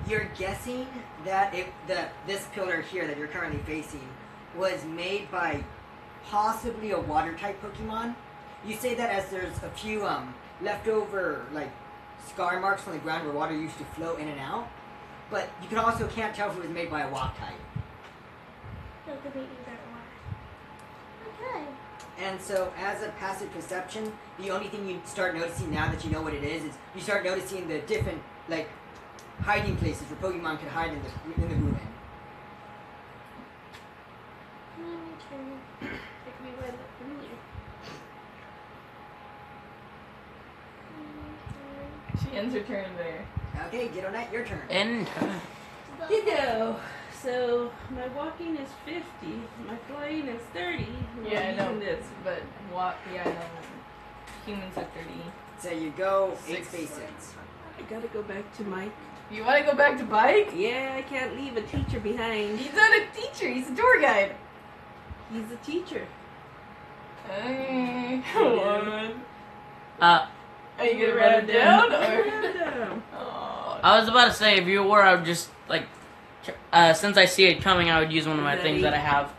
You're guessing that this pillar here that you're currently facing was made by possibly a water-type Pokemon. You say that as there's a few leftover like scar marks from the ground where water used to flow in and out, but you can also can't tell if it was made by a rock type. That could be either or. Okay. And so, as a passive perception, the only thing you start noticing now that you know what it is you start noticing the different like hiding places where Pokemon could hide in the ruin. It could be right up in here. She ends her turn there. Okay, Ditto Knight, your turn. End. Ditto. So my walking is 50, my flying is 30. Yeah, I know Using this. but what? Yeah, I know. Humans are 30. So you go 8 Six. spaces. I gotta go back to Mike. You want to go back to bike? Yeah, I can't leave a teacher behind. He's not a teacher. He's a tour guide. He's a teacher. Come on. Uh, Are you gonna run it down or? Down. Oh. I was about to say, if you were, I would just like, since I see it coming, I would use one of my things that I have.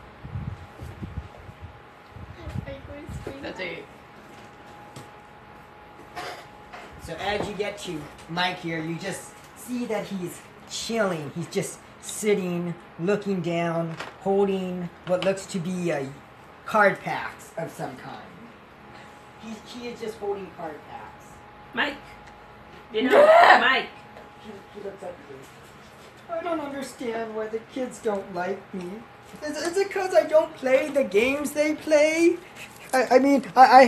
That's 8. So as you get to Mike here, you just see that he's chilling. He's just sitting, looking down, holding what looks to be card packs of some kind. He is just holding card packs. Mike. Mike. He looks up at you. I don't understand why the kids don't like me. Is it because I don't play the games they play? I mean, I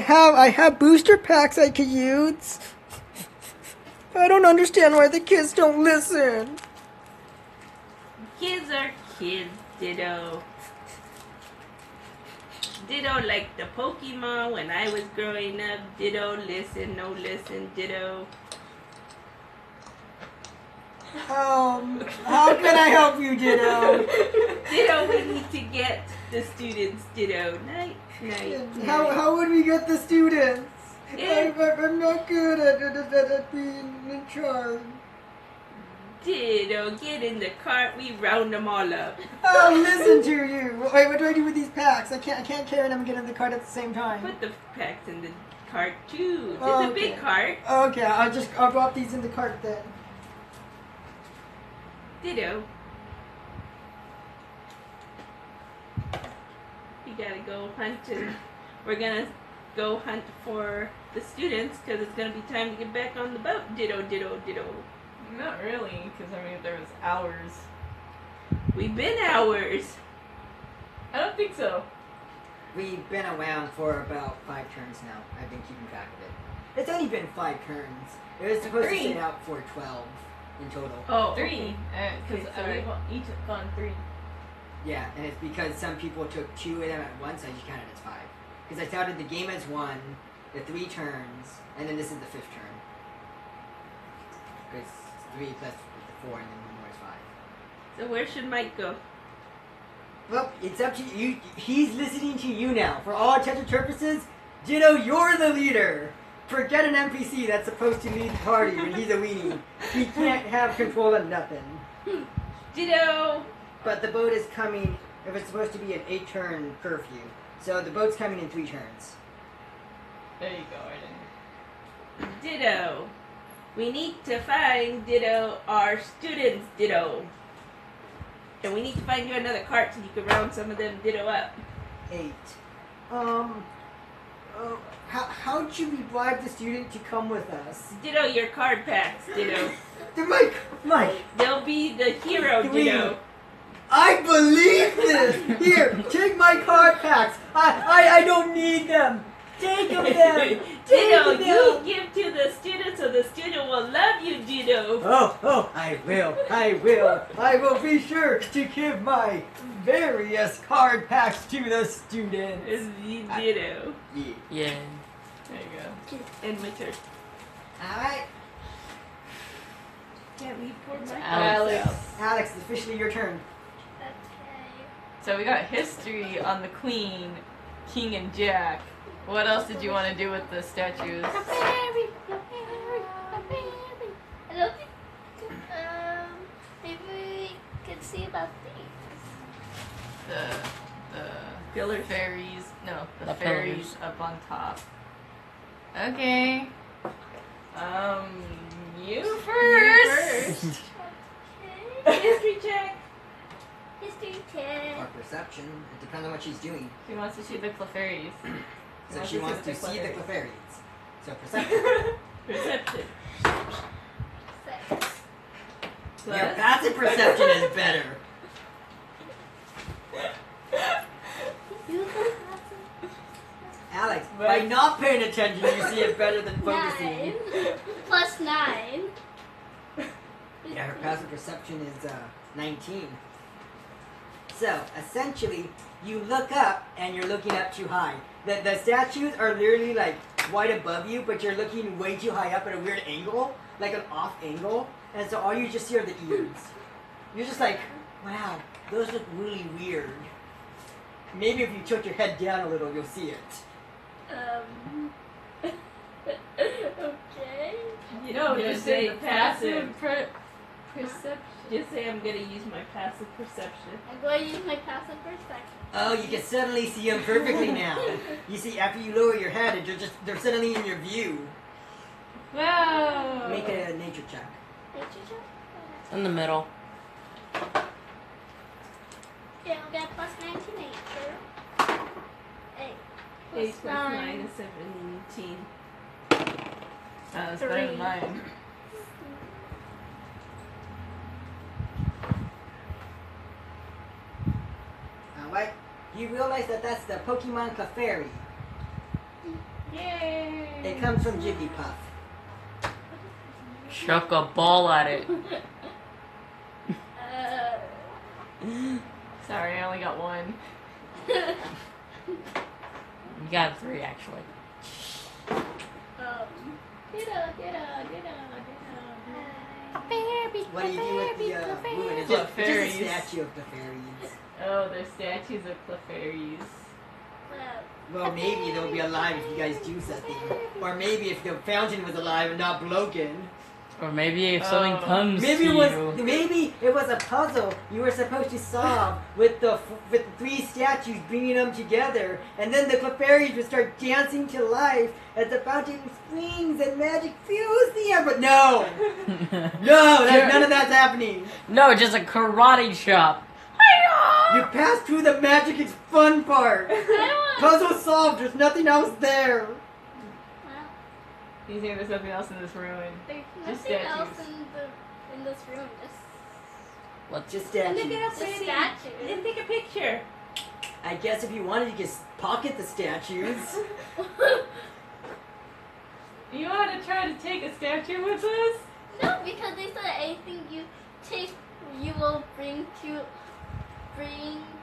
have booster packs I could use. I don't understand why the kids don't listen. Kids are kids, Ditto. Ditto like the Pokemon when I was growing up. Ditto listen, no listen, Ditto. How can I help you, Ditto? Ditto, we need to get the students, Ditto. Night, night. How would we get the students? Yeah. I'm not good at being in charge. Ditto, get in the cart. We round them all up. Oh, listen to you. Wait, what do I do with these packs? I can't carry them and get in the cart at the same time. Put the packs in the cart too. It's Oh, a big okay. cart. Okay, I'll drop these in the cart then. Ditto. We gotta go hunt and we're gonna go hunt for the students because it's gonna be time to get back on the boat. Ditto, ditto, ditto. Not really, because I mean, there was hours. We've been hours. I don't think so. We've been around for about 5 turns now. I've been keeping track of it. It's only been 5 turns. It was supposed 3. to stay out for 12 in total. Oh, 3. okay. Because Okay, sorry. we've each gone 3. Yeah, and it's because some people took 2 of them at once, I just counted as 5. Because I started the game as 1, the 3 turns, and then this is the 5th turn. Because 3 plus the 4 and then 1 more is 5. So where should Mike go? Well, it's up to you. He's listening to you now. For all intents and purposes, Ditto, you're the leader. Forget an NPC that's supposed to lead the party when he's a weenie. He can't have control of nothing. Ditto. But the boat is coming, if it's supposed to be an 8-turn curfew. So the boat's coming in 3 turns. There you go, Arden. Ditto. We need to find Ditto, our students, Ditto. And we need to find you another cart so you can round some of them Ditto up. 8. How should we bribe the student to come with us? Ditto your card packs, Ditto. Mike! They'll be the hero, Three. Ditto. I believe this! Here, take my card packs! I don't need them! Take them then! Ditto, Take you them! give to the student so the student will love you, Ditto. Oh, I will. I will be sure to give my various card packs to the students. It's the Ditto. Yeah. There you go. And my turn. Alright, Can't leave poor Mike. Alex. Alex, it's officially your turn. Okay. So we got history on the Queen, King, and Jack. What else did you want to do with the statues? I don't think. Maybe we could see about these. The Pillars. fairies. No, the The fairies pillars. up on top. Okay. You first. Okay. History check. History Or check. perception. It depends on what she's doing. She wants to see the Clefairies. So Wants she to wants see to the see the Clefairies. Clefairies. So perception. Perception. 6. Your Plus. passive perception is better. You have Alex, by not paying attention, you see it better than focusing. 9. Plus 9. Yeah, her passive perception is 19. So, essentially, you look up and you're looking up too high. The statues are literally like right above you, but you're looking way too high up at a weird angle, like an off angle. And so all you just see are the ears. You're just like, wow, those look really weird. Maybe if you tilt your head down a little, you'll see it. Okay. No, Just just say say passive passive. perception. Just say I'm gonna use my passive perception. I'm going to use my passive perception. Oh, you can suddenly see them perfectly now. You see, after you lower your head, they're suddenly in your view. Wow. Make a nature check. Nature check? In the middle. Yeah, I'll get plus 9 to nature. 8. 8 plus 9 9. is 17. That's better than mine. Alright, you realize that that's the Pokemon Clefairy. Yay! It comes from Jigglypuff. Chuck a ball at it. Sorry, I only got 1. You got 3 actually. What do you do with the woman? It's just a Clefairies. statue of the fairies. Oh, they're statues of Clefairies. Well, maybe they'll be alive if you guys do something. Or maybe if the fountain was alive and not broken. Or maybe if something comes Maybe to it was you. maybe it was a puzzle you were supposed to solve with the 3 statues, bringing them together, and then the fairies would start dancing to life as the fountain springs and magic fills the air. But no, none of that's happening. No, just a karate chop. You passed through the magic is fun part. Puzzle solved. There's nothing else there. You think there's nothing else in this ruin? There's Just nothing else statues. in this room. Just Look statues. at how Just pretty. statues. Let's take a picture. I guess if you wanted, you could pocket the statues. You want to try to take a statue with us? No, because they said anything you take, you will bring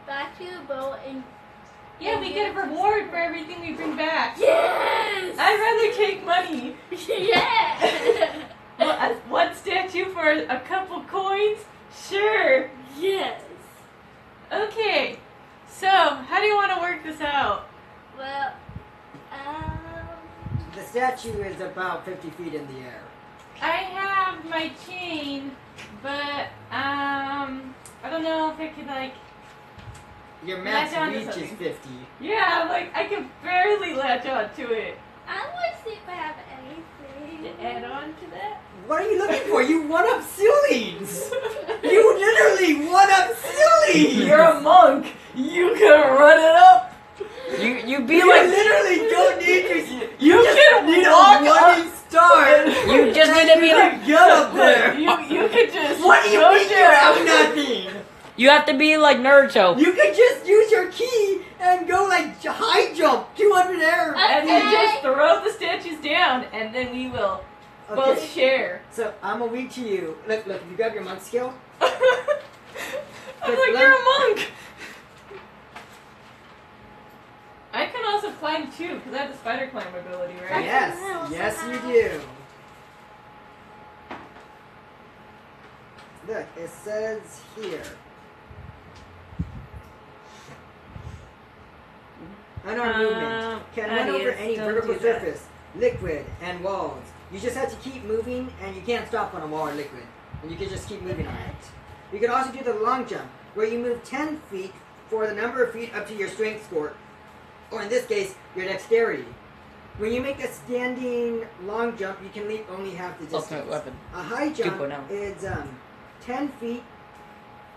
back to the boat and. Yeah, we get a reward for everything we bring back. Yes. I'd rather take money. Yeah. One statue for a couple coins? Sure. Yes. Okay. So, how do you want to work this out? Well, The statue is about 50 feet in the air. I have my chain, but I don't know if I could Your max Latch on to reach is something. 50. Yeah, I can barely latch on to it. I want to see if I have anything. To add on to that. What are you looking for? You one up ceilings! You literally one up ceilings! You're a monk. You can run it up. You be You like literally don't need to. You just can need walk a running start. you just need to be like Get up there. You could just. What do you go mean you down. have nothing? you have to be like Naruto. You could just use your key and go like high jump 200 air. And you just throw the statues down, and then we will both Okay, share. so I'm gonna read to you. Look, if you grab your monk skill. I'm like, you're a monk. I can also climb too, because I have the spider climb ability, right? Yes, yes you do. Look, it says here. Unarmed movement can run over adios, any don't vertical do that. surface, liquid, and walls. You just have to keep moving, and you can't stop on a wall or liquid. And you can just keep moving on it. You can also do the long jump, where you move 10 feet for the number of feet up to your strength score, or in this case, your dexterity. When you make a standing long jump, you can leap only half the distance. Ultimate weapon. A high jump 2.0. is 10 feet,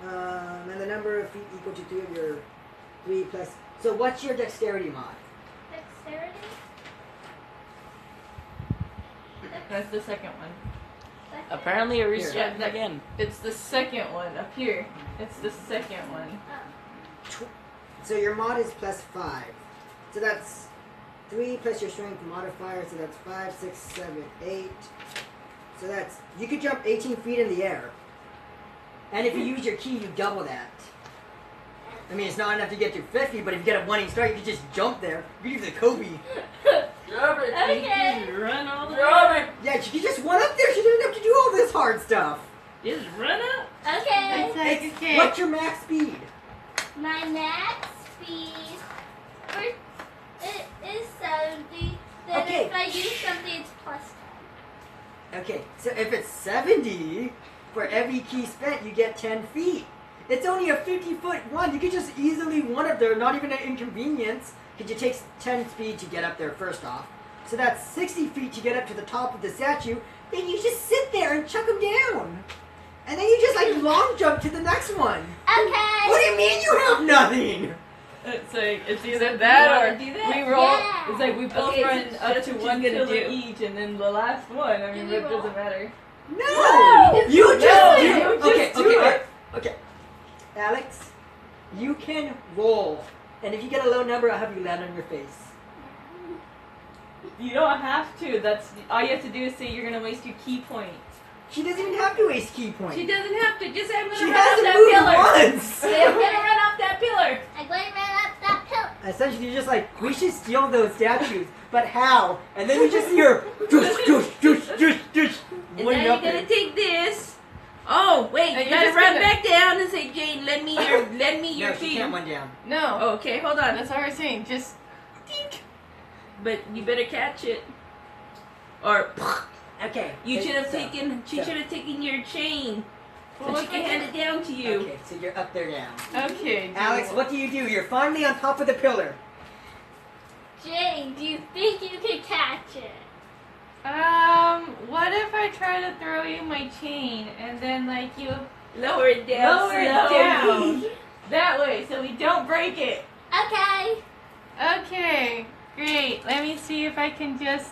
and the number of feet equal to 2 of your 3 plus. So what's your dexterity mod? Dexterity? That's the second one. Apparently it Here. reset Yeah, again. It's the second one up here. It's the second one. So your mod is plus 5. So that's 3 plus your strength modifier, so that's 5, 6, 7, 8. So that's, you could jump 18 feet in the air. And if you use your key, you double that. I mean, it's not enough to get to 50, but if you get a winning start, you can just jump there. You can use the Kobe. Grab it. Okay. Just run all the way. Grab it! Yeah, she can just run up there. She doesn't have to do all this hard stuff. Just run up. Okay. What's your max speed? My max speed it is 70. Then Okay. if I use something, it's plus 10. Okay, so if it's 70, for every key spent, you get 10 feet. It's only a 50-foot one. You could just easily one up there, not even an inconvenience, because it takes 10 speed to get up there first off. So that's 60 feet to get up to the top of the statue. Then you just sit there and chuck them down. And then you just like long jump to the next one. Okay. What do you mean you have nothing? It's like it's So either do that you or wanna do that? we roll. Yeah. It's like we both Okay, run so up that's to what one you're gonna pillar do. each, and then the last one. I mean, Do we it doesn't roll? matter. No! You just you do just Okay, do okay, it. alright. Okay. Alex, you can roll. And if you get a low number, I'll have you land on your face. You don't have to. That's all you have to do is say you're gonna waste your key point. She doesn't even have to waste key points. She doesn't have to. Just say I'm She gonna run off hasn't that moved pillar. once! Say I'm gonna run off that pillar. I'm going to run up that pillar. Essentially, you're just like, we should steal those statues, but how? And then you just hear, dush, dush, dush, dush, dush. And Way now you're up gonna there. take this. Oh wait, And you you're gotta just run gonna- back down and say, Jane, lend me your No, she key. can't one down. No. Oh, okay, hold on. That's what we're saying. Just. Dink. But you better catch it. Or Okay. You should have so- taken. She so- should have taken your chain, Well, so she can hand it down to you. Okay, so you're up there now. Okay. Alex, what do? You're finally on top of the pillar. Jane, do you think you can catch it? What if I try to throw you my chain and then like you Lower it down. lower it slowly. down that way so we don't break it? Okay. Okay, great. Let me see if I can just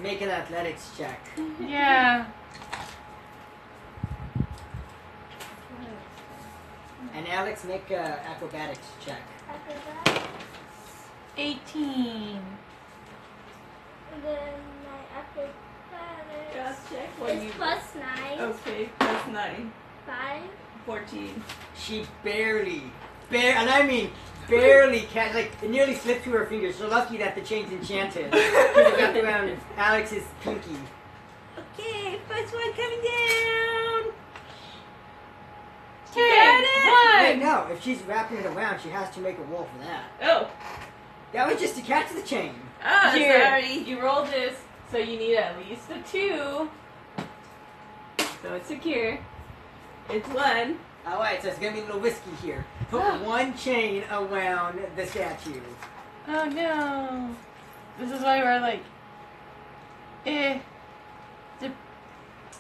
Make an athletics check. yeah. And Alex, make a acrobatics check. After that, 18. and then my acrobatics Just check what is you. +9. Okay, plus 9. 5. 14. She and I mean barely catch, like it nearly slipped through her fingers. So lucky that the chain's enchanted. Because it got around Alex's pinky. Okay, first one coming down. Okay, Wait, one. no, if she's wrapping it around, she has to make a roll for that. Oh, That was just to catch the chain. Here, sorry. you roll this, so you need at least a 2. So it's secure. It's 1. Alright, so it's gonna be a little risky here. Put one chain around the statue. Oh no. This is why we're like,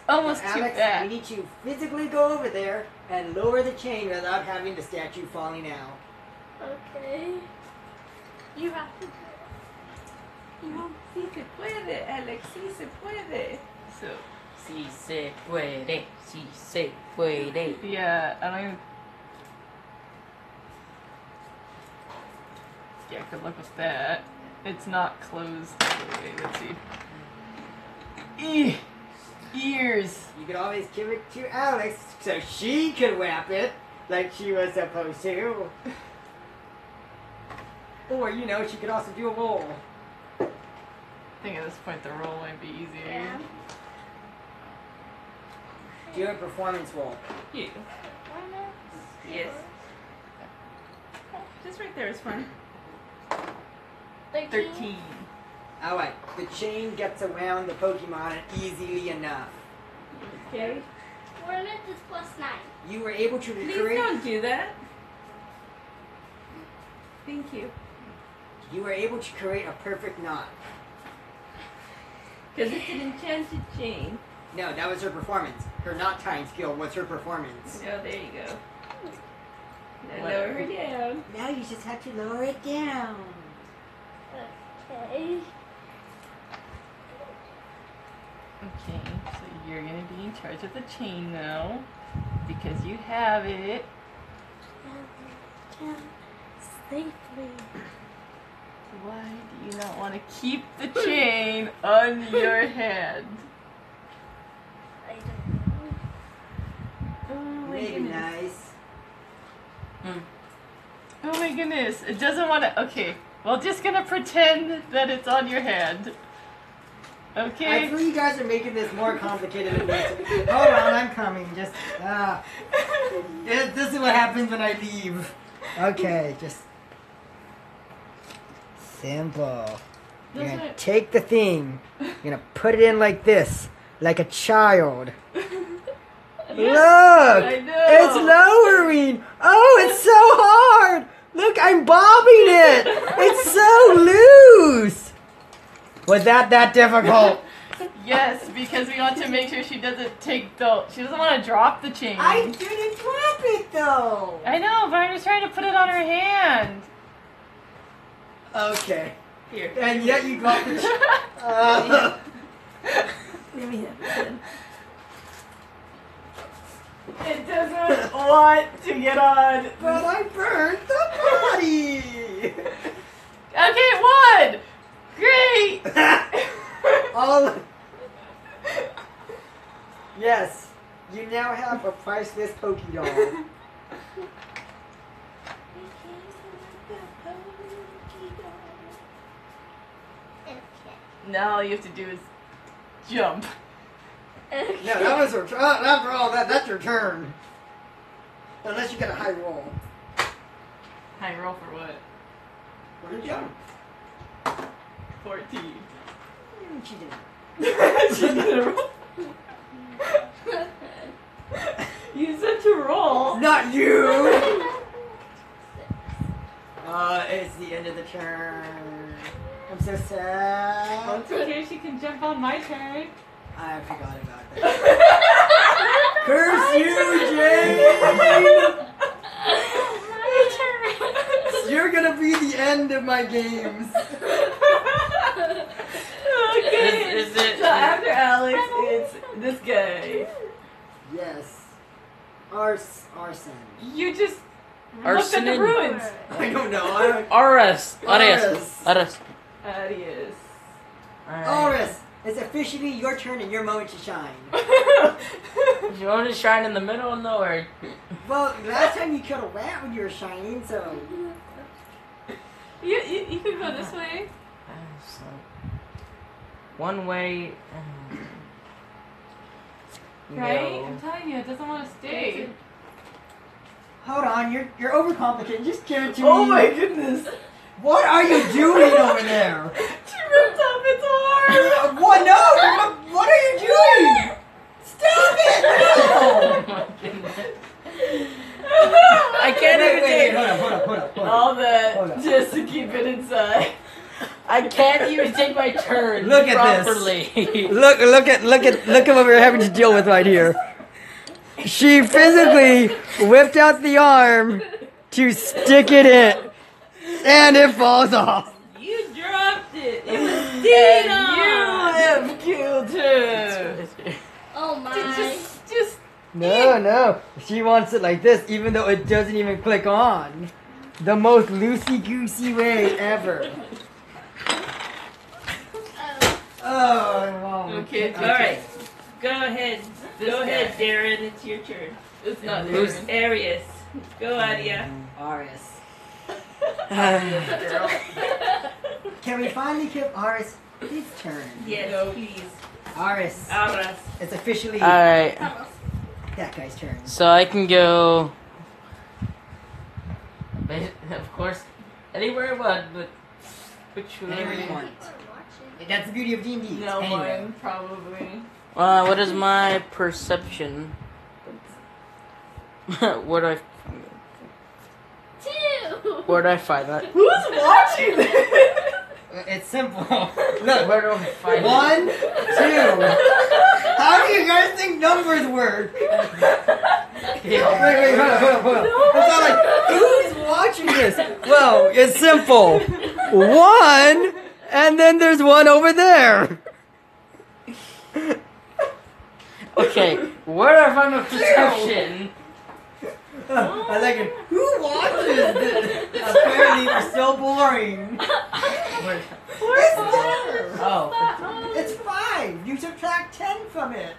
almost Now, too Alex, bad. we need to physically go over there and lower the chain without having the statue falling out. Okay. You have to do it. No, sí se puede, Alex, sí se puede. So, Si se puede, si se puede. yeah, I don't even. Yeah, good luck with that. It's not closed all the way. Let's see. Ears. You could always give it to Alex so she could wrap it like she was supposed to. Or, she could also do a roll. I think at this point the roll might be easier. Yeah. Do a performance roll. Yeah. Yes. Just right there is fine. 13. Alright, the chain gets around the Pokemon easily enough. Okay. Ornament is +9. You were able to Please recreate. don't do that. Thank you. You were able to create a perfect knot. Because it's an enchanted chain. No, that was her performance. Her knot tying skill was her performance. Oh, there you go. Now Whatever. lower her down. Now you just have to lower it down. Okay. Okay, so you're gonna be in charge of the chain now. Because you have it. Safely. Why do you not want to keep the chain on your head? I don't know. Oh my Maybe goodness. nice. Oh my goodness. It doesn't want to. Okay. Well, just gonna pretend that it's on your head. I Okay. feel you guys are making this more complicated than it needs to be. Hold on, I'm coming. Just, this is what happens when I leave. Okay, just simple. You're That's gonna it. take the thing, you're gonna put it in like this, like a child. Look! I know. It's lowering! Oh, it's so hard! Look, I'm bobbing it! It's so loose! Was that difficult? Yes, because we want to make sure she doesn't take the. She doesn't want to drop the chain. I didn't drop it though! I know, but I'm just trying to put it on her hand. Okay. Here. And yet you dropped it. Let me have it then. It doesn't want to get on. But I burned the body! Okay, one. Great. All. Yes, you now have a priceless Poké Doll. Okay. Now all you have to do is jump. Okay. No, that was her. After all that, that's your turn. Unless you get a high roll. High roll for what? What did you jump? 14. She didn't. She's gonna roll. You said to roll. Not you! It's the end of the turn. I'm so sad. Well, it's okay, she can jump on my turn. I forgot about that. Curse you, Jane! You're gonna be the end of my games. Okay. Is it? So after Alex, it's this guy. Yes. Arson. You just looked at the Arsonin. ruins. I don't know. Aris. Aris. Aris. Adios. Oris, it's officially your turn and your moment to shine. You want to shine in the middle? No, or Well, last time you killed a rat when you were shining, so... You can go this way. so, one way. Right? No. I'm telling you, it doesn't want to stay. Hold on, you're overcomplicating. Just give it to me. Oh my goodness. What are you doing over there? She ripped off its arm. What? No! What are you doing? Stop it! Oh No! my goodness. I can't even Wait, take. hold up. All Hold that on. just to keep it inside. I can't even take my turn Look at this. properly. Look at what we're having to deal with right here. She physically whipped out the arm to stick it in, and it falls off. You dropped it. It was dead on. You have killed her. Oh my. Just. No. She wants it like this, even though it doesn't even click on. The most loosey-goosey way ever. Oh, Okay, okay. Alright. Go ahead. This Go ahead, guy. Darren. It's your turn. It's not Who's- Darren. Arius. Go, Adia. Aris. Girl. Can we finally give Aris his turn? Yes, No. please. Aris. Aras. It's officially Alright, that guy's turn. so I can go. Of course, anywhere I want, but which Anywhere you way? want. That's the beauty of D&D. No Anywhere. one, probably. What is my perception? Where do I find that? Who's watching this? It's simple. Look. Where do I find it? 1, 2. How do you guys think numbers work? Wait, hold on. It's not like, who's watching this? Well, it's simple. 1, and then there's one over there. Okay, where do I find my perception? I like it. Who watches this? Apparently, we're so boring. It's there. Oh, It's 5. You subtract 10 from it.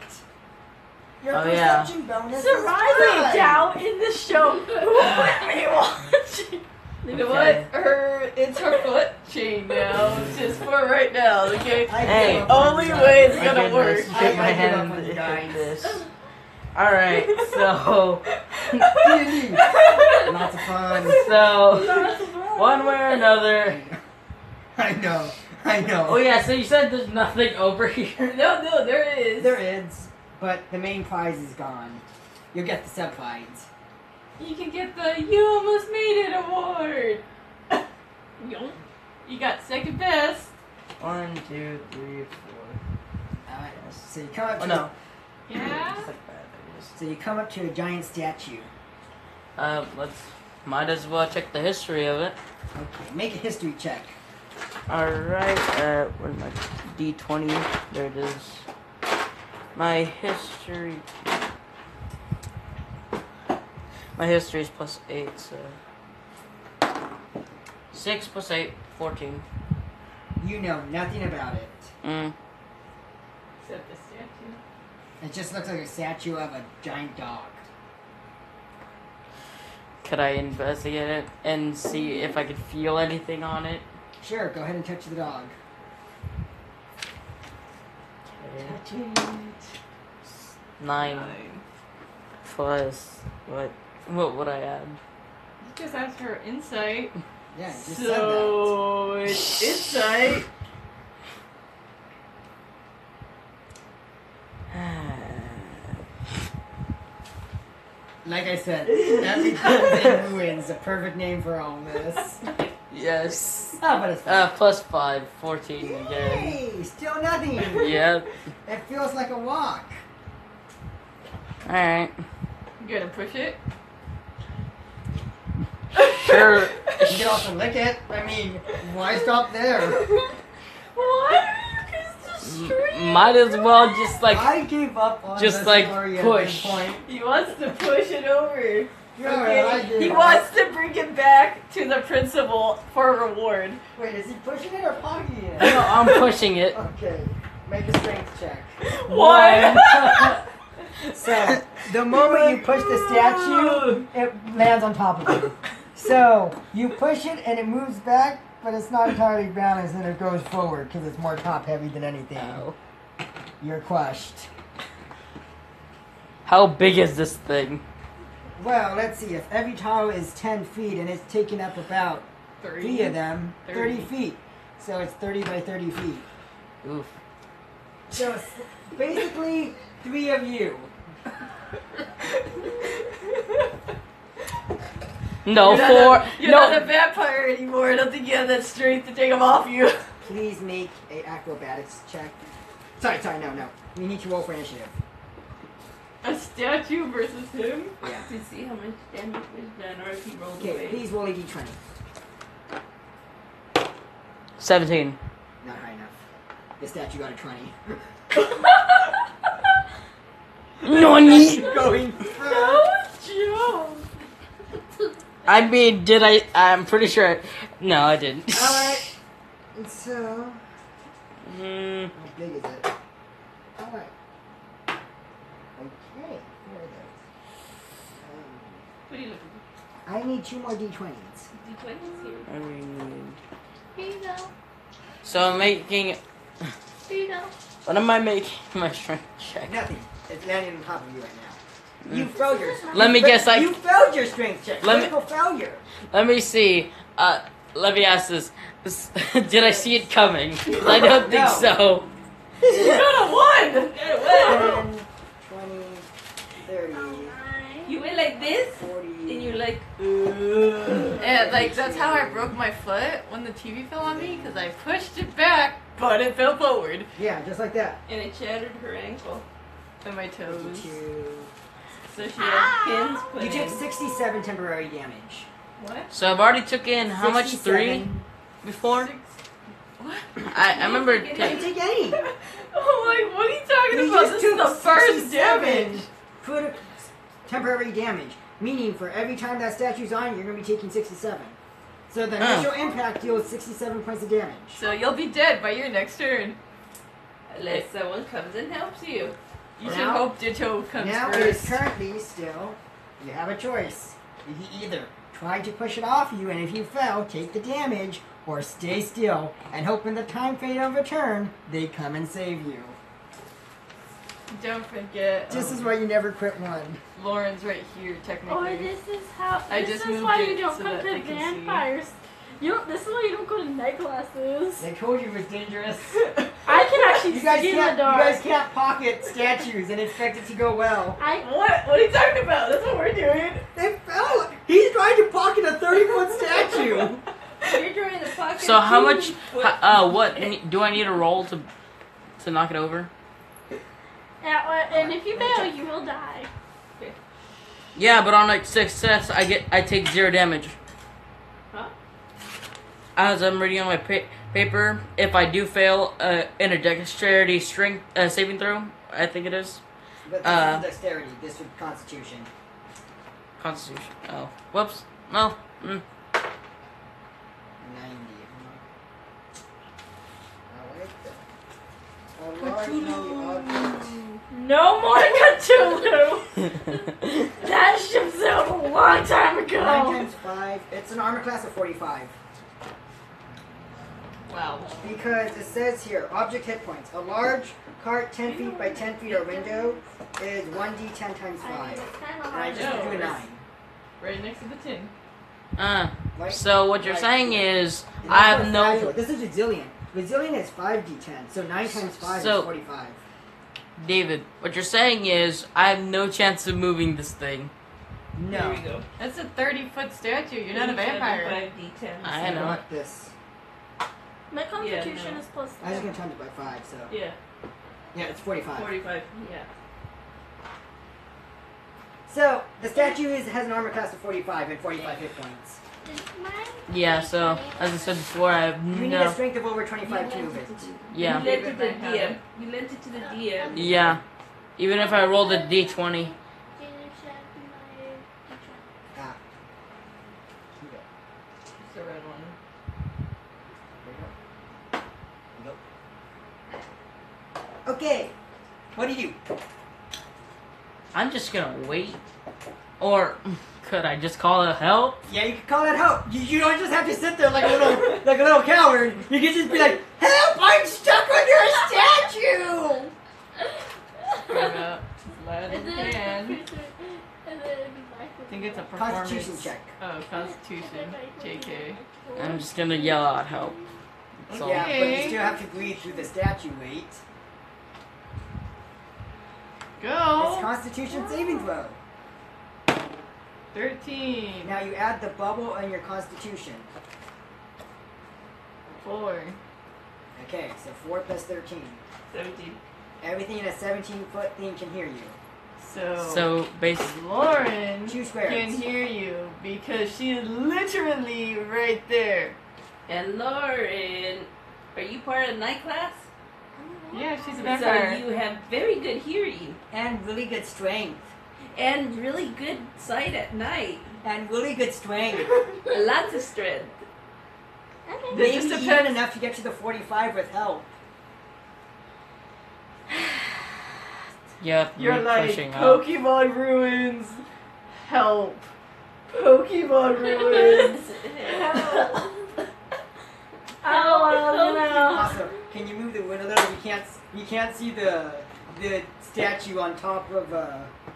Your Oh, yeah. perception bonus is Surprisingly, 5. down in the show, who would be watching? You know Okay. what? It's her foot chain now, just for right now, okay? I Hey. give up on Only you way guys. it's gonna work. Shake my I give up hand on you hit guys. this. Alright, so D&D. Lots of fun. so one way or another. I know. Oh yeah, so you said there's nothing over here. No, there is. There is, but the main prize is gone. You'll get the sub prize. You can get the You Almost Made It award. You got second best. 1, 2, 3, 4. Alright, so you come up to Oh no. Yeah? Just like that, I guess. so you come up to a giant statue. Might as well check the history of it. Okay, make a history check. Alright, where's my D20? There it is. My history. My history is +8, so. 6 + 8, 14. You know nothing about it. Except the statue. It just looks like a statue of a giant dog. Could I investigate it and see if I could feel anything on it? Sure, go ahead and touch the dog. Touch it. 9 plus what would I add? Just ask for insight. Yeah, you just So it's insight. Like I said, everything ruins. A perfect name for all this. Yes. Oh, but it's fine. Plus 5, 14 again. Yay! Still nothing. Yep. It feels like a walk. Alright. You gonna push it? Sure. You can also lick it. I mean, why stop there? Why are you guys destroying? Might as well just like I gave up on Just the like story push. at this point. He wants to push it over. Yeah, I Okay, gave he up. wants to bring it back to the principal for a reward. Wait, is he pushing it or pocketing it? No, I'm pushing it. Okay, make a strength check. One. So, the moment you push the statue, it lands on top of you. So, you push it and it moves back, but it's not entirely balanced and it goes forward because it's more top heavy than anything. Ow. You're crushed. How big is this thing? Well, let's see. If every tile is 10 feet and it's taking up about 3 of them, 30 feet. So it's 30 by 30 feet. Oof. So it's basically 3 of you. No, You're 4. You're No. not a vampire anymore. I don't think you have that strength to take them off you. Please make a acrobatics check. Sorry, no. You need to roll for initiative. A statue versus him? Yeah. To see how much damage was done or if he rolled Okay, away. please roll a d20. 17. Not high enough. The statue got a 20. Nani? Going No joke. I mean, did I? I'm pretty sure. No, I didn't. Alright. So, Mm, how big is it? Alright. Okay, here it is. What are you looking I need 2 more d20s. for? D20s here. I mean, Here you go. so I'm making. Here you go. What am I making my strength check? Nothing. It's landing on top of you right now. You failed your. Let me guess, You failed your strength check. Let me- Critical failure. Let me see. Let me ask this. Did I see it coming? 'Cause I don't think No. so. You got a 1. 10, 20, 30, You went like this, 40. and you're like, And like that's how I broke my foot when the TV fell on me because I pushed it back, but it fell forward. Yeah, just like that. and it shattered her ankle. And my toes. 52. So she had pins put You took in. 67 temporary damage. What? So I've already took in how much? 3 67. before? What? I remember. You didn't take any. I'm like, what are you talking You about? just This is the took first 67 damage. temporary damage. Meaning, for every time that statue's on, you're going to be taking 67. So the Oh. initial impact deals 67 points of damage. So you'll be dead by your next turn. Unless someone comes and helps you. You should Now- hope Ditto comes Now it is first. currently still, you have a choice. You can either try to push it off you, and if you fail, take the damage, or stay still and hope in the time fade of a turn, they come and save you. Don't forget. This is why you never quit one. Lauren's right here, technically. Or this is how. I This just is moved why it you don't so come that to they can see. vampires. You don't. This is why you don't go to night classes. They told you it was dangerous. I can actually You guys see in can't. the You dark. guys can't pocket statues and expect it to go well. I What? What are you talking about? That's what we're doing. They fell. He's trying to pocket a 30-foot statue. You're trying to pocket. So how two much? foot- What do I need a roll to knock it over? and if you fail, you will die. Yeah, but on like success, I take 0 damage. Huh? As I'm reading on my paper, if I do fail in a dexterity strength saving throw, I think it is But this is dexterity. This is constitution. Constitution. Oh, whoops. No. 90. I like that. A large object. No more Cthulhu. That ship sailed a long time 9 ago. times 5. It's an armor class of 45. Wow. Because it says here, object hit points. A large cart 10 feet by 10 feet or window is 1d10 times 5. And I just do a 9. Right next to the tin. Right? So what you're Right. saying is And I that's have what's no. fragile. This is resilient. Resilient is 5d10. So 9 times 5 So- is 45. David, what you're saying is I have no chance of moving this thing. No. Here we go. That's a 30-foot statue. You're not a vampire. 5d10. I know. want this. My constitution no. is plus I was 10. gonna times it by 5, so. Yeah, Yeah, it's 45. 45. Yeah. So, the statue has an armor class of 45 and 45 hit points. Is mine? Yeah, so, as I said before, I have You need a no... strength of over 25 to move it. Yeah. You lent it to the DM. You lent it to the DM. Yeah. Even if I rolled a d20. Did you check my Ah. It's the red one. Okay. What do you do? I'm just gonna wait. Or, could I just call it help? Yeah, you can call that help. You don't just have to sit there like a little coward. You can just be like, "Help! I'm stuck under a statue." Scream up. Loud as And you then, can. and then I think it's a performance. Constitution check. Oh, Constitution. JK. I'm just gonna yell out help. That's all. Yeah, but you Okay. still have to breathe through the statue weight. It's Go! Constitution saving throw. 13. Now you add the bubble on your Constitution. 4. Okay, so 4 plus 13. 17. Everything in a 17-foot thing can hear you. So, basically, Lauren 2 squares. can hear you because she is literally right there. And Lauren, are you part of night class? Yeah, she's a So vampire. you have very good hearing And really good strength. and really good sight at night. And really good strength. Lots of strength. Okay. Maybe just even depends. enough to get to the 45 with help. yeah, You're me like, pushing up. Pokemon ruins. Help. Pokemon ruins. Help. Oh, Also, can you move the wind a little? You can't see the statue on top of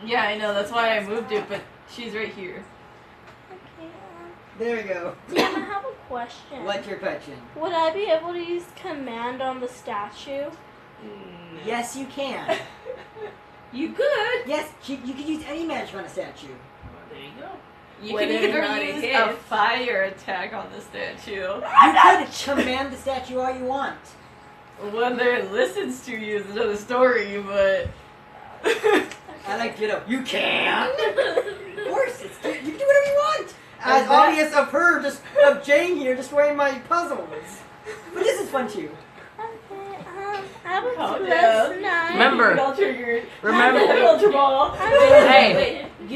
Yeah, I know. That's why I moved it, but she's right here. Okay. There we go. Damn, I have a question. What's your question? Would I be able to use command on the statue? Yes, you can. You could. Yes, you can use any magic on a statue. Well, there you go. You Whether can or not either it use hits. a fire attack on the statue. You could command the statue all you want. Whether it listens to you is another story, but... I like Ditto. You can. Of course, you can do whatever you want. As that- obvious of Jane here destroying my puzzles. But this is fun too. Okay, I have a Calm plus down. 9. Remember. Get all triggered. Remember. Ultra Ball. Hey. Wait,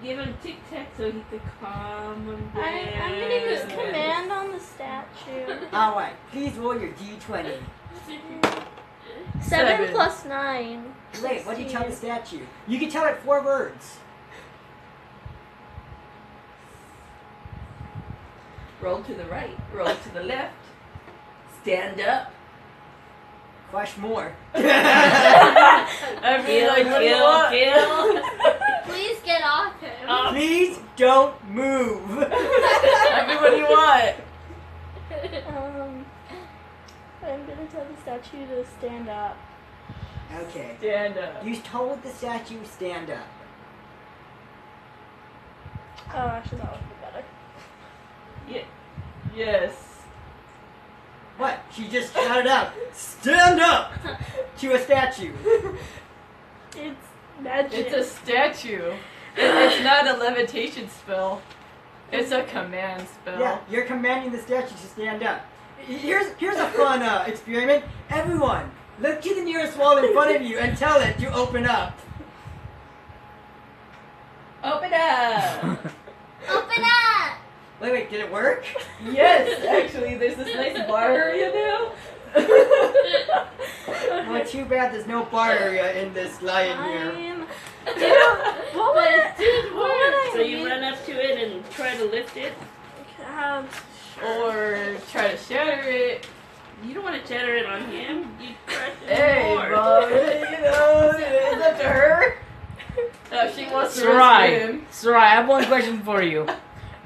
give him Tic Tac so he could calm him down. I'm gonna use command on the statue. Alright, please roll your d20. 7 7. plus 9. Wait, what do you tell the statue? You can tell it 4 words. Roll to the right, roll to the left, stand up, Crush more. I'd be kill, like, what do you kill, want? kill. Please get off him. Please don't move. I'd be, what do you want? I'm gonna tell the statue to stand up. Okay. Stand up. You told the statue stand up. Oh, actually, that would be better. Yes. What? She just shouted out, stand up! To a statue. It's magic. It's a statue. It's not a levitation spell. It's a command spell. Yeah, you're commanding the statue to stand up. Here's a fun experiment. Everyone, look to the nearest wall in front of you and tell it to open up. Open up. Open up! Wait, did it work? Yes, actually, there's this nice bar area now. Well, too bad there's no bar area in this lion here. I'm... What would But it did what would I So you use? run up to it and try to lift it. Or try to shatter it. You don't want to shatter it on him. You crush it Hey, more. Mom, you know, it's up to her. If she wants to Sarai, rescue him. Sarai, I have one question for you.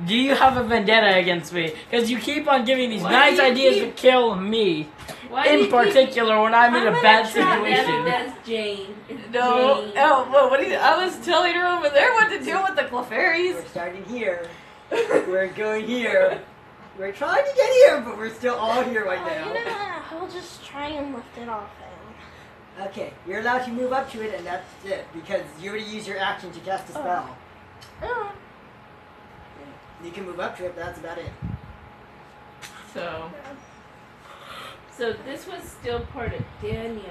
Do you have a vendetta against me? Because you keep on giving these Why nice do you ideas keep- to kill me. Why do you In keep- particular, when I'm in a bad That's, situation. that's Jane. It's No. Jane. Oh, well, what do you? I was telling her over there what to do with the Clefairies. We're starting here. We're going here. We're trying to get here, but we're still all here right You know now. what? I'll just try and lift it off him. Okay, you're allowed to move up to it, and that's it, because you already used your action to cast a spell. Oh. You can move up to it, but that's about it. So this was still part of Daniel's.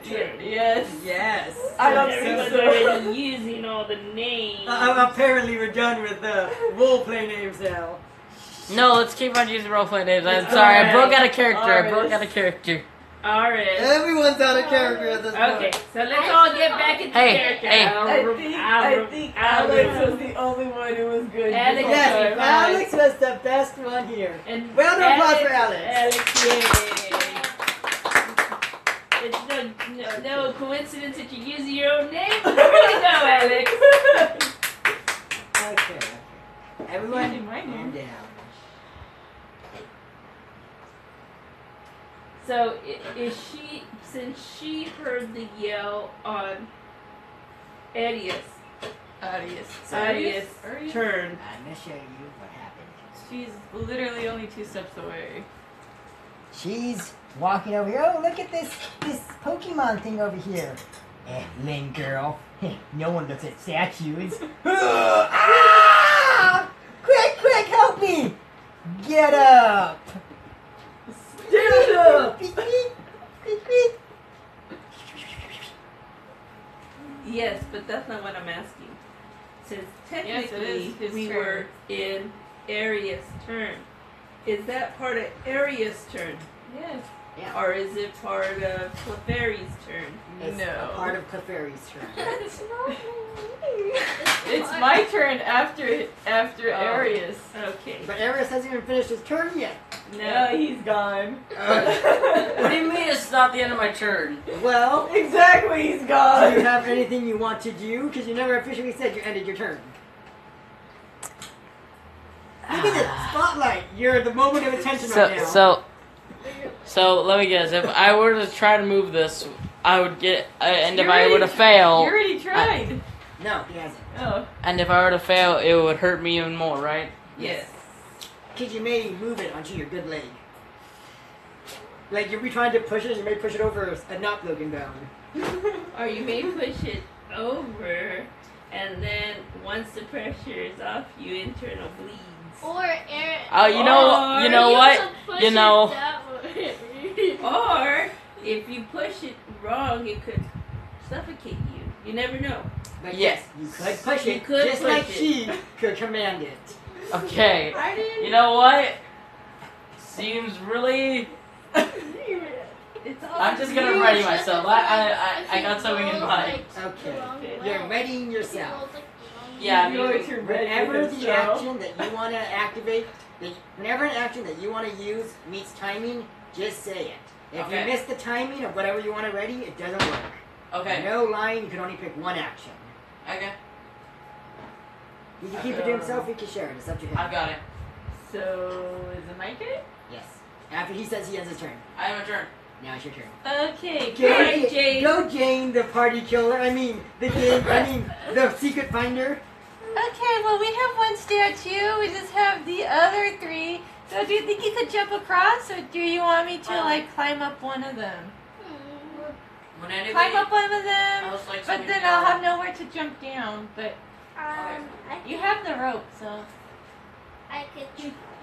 Yes. Yes. I don't Everyone's think so. already using all the names. Apparently we're done with the roleplay names now. No, let's keep on using roleplay names. I'm sorry, I broke out of character. I broke out of character. Alright. Everyone's out of character at this Okay, point. so let's all get back into Hey, character. hey. I think Alex was the only one who was good. Alex, this whole Yes, time. Alex was the best one here. And Round of applause for Alex. Alex, yay. It's no coincidence that you're using your own name. Way to go, Alex. Okay. Everyone, Using my calm name. down. So is she? Since she heard the yell on Arius' Arius. turn, I'm gonna show you what happened. She's literally only 2 steps away. She's walking over here. Oh, look at this Pokemon thing over here. Lynn girl. No one looks at statues. Ah! Quick, help me! Get up! Stand up! Beep, beep, beep, beep. yes, but that's not what I'm asking. Since Yes, it technically is his we turn. were in Arius' turn, is that part of Arius' turn, Yes. Yeah. or is it part of Clefairy's turn? It's No. a part of Clefairy's turn. It's not me. It's my turn after Arius. Okay. But Eris hasn't even finished his turn yet. No, he's gone. What do you mean it's not the end of my turn? Well, Exactly, he's do you gone. have anything you want to do? Because you never officially said you ended your turn. Look at it, spotlight. You're the moment of attention right now. So let me guess. If I were to try to move this, I would get. And if You I already were to tr- fail, You already tried. No, he hasn't. Oh. and if I were to fail, it would hurt me even more, right? Yes. Because you may move it onto your good leg. Like, you'll be trying to push it, and you may push it over a not broken bone. Or you may push it over, and then once the pressure is off, you internal bleeds. Or air. Oh, you know what? You know. Or if you push it wrong, it could suffocate you. You never know. But Yes. you could push You it, could just push like it. she could command it. Okay. I didn't. You know what? Seems really. It's all I'm just gonna You ready should myself. have I got something in rolled, mind. like, the Okay. wrong way. You're readying If you yourself. rolled, like, the wrong Yeah, way. You're going to ready Whenever with the this show. action that you want to activate, whenever an action that you want to use meets timing, just say it. If Okay. you miss the timing of whatever you want to ready, it doesn't work. Okay. No line, you can only pick one action. Okay. You can keep it to himself, you can share it. It's up to him. I've got it. So, is it my turn? Yes. After he says he has his turn. I have a turn. Now it's your turn. Okay. Alright, Jane. Go Jane, the party killer. The secret finder. Okay, well, we have one statue. We just have the other 3. So, do you think you could jump across, or do you want me to, climb up one of them? When anybody Climb up one of them, else likes but something then to I'll go- have nowhere to jump down. But I you have the rope, so. I could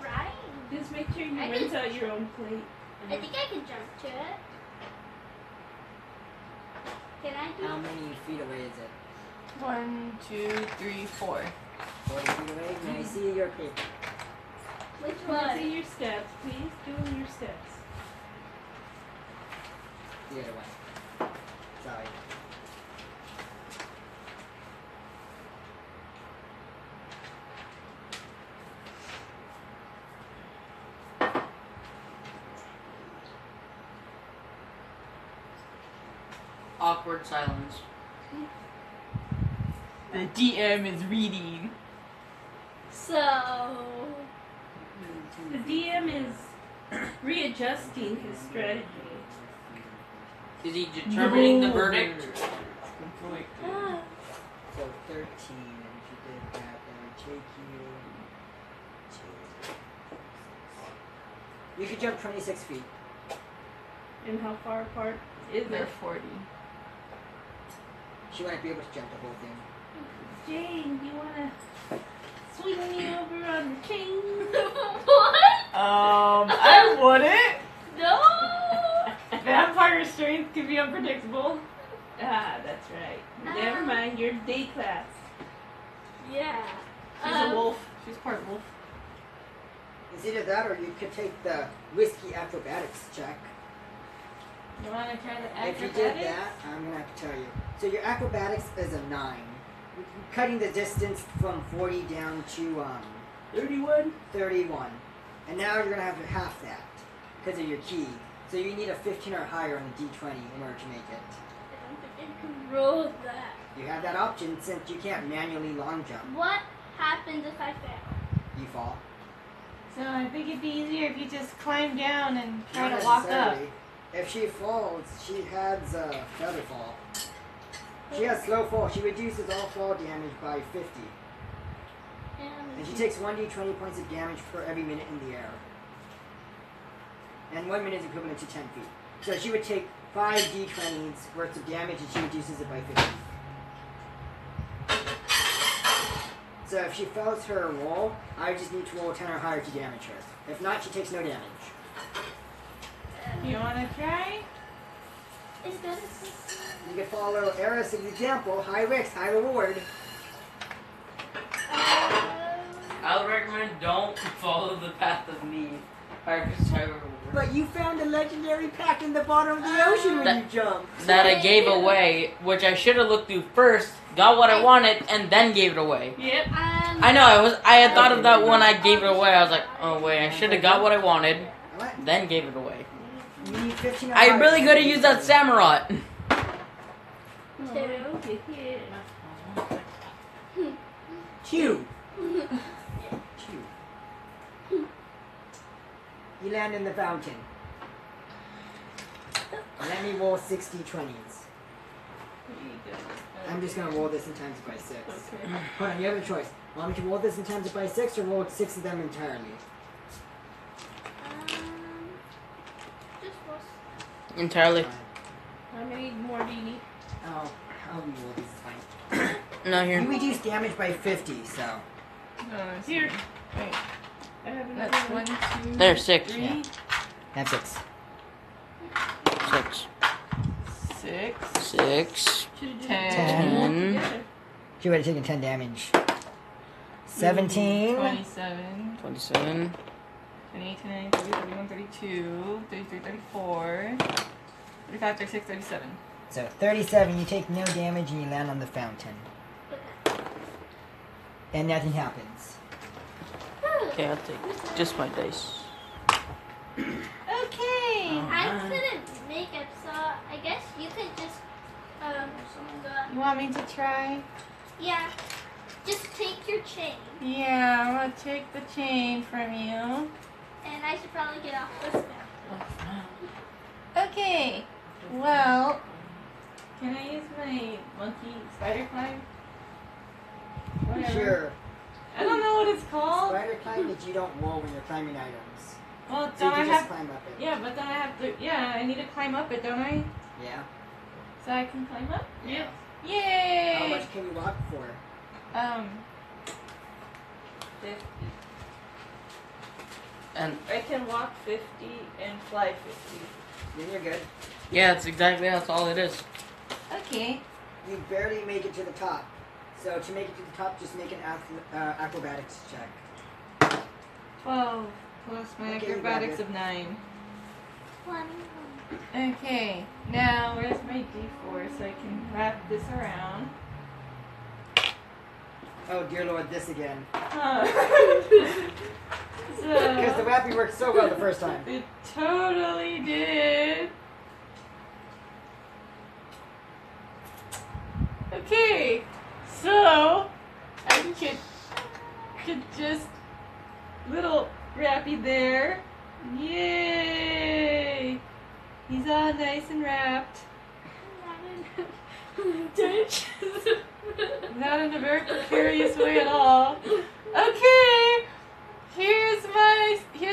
try. Just make sure you I rinse can- out your own plate. I think I can jump to it. Can I do How it? many feet away is it? 1, 2, 3, 4. 40 feet away? May I see your paper? Which Let's one? see your steps, please. Do your steps. The other one. Sorry. Awkward silence. The DM is reading. So. The DM is readjusting his strategy. Is he determining the verdict? Ah. So 13, and if you did that, that would take you to... You could jump 26 feet. And how far apart is They're it? 40. She wouldn't be able to jump the whole thing. Jane, you wanna swing me over on the chain? What? I wouldn't. No. Vampire strength can be unpredictable. Ah, that's right. Never mind, you're day class. Yeah. She's a wolf. She's part wolf. It's either that or you could take the whiskey acrobatics check. You want to try the If you did that, I'm going to have to tell you. So your acrobatics is a 9. Cutting the distance from 40 down to 31? 31. And now you're going to have to half that because of your key. So you need a 15 or higher on the D20 in order to make it. I don't think I can roll that. You have that option since you can't manually long jump. What happens if I fail? You fall. So I think it'd be easier if you just climb down and try Not to walk up. necessarily. If she falls, she has a feather fall. She has slow fall. She reduces all fall damage by 50. And she takes 1d20 points of damage for every minute in the air. And 1 minute is equivalent to 10 feet. So she would take 5 d20s worth of damage and she reduces it by 50. So if she fails her roll, I just need to roll 10 or higher to damage her. If not, she takes no damage. You want to try? Is that You can follow Eris' example, high risk, high reward. I would recommend don't follow the path of need. But you found a legendary pack in the bottom of the ocean when you jumped. That I gave away, which I should have looked through first, got what I wanted, and then gave it away. Yep. I know, I had thought of that when I gave it away. I was like, oh wait, I should have got what I wanted, What? then gave it away. You need 15 or I higher. really could have used that Samurott. Two. You land in the fountain. Let me roll 60 20s. I'm just gonna roll this and times it by 6. Hold on, you have a choice. Want me to roll this and times it by 6 or roll 6 of them entirely? Just roll. Entirely. How many more do you need? I'll re-roll these, it's fine. No, here. You reduce damage by 50, so. Here. Wait. I have another That's one. 1, 2, There's 6. 3, Yeah. That's 6. 6. 6, 6. 10, 10. Yeah. She would have taken 10 damage. 17. 27, 27. 28, 29, 30, 31, 32, 33, 34, 35, 36, 37. So 37, you take no damage and you land on the fountain. And nothing happens. Okay, I'll take just my dice. Okay. I couldn't make it, so I guess you could just, You want me to try? yeah, just take your chain, Yeah, I'm gonna take the chain from you. and I should probably get off this now. Okay. Well, can I use my monkey spider climb? Whatever. Sure. I don't know what it's called. Spider climb means you don't roll when you're climbing items. Well, So don't you I can just have? climb up it. Yeah, but then I have to. Yeah, I need to climb up it, don't I? Yeah. So I can climb up. Yeah. Yay! How much can you walk for? 50. And I can walk 50 and fly 50. Then you're good. yeah, that's all it is. Okay. You barely make it to the top. So to make it to the top, just make an acrobatics check. 12 plus my Okay, you acrobatics got it. of 9. 21. Okay. Now where's my D4 so I can wrap this around? Oh dear lord, this again. Because the So wrapping worked so well the first time. it totally did. Okay, so I could could just little Rappy there. Yay! He's all nice and wrapped. Not in a very precarious way at all. Okay, here's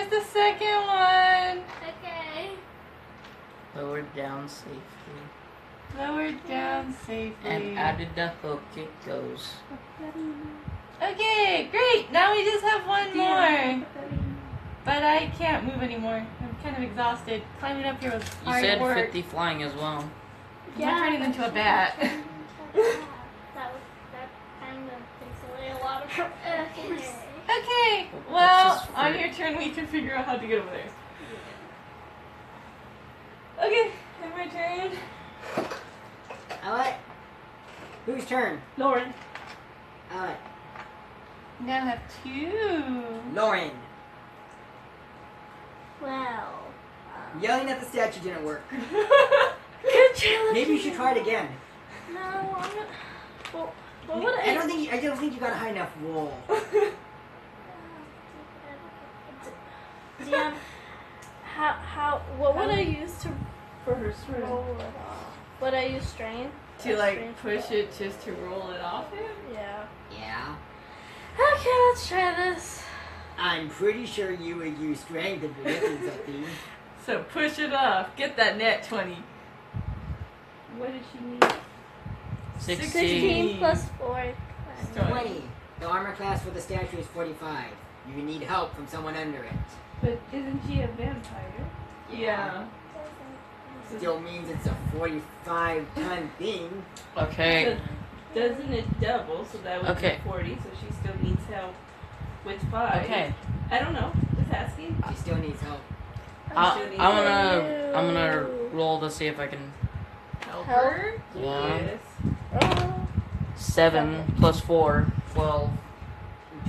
the second one. Okay. Lowered down safely. Lowered down safely. And out of the hook it goes. Okay, great. Now we just have one more. But I can't move anymore. I'm kind of exhausted. Climbing up here was You hard said work. 50 flying as well. I'm turning into a bat. That kind of takes away a lot of force. Okay, That's well, just on for- your turn we can figure out how to get over there. Okay, then my turn. Alright. Whose turn? Lauren. Alright. Now I have two. Lauren. Well, Yelling at the statue didn't work. Good challenge. Maybe you should try it again. No, I'm not. Well, what would I don't think you got a high enough roll. DM, what would I use for her roll it off? Would I use strain? To like push it just to roll it off him? Yeah. Yeah. Okay, let's try this. I'm pretty sure you would use strength if you're lifting something. So push it off. Get that net 20. What does she need? 16. 16 plus 4. 20. The armor class for the statue is 45. You need help from someone under it. But isn't she a vampire? Yeah. Still means it's a 45-ton thing. Okay. So doesn't it double? So that would Okay. be 40. So she still needs help with 5. Okay. I don't know. Just asking. She still needs help. I'm gonna roll to see if I can. Help Help. her? Yeah. Yes. 7 plus 4, 12.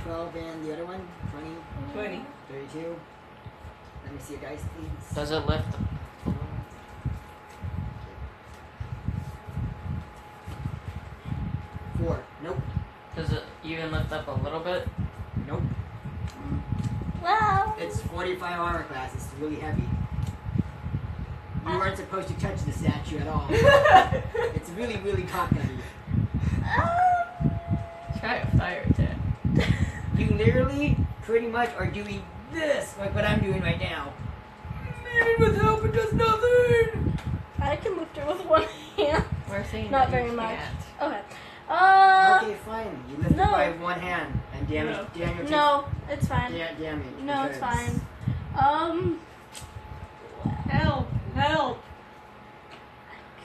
12 and the other one? 20? 20. 32? Let me see your dice, please. Does it lift? 4. Nope. Does it even lift up a little bit? Nope. well, It's 45 armor class. It's really heavy. You weren't supposed to touch the statue at all. It's really, really top heavy. Try a fire attack. You literally, pretty much, are doing this, like what I'm doing right now. Maybe with help it does nothing. I can lift her with one hand. We're saying Not that you very much. can't. Okay. Okay, fine. You lift no. it by one hand and damage. Daniel takes No, it's fine. damage. No, it's because- fine. Help! Help!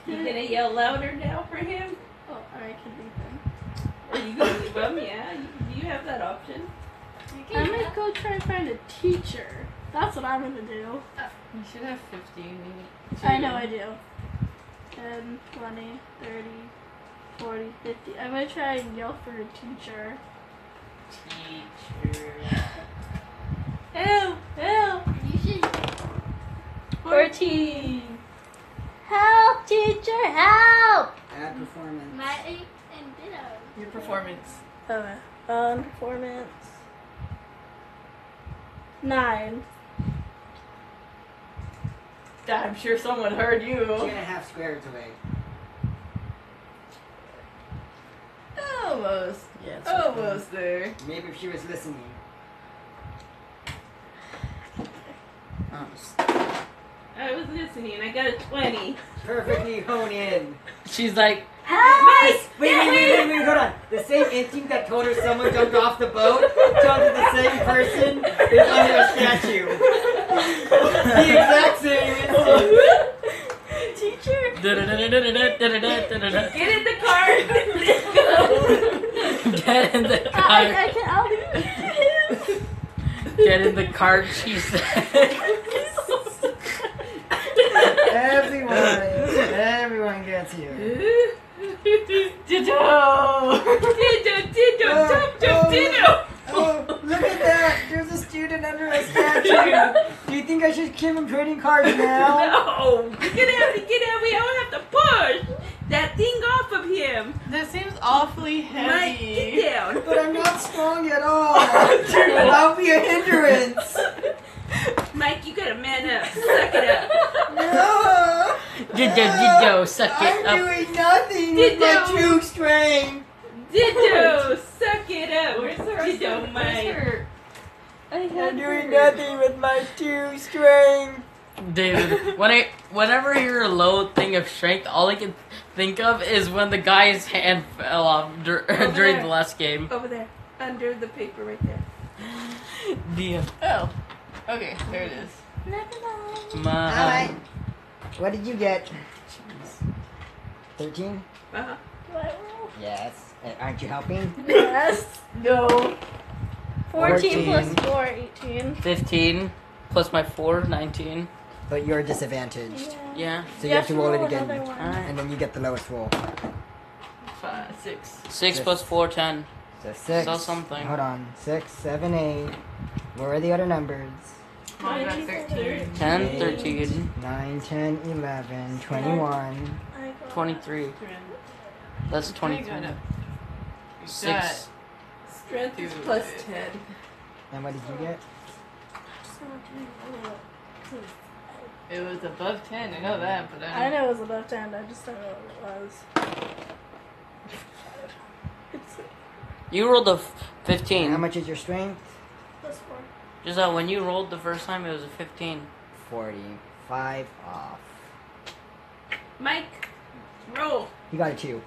You gonna yell louder now for him? Oh, I can leave him. Are you gonna leave him? Yeah. You have that option. I'm gonna go try and find a teacher. That's what I'm gonna do. You should have 50. You need I know I do. 10, 20, 30, 40, 50. I'm gonna try and yell for a teacher. Teacher. Help! Help! you should 14. Help, teacher, help! Add performance. my and ditto. Your performance. Okay. Performance. 9. I'm sure someone heard you. 2.5 squares away. Almost. Yeah, it's Almost there. Maybe if she was listening. I was listening. I got a 20. Perfectly hone in. She's like, Wait, hold on. The same instinct that told her someone jumped off the boat told her the same person is under a statue. The exact same instinct. Teacher? Get in the car. Let's go. Get in the car. I can, I'll leave him. Get in the cart, she said. Everyone gets here. Ditto! Ditto. Oh, look at that! There's a student under a statue. Do you think I should keep him trading cards now? No. Get out. We all have to push that thing off of him. This seems awfully Mike, heavy. get down. But I'm not strong at all. I'll be a hindrance. Mike, you gotta man up. Suck it up. No. Ditto, suck it I'm up. doing nothing with my Ditto. true strength. Ditto, suck it up. Where's the rest Ditto, of Mike. her? I'm doing nothing with my true strength. Dude, whenever you're low thing of strength, all I can think of is when the guy's hand fell off during there. the last game. Over there, under the paper right there. The Oh. Okay, there it is. Alright. What did you get? 13? Uh-huh. Do I roll? Yes. Aren't you helping? Yes. No. 14 plus 14. 4, 18. 15 plus my 4, 19. But you're disadvantaged. Yeah. So you have to roll it another again. one. Alright. And then you get the lowest roll. 5, 6. 6 plus 4, 10. So 6. So something. Hold on. 6, 7, 8. What are the other numbers? I got 13. 10, 13, 9, 10, 11, 21. I got 23. That's 23. You got 6. Strength is plus 10. And what did you get? It was above 10, I know that, but I know it was above 10, I just don't know what it was. You rolled a And 15. how much is your strength? Plus 4. Just that when you rolled the first time, it was a 15. 45 off. Mike, roll. You got a 2.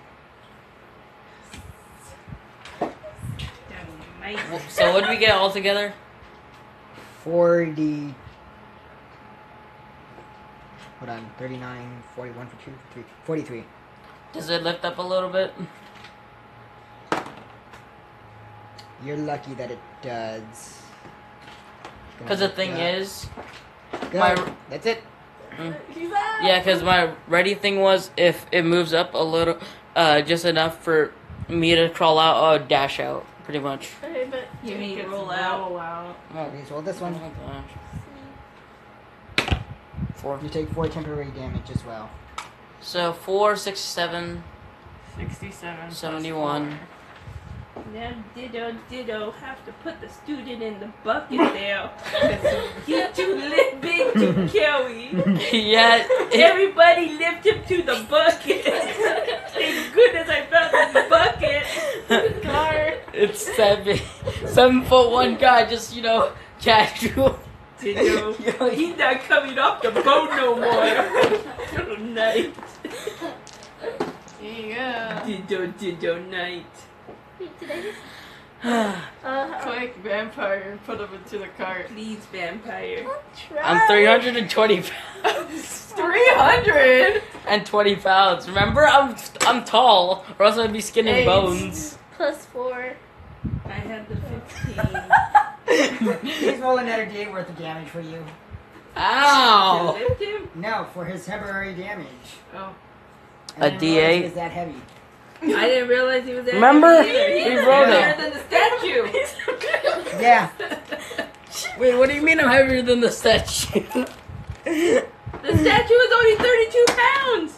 Down, Mike. So what did we get all together? 40. Hold on. 39, 41 for 2, 3, 43. Does it lift up a little bit? You're lucky that it does. Because the thing is, Go. my- That's it. He's out! yeah, because my ready thing was if it moves up a little, just enough for me to crawl out, I would dash out, pretty much. Okay, but You It mean gets roll out? roll out. Oh, Please roll this one. 4. You take 4 temporary damage as well. So 4, 6, 7, 67. plus 71. 4. Now, ditto, have to put the student in the bucket now. He's too big to carry. Yeah, Everybody lift him to the bucket. As good as I found the bucket. car. it's 7'1" guy, just, casual. Ditto, he's not coming off the boat no more. Good night. Yeah. Ditto, night. Wait, did I just... Quick, vampire, put him into the cart. Please, vampire. I'm 320 pounds. 300! And 20 pounds. Remember, I'm tall, or else I'd be skin and 8. bones. Plus 4. I had the 15. Please roll another D8 worth of damage for you. To Ow! lift him? No, for his temporary damage. Oh. And A I didn't realize he D8? was that heavy. I didn't realize he was that Remember? heavy either. We He's wrote heavier it. than the statue. Yeah. Wait, what do you mean I'm heavier than the statue? The statue is only 32 pounds.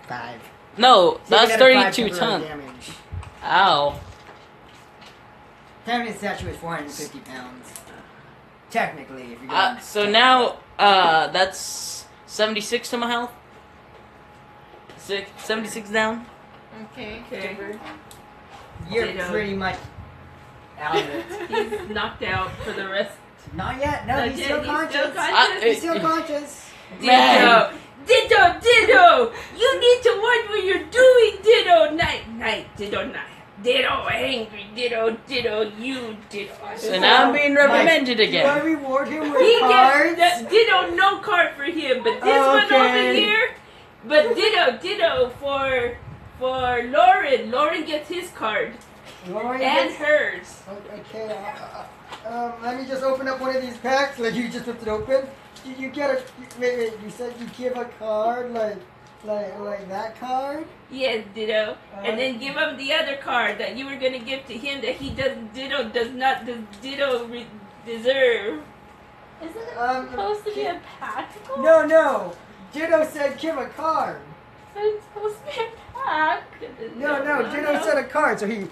5. No, Take that's another 5 32 temporary tons. damage. Ow. Technically, the statue is 450 pounds. Technically, if you're going So now, that's 76 to my health. 76 down. Okay. Okay. you're Ditto. pretty much out of it. He's knocked out for the rest. Not yet. No, Not he's yet, still he's conscious. still conscious. He's still conscious. Man. Ditto. You need to watch what you're doing, Ditto. Night, Ditto, night. Ditto, angry, Ditto, you, Ditto. So now I'm being reprimanded Do I again. reward him with He cards? gets Ditto, no card for him, but this one over Okay. here. But Ditto for Lauren. Lauren gets his card Lauren and gets- hers. Okay, let me just open up one of these packs. Like, you just ripped it open. You get a... Wait, you said you give a card, like that card? Yes, Ditto. And then give him the other card that you were gonna give to him that Ditto does not deserve. Isn't it Um, supposed to be a pack? No. Ditto said give a card. It's supposed to be a pack. No, Ditto said a card, so he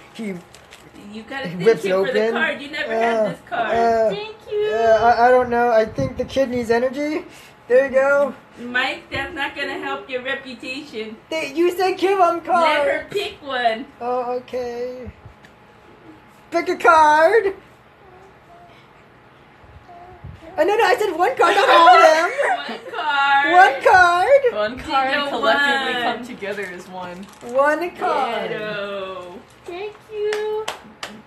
You gotta He thank whips him for the open. card. You never had this card. Thank you. I don't know. I think the kid needs energy. There you go. Mike, that's not gonna help your reputation. You said give him Let card. her pick one. Oh, okay. Pick a card. Oh, no, I said one card, not all of them. One card. One card. One card Ditto collectively one. come together as one. One card. Ditto. Thank you.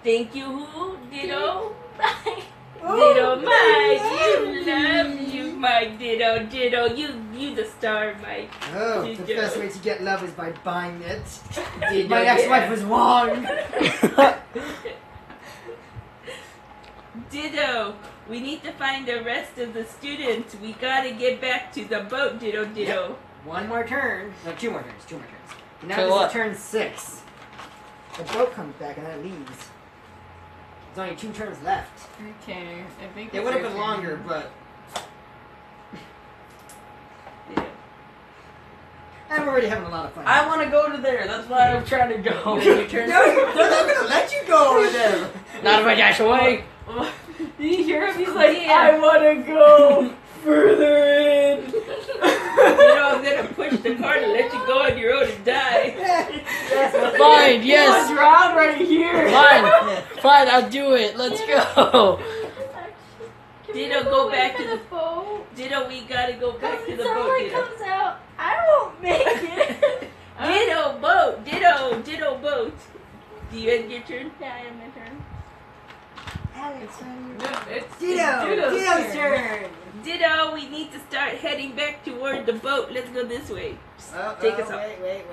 Thank you, who? Ditto. Bye. Oh, Ditto, Mike. baby. You love you, Mike. Ditto. You the star, Mike. Oh, the Ditto. best way to get love is by buying it. Ditto, My ex-wife was wrong. Ditto. We need to find the rest of the students. We gotta get back to the boat. Ditto. One more turn. No, two more turns. Now So this what? is turn 6. The boat comes back and then it leaves. There's only 2 turns left. Okay, I think It would have been longer, but Ditto. I'm already having a lot of fun. I want to go to there. That's why I'm trying to go. Your turn. No, they're not gonna let you go over there. Not if I dash away. Did you hear him? He's like, Yeah. I want to go further in. I'm gonna push the card and let you go on your own and die. Fine, Yes. yes. Drown right here. Fine, I'll do it. Let's go. Ditto, go back to the boat. Ditto. We gotta go back to the boat. Someone Ditto. comes out. I won't make it. Ditto boat. Ditto boat. Do you end your turn? Yeah, I am my turn. It's Ditto's turn. Ditto. We need to start heading back toward the boat. Let's go this way. Take us off. Wait.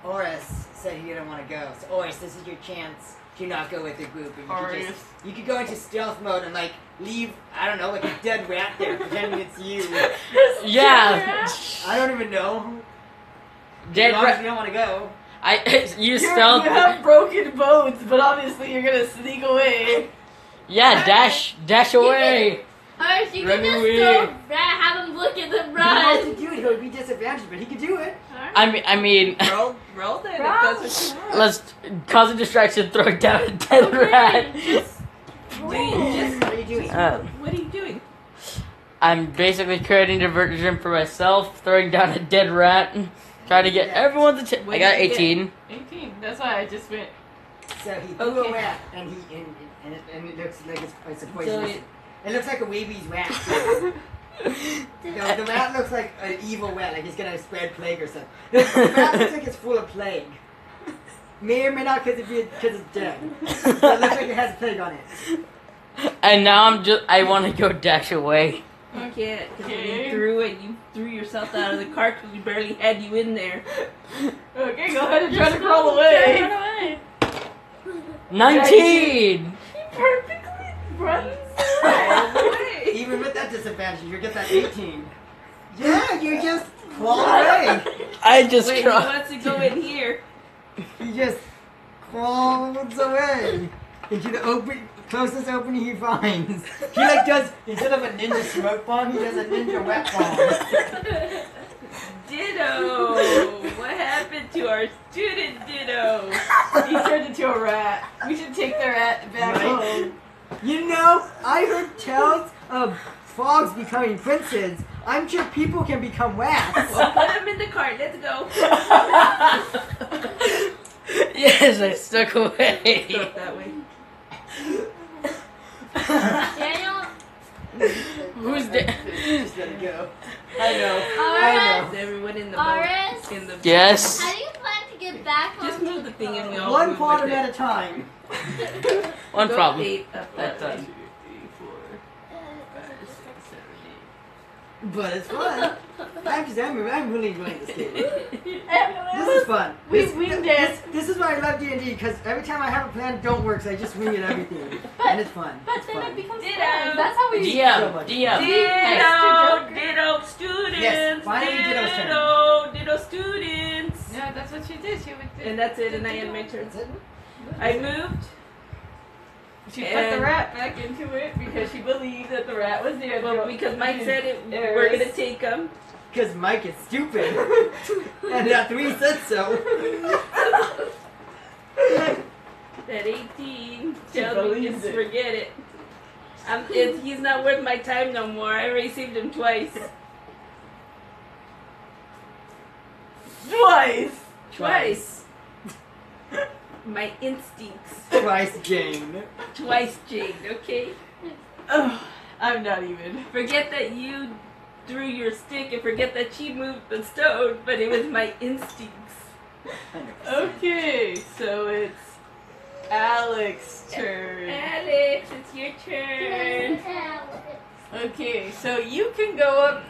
Oris said he didn't want to go. So Oris, this is your chance to not go with the group. And you could go into stealth mode and like leave, I don't know, like a dead rat there pretending it's you. Yeah. I don't even know. Dead As long as rat. you don't want to go. You You stealth. have broken bones, but obviously you're gonna sneak away. Yeah, dash away. Alright, you Run can just away. throw rat, have him look at the He wants run. to do it, he would be disadvantaged, but he could do it. I mean, Roll then. If that's what you want. let's cause a distraction, throw it down a dead rat. What are you doing? What are you doing? I'm basically creating diversion for myself, throwing down a dead rat, trying to get everyone's attention. What I got did you get? 18. 18. That's why I just went. So he threw Okay. a rat, and it looks like it's a So poisonous. It looks like a Weeby's rat. The rat looks like an evil rat, like he's gonna spread plague or something. The rat looks like it's full of plague. May or may not because it's dead. So it looks like it has plague on it. And now I want to go dash away. You can't, because when Okay. you threw it, you threw yourself out of the cart because we barely had you in there. Okay, go ahead and try to Just crawl run away. away. 19! Perfectly runs. Away. Even with that disadvantage, you get that 18. Yeah, you just crawl away. I just Wait, he cried. wants to go in here. He just crawls away into the closest opening he finds. He like does, instead of a ninja smoke bomb, he does a ninja wet bomb. Ditto. What happened to our student Ditto? He turned into a rat. We should take the rat back Right. home. You know, I heard tales of frogs becoming princes. I'm sure people can become rats. Well, put him in the cart. Let's go. Yes, I stuck away. Go that way. Daniel, Who's there? Just let it go. I know. Is everyone in the boat? Oris, In the Yes. how do you plan to get back home? Just move the thing and we all One move quadrant with it. at a time. One Go problem. 8 up that That's way. But it's fun. I'm really enjoying this game. This This is fun. We This- winged this- it. This is why I love D&D, because every time I have a plan, it don't work, so I just wing it everything. And it's fun. But It's then fun. it becomes Ditto. fun. That's how we. DM. Ditto students. Yes, finally Ditto's turn. Ditto students. Yeah, that's what she did. She would. And that's it, and I end my turn. That's it? I moved. She put And- the rat back into it because she believed that the rat was there. Well, because Mike said it, There we're is- gonna take him. Because Mike is stupid. And that 3 said so. That 18. She Tell me believes just it. forget it. He's not worth my time no more. I already saved him twice. Twice. My instincts. Twice Jane. Twice, Jade, okay? Oh, I'm not even. Forget that you threw your stick and forget that she moved the stone, but it was my instincts. 100%. Okay, so it's Alex's turn. Alex, it's your turn. Okay, so you can go up.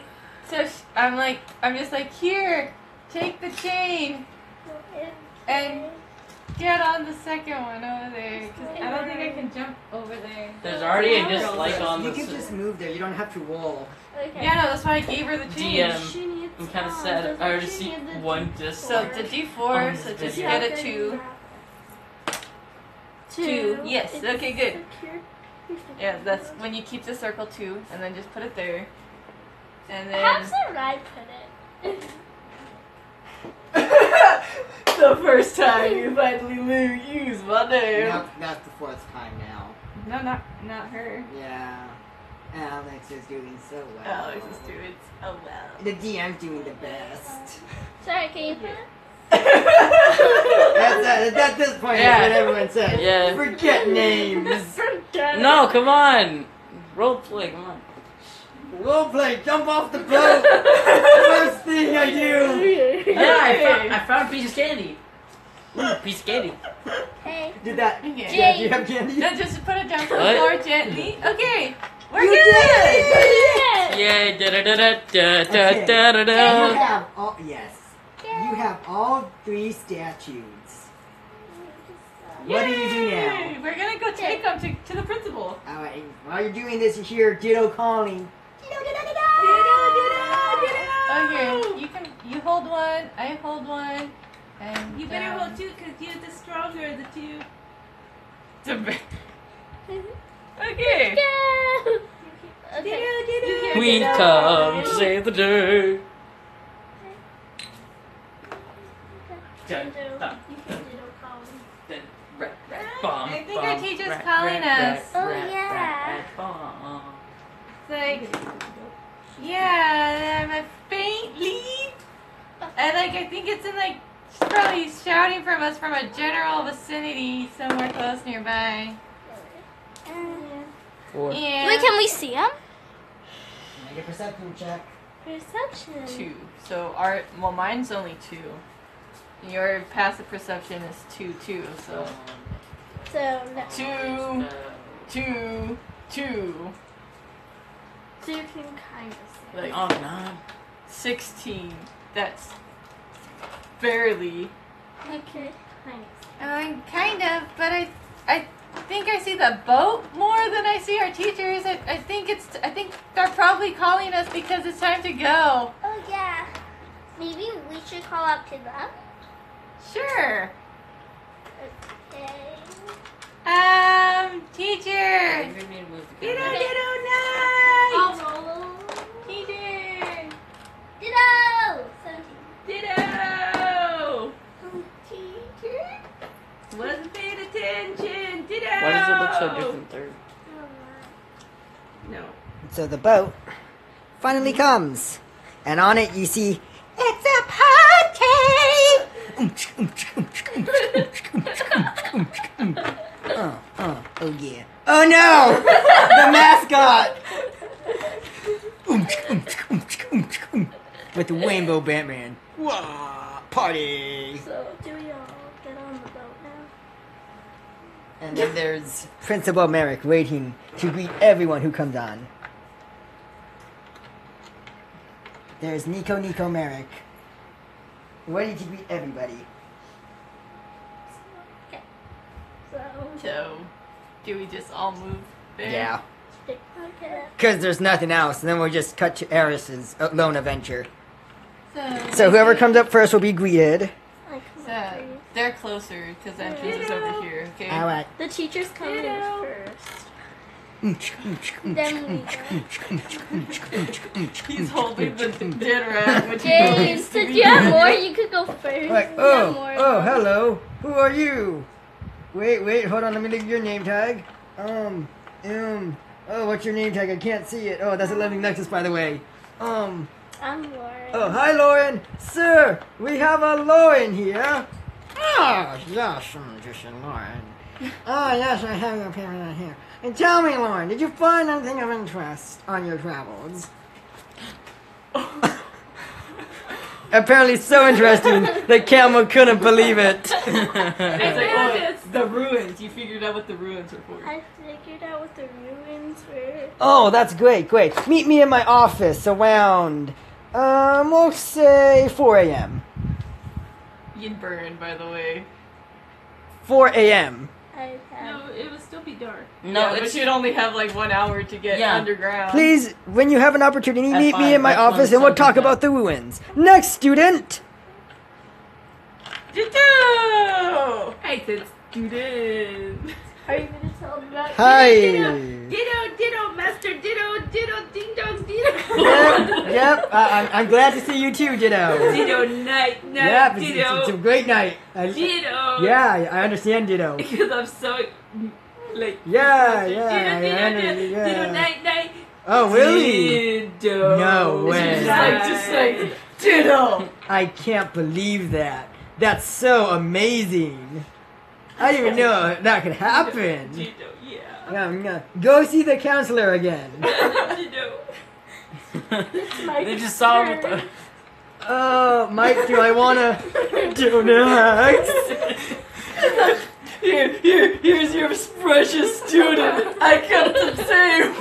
So I'm just like, here, take the chain and get on the second one over there. 'Cause I don't think I can jump over there. There's already a dislike on You the can just move there. You don't have to roll. Okay. Yeah, no, that's why I gave her the chain. DM. I'm kind of sad. I already see one So dislike. it's a D4, so just get a 2. 2. Yes. Okay, good. Yeah, that's when you keep the circle 2, and then just put it there. And How then should I put it? the first time you finally use my name. Now, that's the 4th time now. No, not her. Yeah. Alex is doing so well. Alex is doing so well. The DM's doing the best. Sorry, can you put it? At this point, Yeah. that's what everyone says. Yeah. Forget names. No, come on. Roleplay, come on. Roleplay, jump off the boat. First thing I do. Yeah, I found a piece of candy. Ooh, piece of candy. Hey. Did that? Okay. Yeah, do you have candy? No, just put it down to the What? floor gently. Okay, we're You good. did Yay, da da da da da Okay. da da You da. have all, yes. You have all 3 statues. What do you do now? Yay, we're gonna go take them to the principal. Alright, while you're doing this, you hear Ditto calling. Okay, you hold one, I hold one, and You better hold 2 because you're the stronger of the 2. Okay. Okay. Queen come to save the day. Bomb, I think our teacher's calling us. Oh, yeah. It's like, yeah, I'm a faint lead. And I think it's in she's probably shouting from us from a general vicinity somewhere close nearby. Four. And Wait, can we see him? Make a perception check. Perception. 2. So mine's only 2. Your passive perception is 2 too. So So, no. 2, 2, 2. So you can kind of see. Like Oh, God. 16. That's barely. Okay. Kind of, but I think I see the boat more than I see our teachers. I think they're probably calling us because it's time to go. Oh, yeah. Maybe we should call out to them. Sure. Okay. Teacher. Ditto I'll night! roll. Teacher. Ditto! 17. Ditto! Teacher? Wasn't paying attention. Ditto! Why does it look so different there? No. So the boat finally comes, and on it you see it's a party. Oh yeah. Oh no! The mascot with the rainbow Batman. Wah, party. So, do we all get on the boat now? And then there's Principal Merrick waiting to greet everyone who comes on. There's Nico Merrick ready to greet everybody. So, do we just all move there? Yeah. Okay. Because there's nothing else, and then we'll just cut to Eris's lone adventure. So, So whoever comes up first will be greeted. So, they're closer because the entrance is over here. Okay. Alright. The teacher's coming first. Then we go. He's holding the dead rat, which James, he if you have more, you could go first. Like, You have oh, more. oh, hello. Who are you? Wait, hold on. Let me look at your name tag. Oh, what's your name tag? I can't see it. Oh, that's a living Nexus, by the way. I'm Lauren. Oh, hi, Lauren. Sir, we have a Lauren here. Oh, yes, just a Lauren. Oh, yes, I have your paper right here. And tell me, Lauren, did you find anything of interest on your travels? Apparently so interesting that Camel couldn't believe it. It's like, oh, the ruins. You figured out what the ruins are for. I figured out what the ruins were. Oh, that's great. Meet me in my office around, we'll say 4 a.m. You'd burn, by the way. 4 a.m. I have. No, it would still be dark. No, Yeah, it's but you'd only have like 1 hour to get Yeah. underground. Please, when you have an opportunity, At meet me 5, in my that's when office and we'll sun talk comes about out. the ruins. Next student! Ditto! Hey, it's student. Are you gonna tell them about? Hi! Ditto, master, ditto, ding dongs, ditto. Yep, I'm glad to see you too, Ditto. Ditto, night, Yep, it's a ditto, great night. ditto. Yeah, I understand, Ditto. Because I'm so, like, Yeah, ditto, yeah. ditto, night. Oh, really? Ditto. No way. Just like, ditto! I can't believe that. That's so amazing. I didn't even know that could happen. Ditto, yeah. Yeah. Go see the counselor again. Ditto. They just saw him with the... Oh, Mike, do I wanna do next? Here's your precious student. I kept him safe.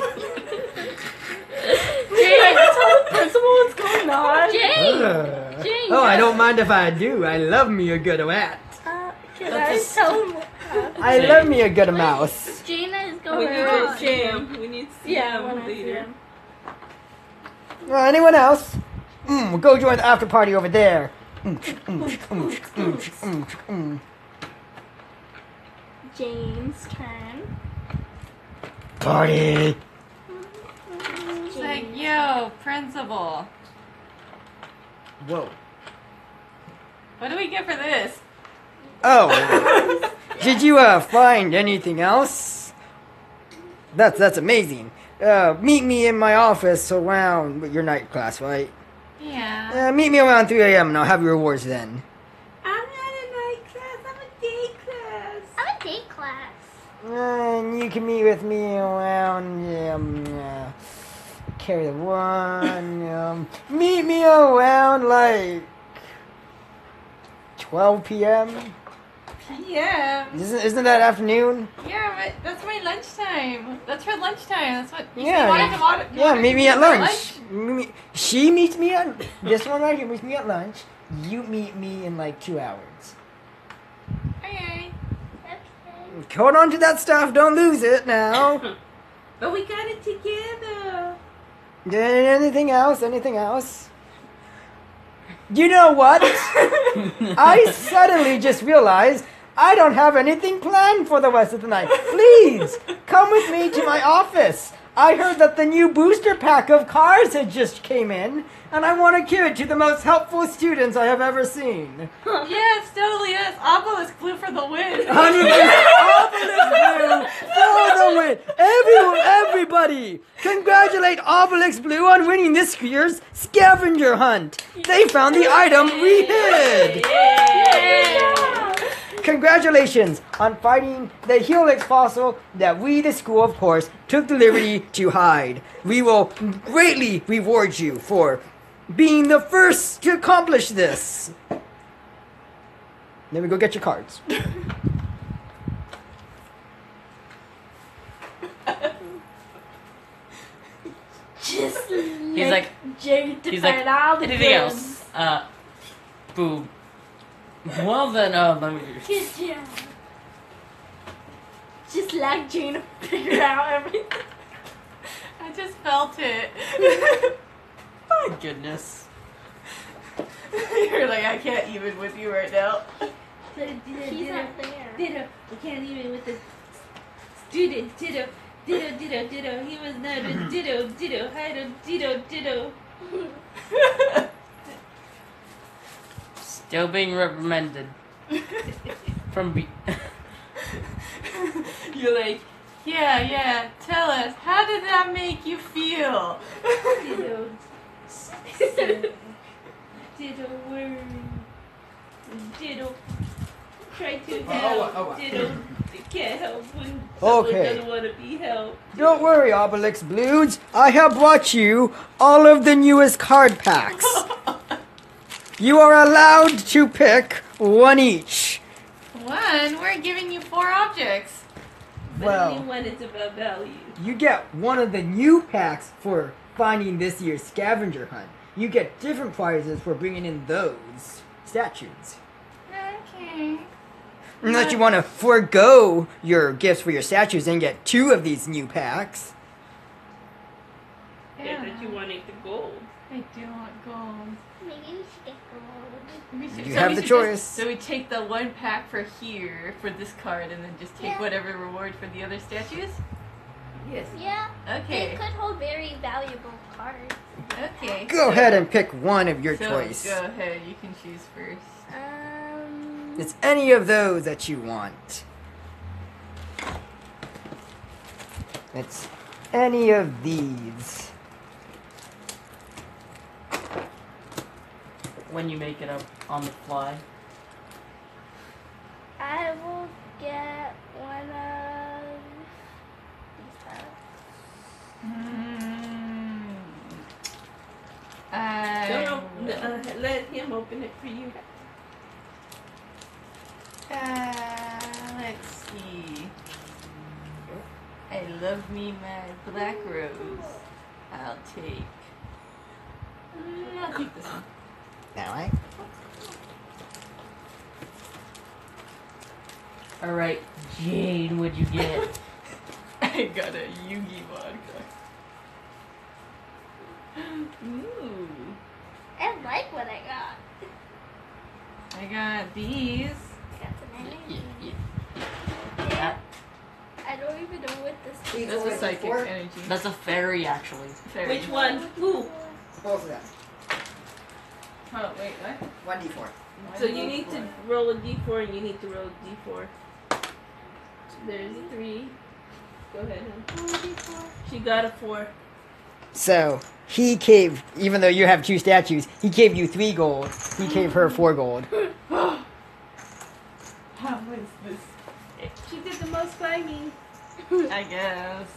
Jane, tell the principal what's going on. Jane. Jane. Oh, I don't mind if I do. I love me a good rat. Can I tell them? I love me a good mouse. Jane is We going need on. to jam. We need to see Yeah, him when I see later. him. Anyone else? Go join the after party over there. James' turn. Party. It's like, yo, principal. Whoa. What do we get for this? Oh. Did you find anything else? That's amazing. Meet me in my office around your night class, right? Yeah. Meet me around 3 a.m. and I'll have your rewards then. I'm not a night class. I'm a day class. I'm a day class. And you can meet with me around carry the one. Meet me around like 12 p.m. Yeah. Isn't that afternoon? Yeah, but that's my lunchtime. That's her lunchtime. That's what you Yeah, wanted to want. Yeah, meet me at lunch. She meets me at this one right here meets me at lunch. You meet me in like 2 hours. Okay. Okay. Hold on to that stuff. Don't lose it now. But we got it together. Anything else? Anything else? You know what? I suddenly just realized I don't have anything planned for the rest of the night. Please, come with me to my office. I heard that the new booster pack of cars had just came in, and I want to give it to the most helpful students I have ever seen. Yes, totally is. Obelisk Blue for the win. 100% Obelisk Blue for the win. Everybody, congratulate Obelisk Blue on winning this year's scavenger hunt. They found the item we hid. Congratulations on finding the Helix fossil that we, the school, of course, took the liberty to hide. We will greatly reward you for being the first to accomplish this. Then we go get your cards. Just He's like, Jade to he's find like, all the anything goods. else? Boo. Well then, let me... Good job. Just like Jane to figure out everything. I just felt it. My goodness. You're like, I can't even with you right now. He's not there. Ditto. We can't even with the student. Ditto. Ditto, ditto, ditto. He was not a ditto, ditto. Hido, ditto, ditto. Still being reprimanded. From You're like, yeah, tell us, how did that make you feel? Ditto. Ditto word. Ditto. Try to help. Oh. Ditto. Can't help when someone Okay. doesn't want to be helped. Don't worry, Obelix Blues. I have brought you all of the newest card packs. You are allowed to pick one each. One, we're giving you 4 objects. But Well. only one is about value. You get one of the new packs for finding this year's scavenger hunt. You get different prizes for bringing in those statues. Okay. Unless you want to forego your gifts for your statues and get 2 of these new packs. Yeah, but you wanted the gold. I do want gold. Maybe we should get gold. We should- You so have we the should choice. so we take the 1 pack for here, for this card, and then just take Yeah. whatever reward for the other statues? Yes. Yeah, Okay. they could hold very valuable cards. Okay. Go ahead and pick one of your so choice. Go ahead, you can choose first. It's any of those that you want. It's any of these. when you make it up on the fly. I will get one of these Don't let him open it for you. Let's see. I love me my black rose. I'll take this one. Now I. Alright, Jane, what'd you get? I got a Yugi vodka. Ooh. I like what I got. I got these. I got some energy. That, I don't even know what this is. That's a psychic energy. that's a fairy, actually. Fairy. Which one? Who? Both of them. Oh, wait, what? 1d4. So you need to roll a d4 and you need to roll a d4. There's 3. Go ahead. Hon. She got a 4. So he gave, even though you have 2 statues, he gave you 3 gold. He gave her 4 gold. How is this? She did the most by me. I guess.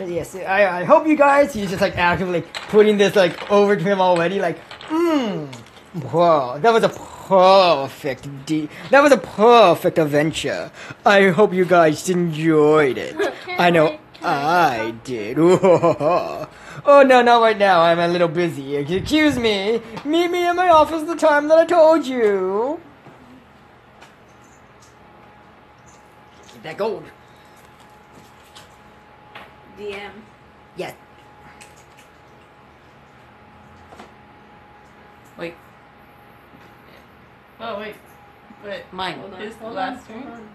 Yes. I hope you guys. He's just like actively putting this like over to him already. Like, wow, that was a perfect that was a perfect adventure. I hope you guys enjoyed it. I know I did. Oh no, not right now. I'm a little busy. Excuse me. Meet me in my office the time that I told you. Keep that gold. DM. Yes. Wait, Oh, wait. But mine. Hold on. His Hold last on. turn? Hold on.